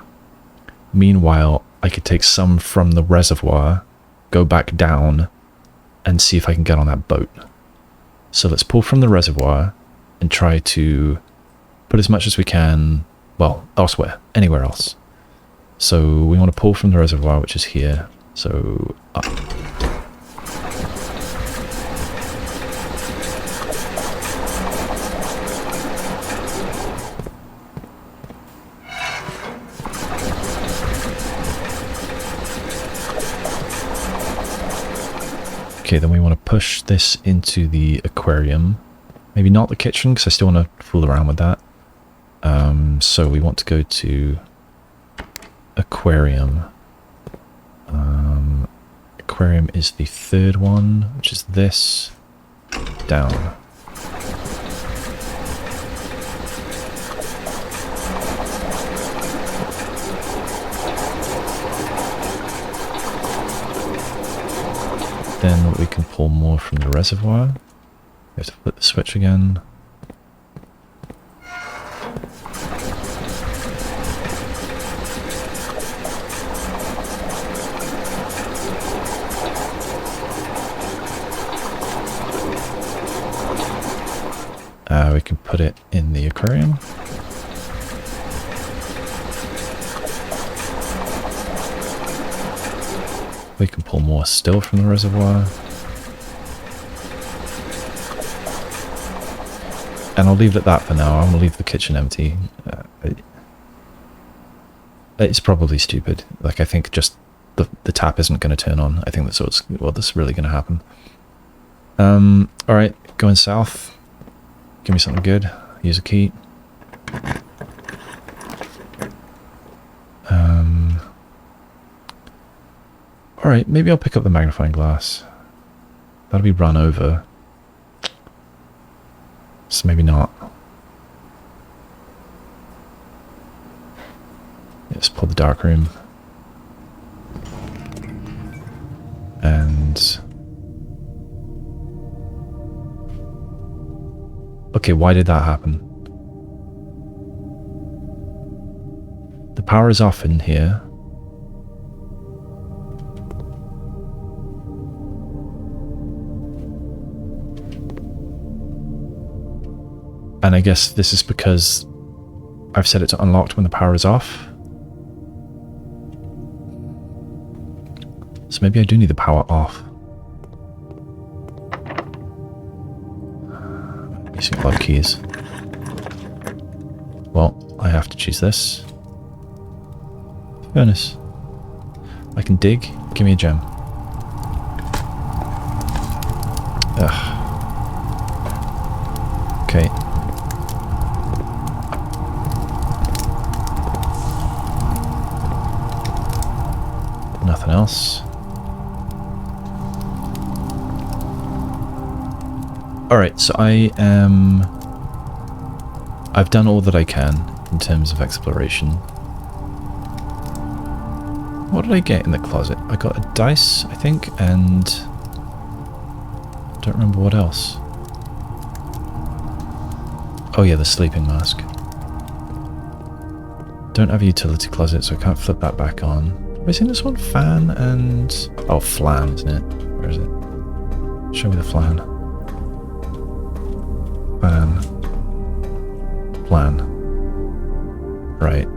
Meanwhile, I could take some from the reservoir, go back down, and see if I can get on that boat. So let's pull from the reservoir and try to put as much as we can, well, elsewhere, anywhere else. So we want to pull from the reservoir, which is here. So up. Okay, then we want to push this into the aquarium. Maybe not the kitchen, because I still want to fool around with that. So we want to go to aquarium. Aquarium is the third one, which is this. Down. Then we can pull more from the reservoir. We have to flip the switch again. We can put it in the aquarium. We can pull more still from the reservoir. And I'll leave it at that for now. I'm going to leave the kitchen empty. It's probably stupid. Like, I think just the tap isn't going to turn on. I think that's what's really going to happen. Alright, going south. Give me something good. Use a key. Alright, maybe I'll pick up the magnifying glass. That'll be run over. So maybe not. Let's pull the darkroom. And... okay, why did that happen? The power is off in here. And I guess this is because I've set it to unlocked when the power is off. So maybe I do need the power off. I'm using a lot of keys. Well, I have to choose this. Furnace. I can dig. Give me a gem. Ugh. Okay. Nothing else. Alright, so I've done all that I can in terms of exploration. What did I get in the closet? I got a dice, I think, and I don't remember what else. Oh yeah, the sleeping mask. Don't have a utility closet, so I can't flip that back on. Have I seen this one? Fan and... oh, flan, isn't it? Where is it? Show me the flan. Fan. Plan. Right,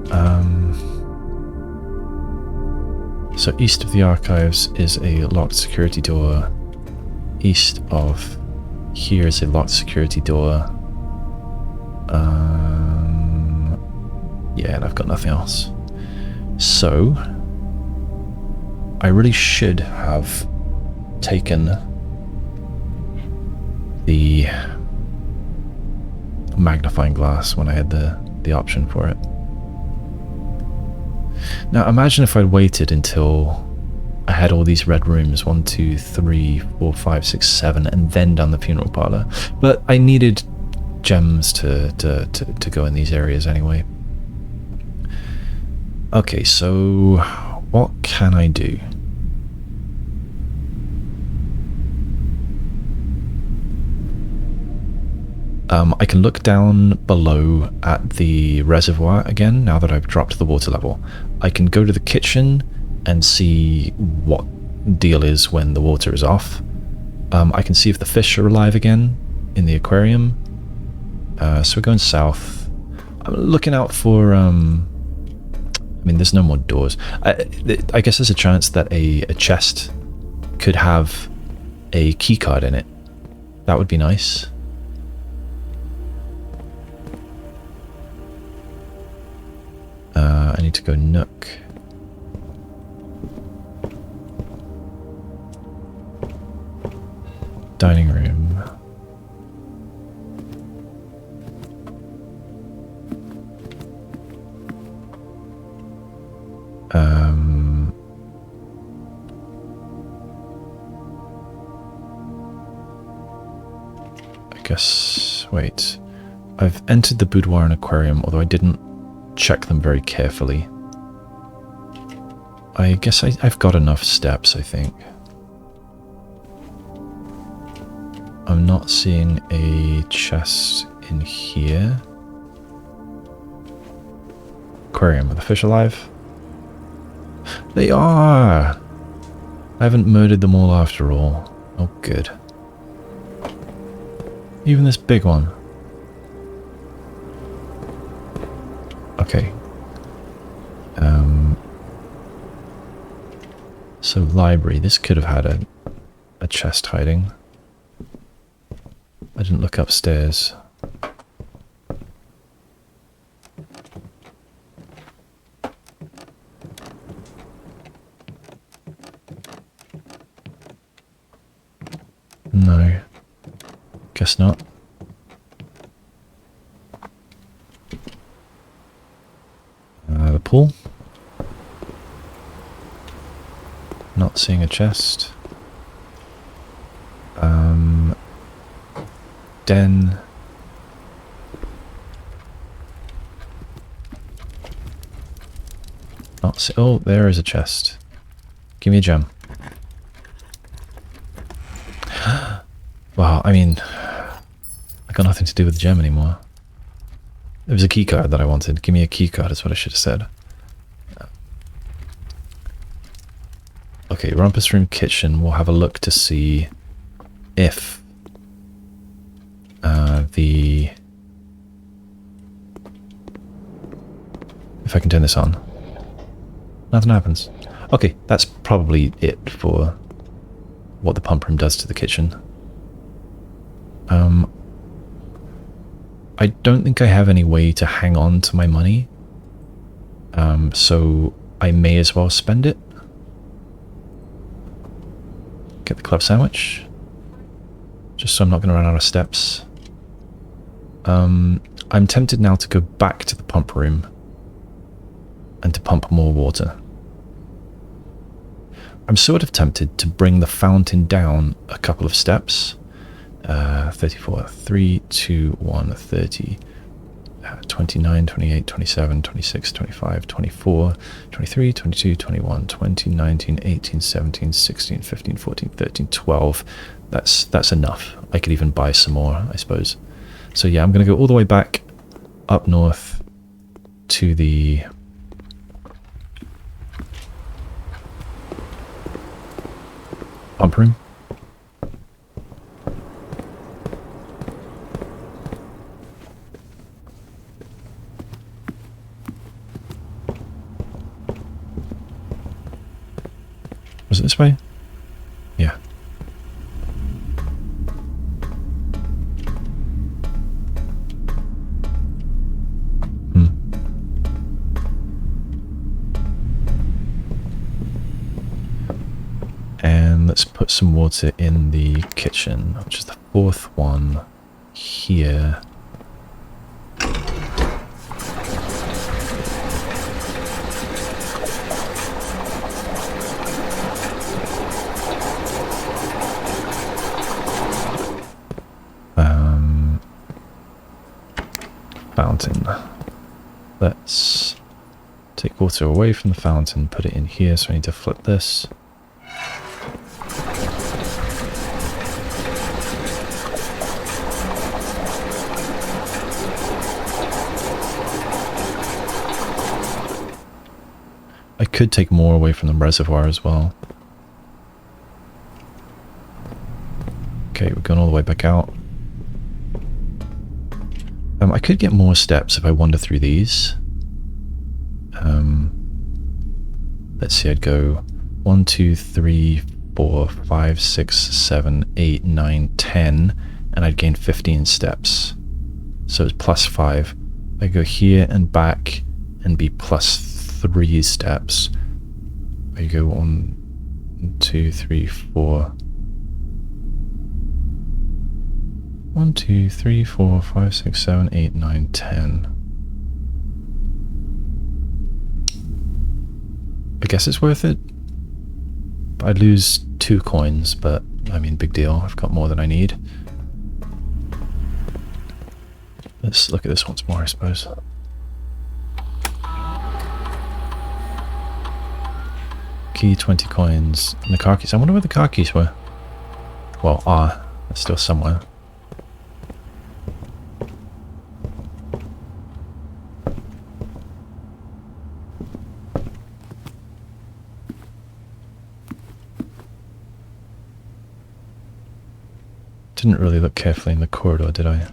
so east of the archives is a locked security door. East of here is a locked security door. Yeah, and I've got nothing else. So, I really should have taken the magnifying glass when I had the option for it. Now imagine if I'd waited until I had all these red rooms, 1, 2, 3, 4, 5, 6, 7, and then done the funeral parlor. But I needed gems to go in these areas anyway. Okay, so what can I do? I can look down below at the reservoir again, now that I've dropped the water level. I can go to the kitchen and see what deal is when the water is off. I can see if the fish are alive again in the aquarium. So we're going south. I'm looking out for... I mean, there's no more doors. I guess there's a chance that a chest could have a keycard in it. That would be nice. I need to go Nook. Dining room. I guess, wait. I've entered the Boudoir and Aquarium, although I didn't check them very carefully. I guess I've got enough steps, I think. I'm not seeing a chest in here. Aquarium, are the fish alive? They are! I haven't murdered them all after all. Oh, good. Even this big one. Okay. So library, this could have had a chest hiding. I didn't look upstairs. No. Guess not. The pool. Not seeing a chest. Den. Not see. Oh, there is a chest. Give me a gem. Wow, I mean, I got nothing to do with the gem anymore. It was a key card that I wanted. Give me a key card is what I should have said. Okay, Rumpus room kitchen. We'll have a look to see if if I can turn this on. Nothing happens. Okay, that's probably it for what the pump room does to the kitchen. I don't think I have any way to hang on to my money, so I may as well spend it. Get the club sandwich, just so I'm not going to run out of steps. I'm tempted now to go back to the pump room and to pump more water. I'm sort of tempted to bring the fountain down a couple of steps. 34, 3, 2, 1, 30, 29, 28, 27, 26, 25, 24, 23, 22, 21, 20, 19, 18, 17, 16, 15, 14, 13, 12. That's enough. I could even buy some more, I suppose. So yeah, I'm going to go all the way back up north to the pump room. Was it this way? Yeah. And let's put some water in the kitchen, which is the fourth one here. Fountain. Let's take water away from the fountain, put it in here, so I need to flip this. I could take more away from the reservoir as well. Okay, we're going all the way back out. I could get more steps if I wander through these. Let's see, I'd go 1, 2, 3, 4, 5, 6, 7, 8, 9, 10, and I'd gain 15 steps. So it's plus 5. I go here and back and be plus 3 steps. I go 1, 2, 3, 4. 1, 2, 3, 4, 5, 6, 7, 8, 9, 10. I guess it's worth it. I'd lose 2 coins, but I mean, big deal. I've got more than I need. Let's look at this once more, I suppose. Key, 20 coins. And the car keys. I wonder where the car keys were. Well, they're still somewhere. Didn't really look carefully in the corridor, did I?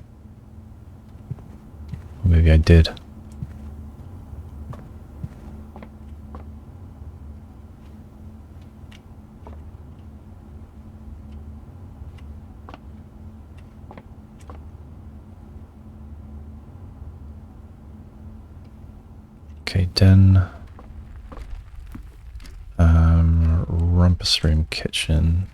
Or maybe I did. Okay, den. Rumpus room, kitchen.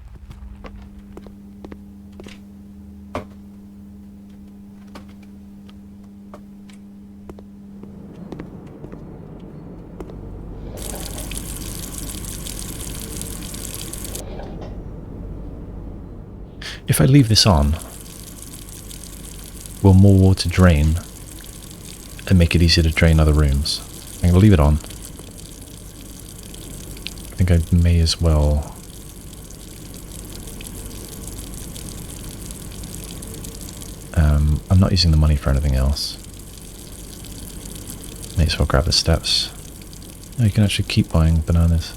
If I leave this on, will more water drain and make it easier to drain other rooms? I'm going to leave it on. I think I may as well. I'm not using the money for anything else. May as well grab the steps. Oh, you can actually keep buying bananas.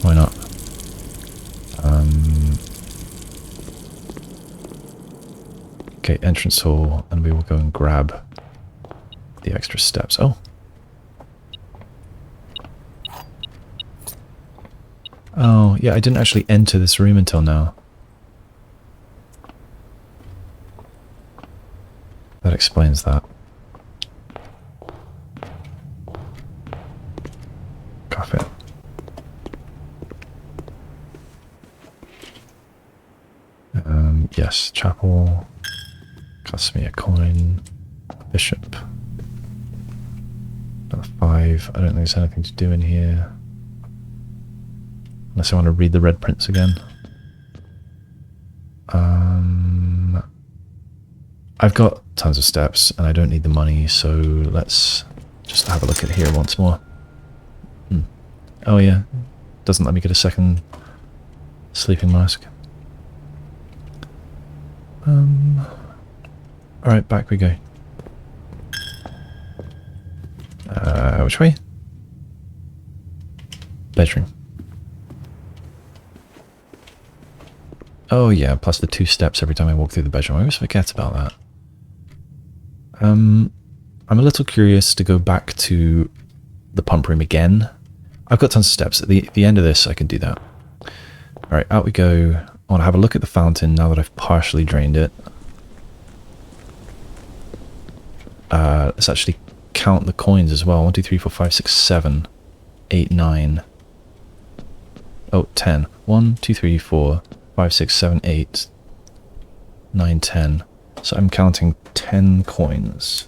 Why not? Okay, entrance hall, and we will go and grab the extra steps. Oh. Oh, yeah, I didn't actually enter this room until now. That explains that. Coffee. Yes, chapel. Cost me a coin. Bishop. Another 5. I don't think there's anything to do in here. Unless I want to read the red prints again. I've got tons of steps and I don't need the money, so let's just have a look at here once more. Oh yeah, doesn't let me get a second sleeping mask. Alright, back we go. Which way? Bedroom. Oh yeah, plus the 2 steps every time I walk through the bedroom. I always forget about that. I'm a little curious to go back to the pump room again. I've got tons of steps. At the end of this, I can do that. Alright, out we go. I want to have a look at the fountain now that I've partially drained it. Let's actually count the coins as well. 1, 2, 3, 4, 5, 6, 7, 8, 9. Oh, 10. 1, 2, 3, 4, 5, 6, 7, 8, 9, 10. So I'm counting 10 coins.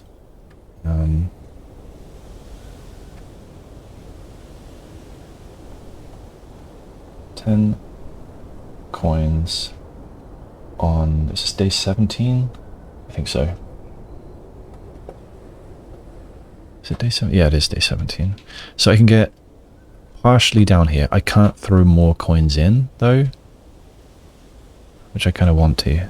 10 coins on, is this day 17? I think so. Is it day 7? Yeah, it is day 17. So I can get partially down here. I can't throw more coins in, though, which I kind of want to.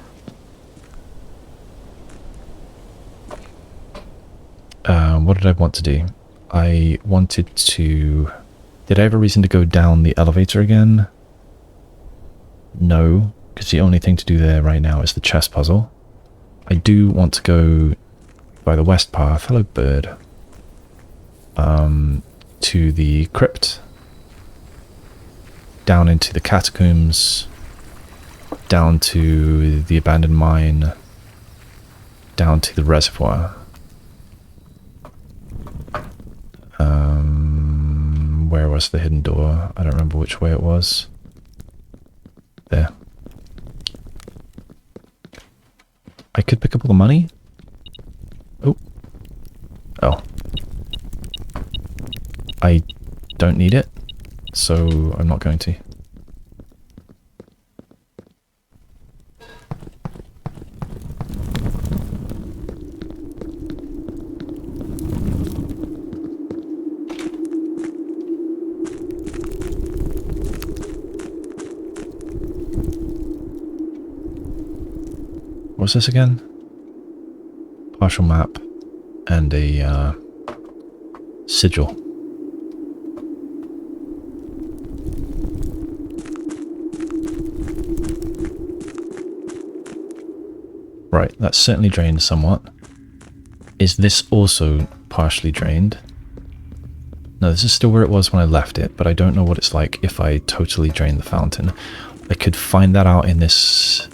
What did I want to do? I wanted to... Did I have a reason to go down the elevator again? No, because the only thing to do there right now is the chess puzzle. I do want to go by the west path. Hello, bird. To the crypt. Down into the catacombs. Down to the abandoned mine. Down to the reservoir. Where was the hidden door? I don't remember which way it was. There. I could pick up all the money? Oh. Oh. I don't need it, so I'm not going to. What's this again? Partial map and a sigil. Right, that's certainly drained somewhat. Is this also partially drained? No, this is still where it was when I left it, but I don't know what it's like if I totally drain the fountain. I could find that out in this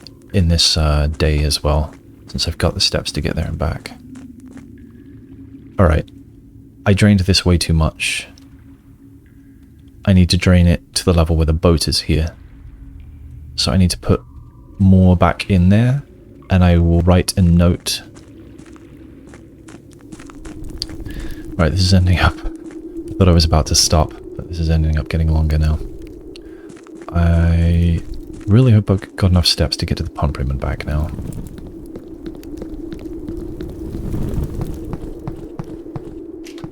day as well, since I've got the steps to get there and back. Alright, I drained this way too much. I need to drain it to the level where the boat is here. So I need to put more back in there, and I will write a note. Right, this is ending up... I thought I was about to stop, but this is ending up getting longer now. I really hope I've got enough steps to get to the pump room and back now.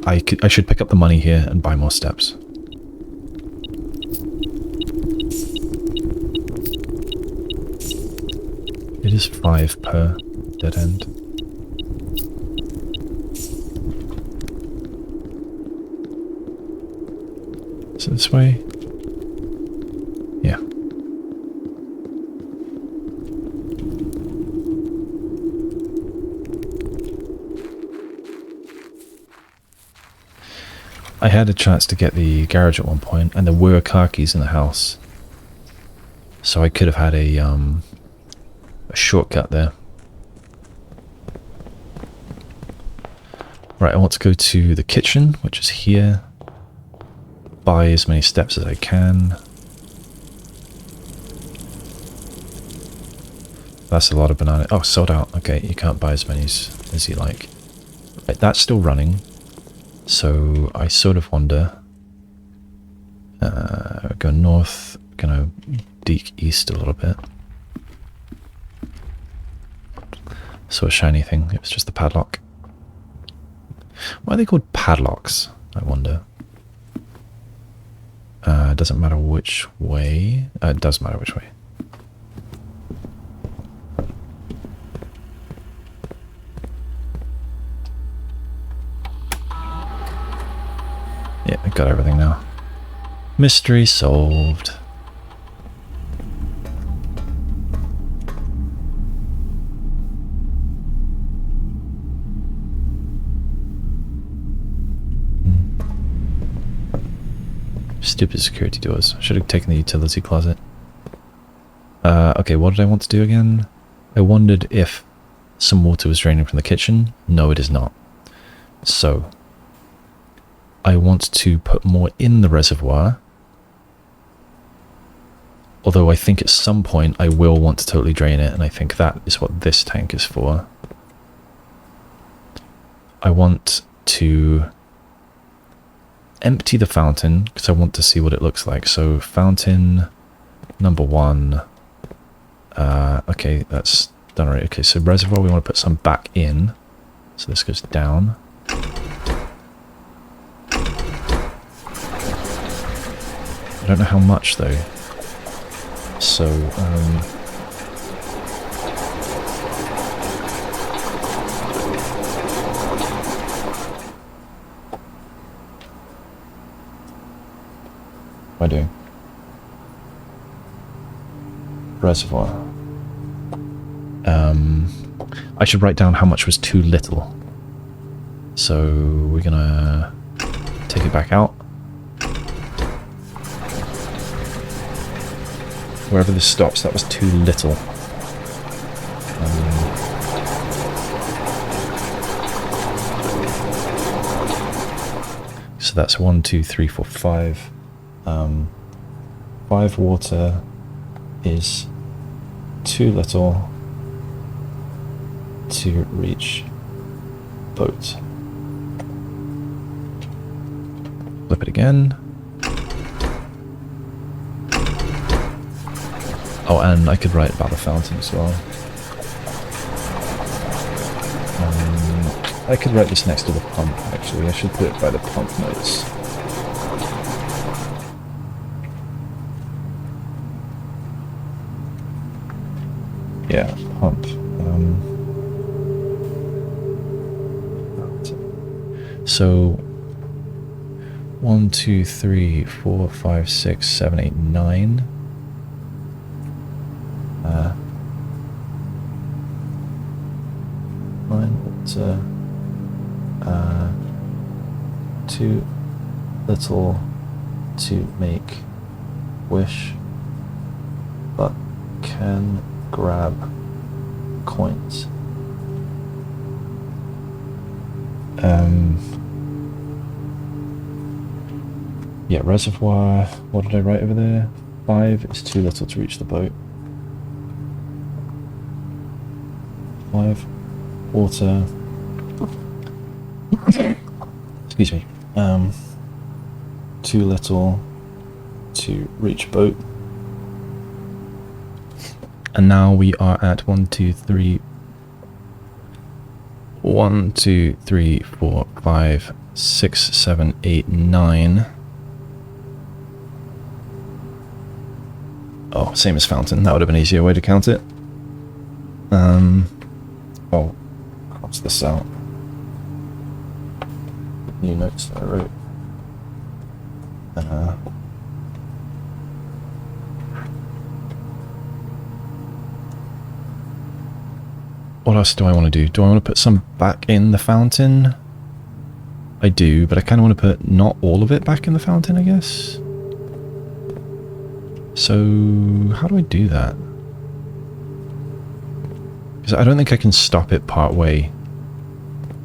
I should pick up the money here and buy more steps. It is 5 per dead end. Is it this way? Yeah. I had a chance to get the garage at one point, and there were car keys in the house. So I could have had a shortcut there. Right, I want to go to the kitchen, which is here. Buy as many steps as I can. That's a lot of banana. Oh, sold out. Okay, you can't buy as many as you like. Right, that's still running. So I sort of wonder. Go north, gonna deke east a little bit. Saw a shiny thing. It was just the padlock. Why are they called padlocks? I wonder. Doesn't matter which way. It does matter which way. I got everything now. Mystery solved. Stupid security doors. Should have taken the utility closet. Okay, what did I want to do again? I wondered if some water was draining from the kitchen. No, it is not. So, I want to put more in the reservoir. Although I think at some point I will want to totally drain it, and I think that is what this tank is for. I want to empty the fountain, because I want to see what it looks like. So, fountain number 1. Okay, that's done already. Okay, so reservoir, we want to put some back in. So this goes down. I don't know how much though. So, what am I doing? Reservoir. I should write down how much was too little. So we're gonna take it back out. Wherever this stops, that was too little. So that's 1, 2, 3, 4, 5. 5 water is too little to reach boat. Flip it again. Oh, and I could write about the fountain as well. I could write this next to the pump, actually. I should put it by the pump notes. Yeah, pump. So 1, 2, 3, 4, 5, 6, 7, 8, 9. Too little to make wish, but can grab coins. Yeah, reservoir. What did I write over there? 5 is too little to reach the boat. 5 water. Excuse me. Too little to reach boat. And now we are at 1, 2, 3. 1, 2, 3, 4, 5, 6, 7, 8, 9. Oh, same as fountain. That would have been an easier way to count it. Oh, cross this out. New notes that I wrote. What else do I want to do? Do I want to put some back in the fountain? I do, but I kind of want to put not all of it back in the fountain, I guess. So, how do I do that? Because I don't think I can stop it part way.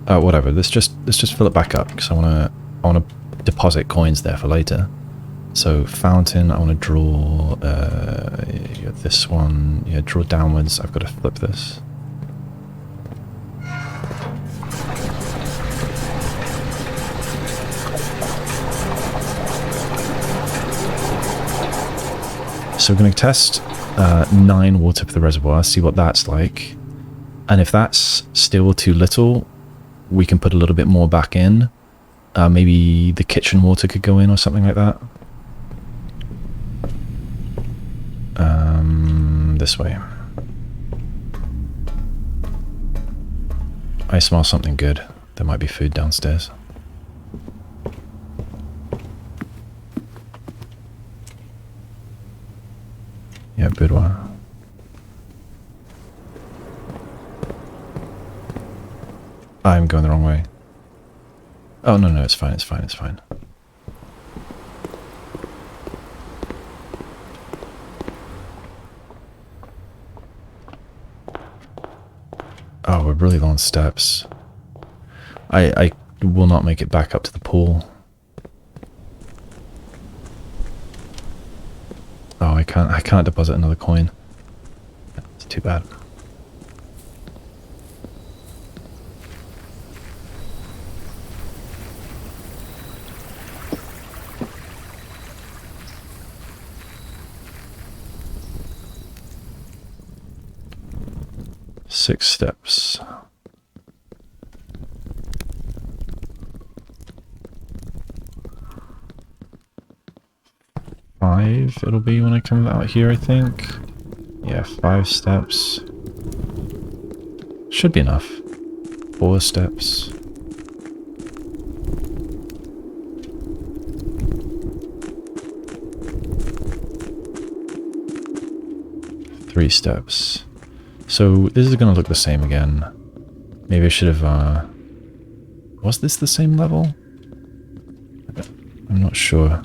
Whatever. Let's just fill it back up because I want to deposit coins there for later. So fountain, I want to draw this one. Yeah, draw downwards. I've got to flip this. So we're going to test 9 water for the reservoir, see what that's like. And if that's still too little, we can put a little bit more back in. Maybe the kitchen water could go in or something like that. This way. I smell something good. There might be food downstairs. Boudoir. I'm going the wrong way. Oh, no, it's fine, it's fine, it's fine. Oh, we're really low on steps. I will not make it back up to the pool. Oh, I can't deposit another coin. It's too bad. Six steps. Five it'll be when I come out here, I think. Yeah, 5 steps. Should be enough. 4 steps. Three steps. So this is going to look the same again. Maybe I should have... Was this the same level? I'm not sure.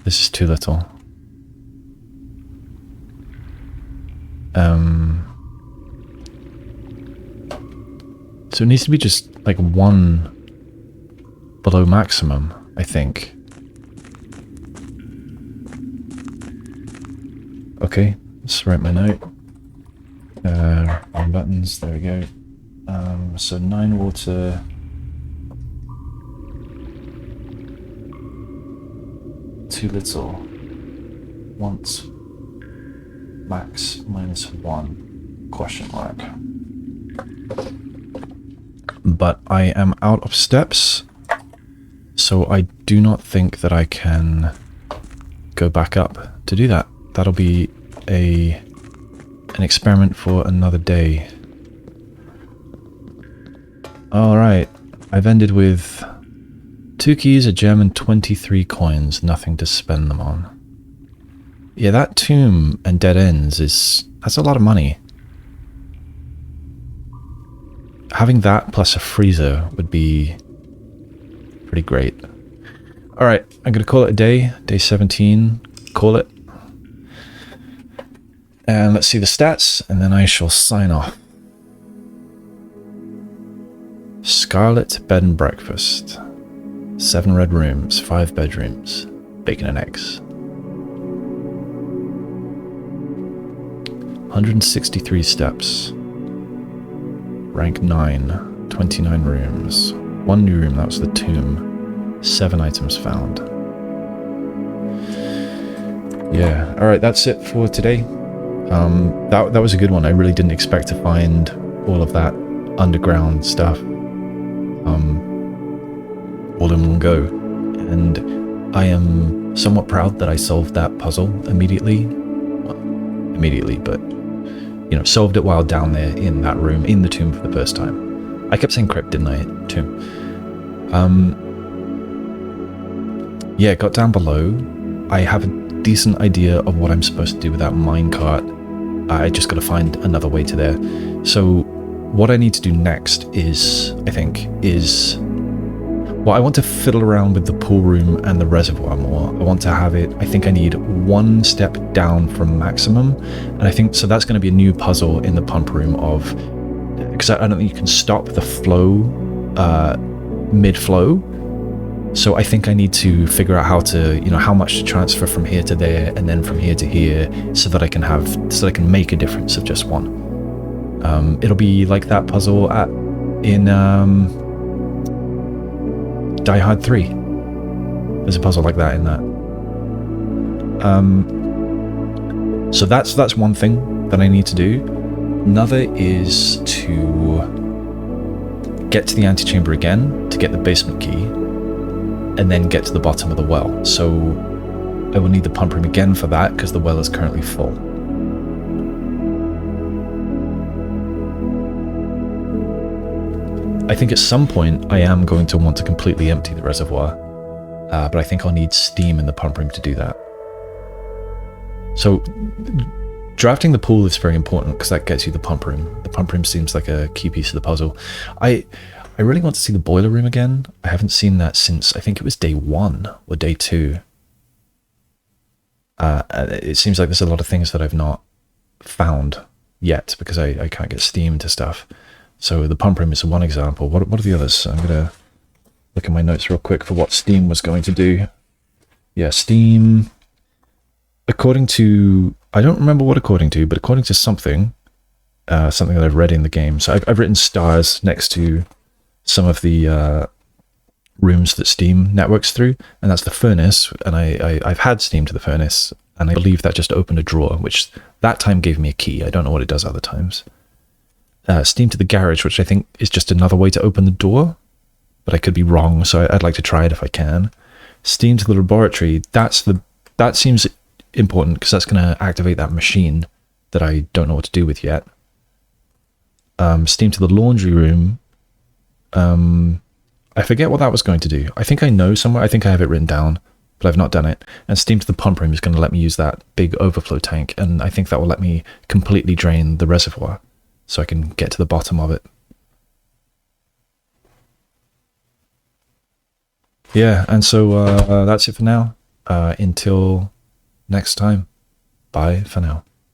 This is too little. So it needs to be just like 1 below maximum, I think. Okay, let's write my note. Wrong buttons, there we go. So 9 water. Too little. Once. Max -1. Question mark. But I am out of steps, so I do not think that I can go back up to do that. That'll be an experiment for another day. Alright, I've ended with 2 keys, a gem, and 23 coins. Nothing to spend them on. Yeah, that tomb and dead ends that's a lot of money. Having that plus a freezer would be pretty great. Alright, I'm going to call it a day. Day 17. Call it. And let's see the stats, and then I shall sign off. Scarlet bed and breakfast. 7 red rooms, 5 bedrooms, bacon and eggs. 163 steps. Rank 9, 29 rooms. 1 new room, that was the tomb. 7 items found. Yeah, alright, that's it for today. That was a good one. I really didn't expect to find all of that underground stuff. All in one go. And I am somewhat proud that I solved that puzzle immediately. Well, immediately, but, you know, solved it while down there in that room, in the tomb for the first time. I kept saying crypt, didn't I? Tomb. Yeah, got down below. I have a decent idea of what I'm supposed to do with that minecart. I just got to find another way to there. So what I need to do next is, I think, well, I want to fiddle around with the pool room and the reservoir more. I want to have it, I think I need 1 step down from maximum. And I think, so that's going to be a new puzzle in the pump room of, because I don't think you can stop the flow mid-flow. So I think I need to figure out how to, you know, how much to transfer from here to there and then from here to here so that I can make a difference of just 1. It'll be like that puzzle in Die Hard 3. There's a puzzle like that in that. So that's one thing that I need to do. Another is to get to the antechamber again to get the basement key, and then get to the bottom of the well. So I will need the pump room again for that because the well is currently full. I think at some point I am going to want to completely empty the reservoir. but I think I'll need steam in the pump room to do that. So drafting the pool is very important because that gets you the pump room. The pump room seems like a key piece of the puzzle. I really want to see the boiler room again. I haven't seen that since, I think it was day 1 or day 2. It seems like there's a lot of things that I've not found yet because I can't get steam to stuff. So the pump room is one example. What are the others? I'm going to look at my notes real quick for what steam was going to do. Yeah, steam, according to, I don't remember what according to, but according to something that I've read in the game. So I've written stars next to some of the rooms that steam networks through, and that's the furnace, and I've had steam to the furnace, and I believe that just opened a drawer, which that time gave me a key. I don't know what it does other times. Steam to the garage, which I think is just another way to open the door, but I could be wrong, so I'd like to try it if I can. Steam to the laboratory, that seems important because that's going to activate that machine that I don't know what to do with yet. Steam to the laundry room, I forget what that was going to do. I think I know somewhere. I think I have it written down, but I've not done it. And steam to the pump room is going to let me use that big overflow tank, and I think that will let me completely drain the reservoir so I can get to the bottom of it. Yeah, and so that's it for now. Until next time. Bye for now.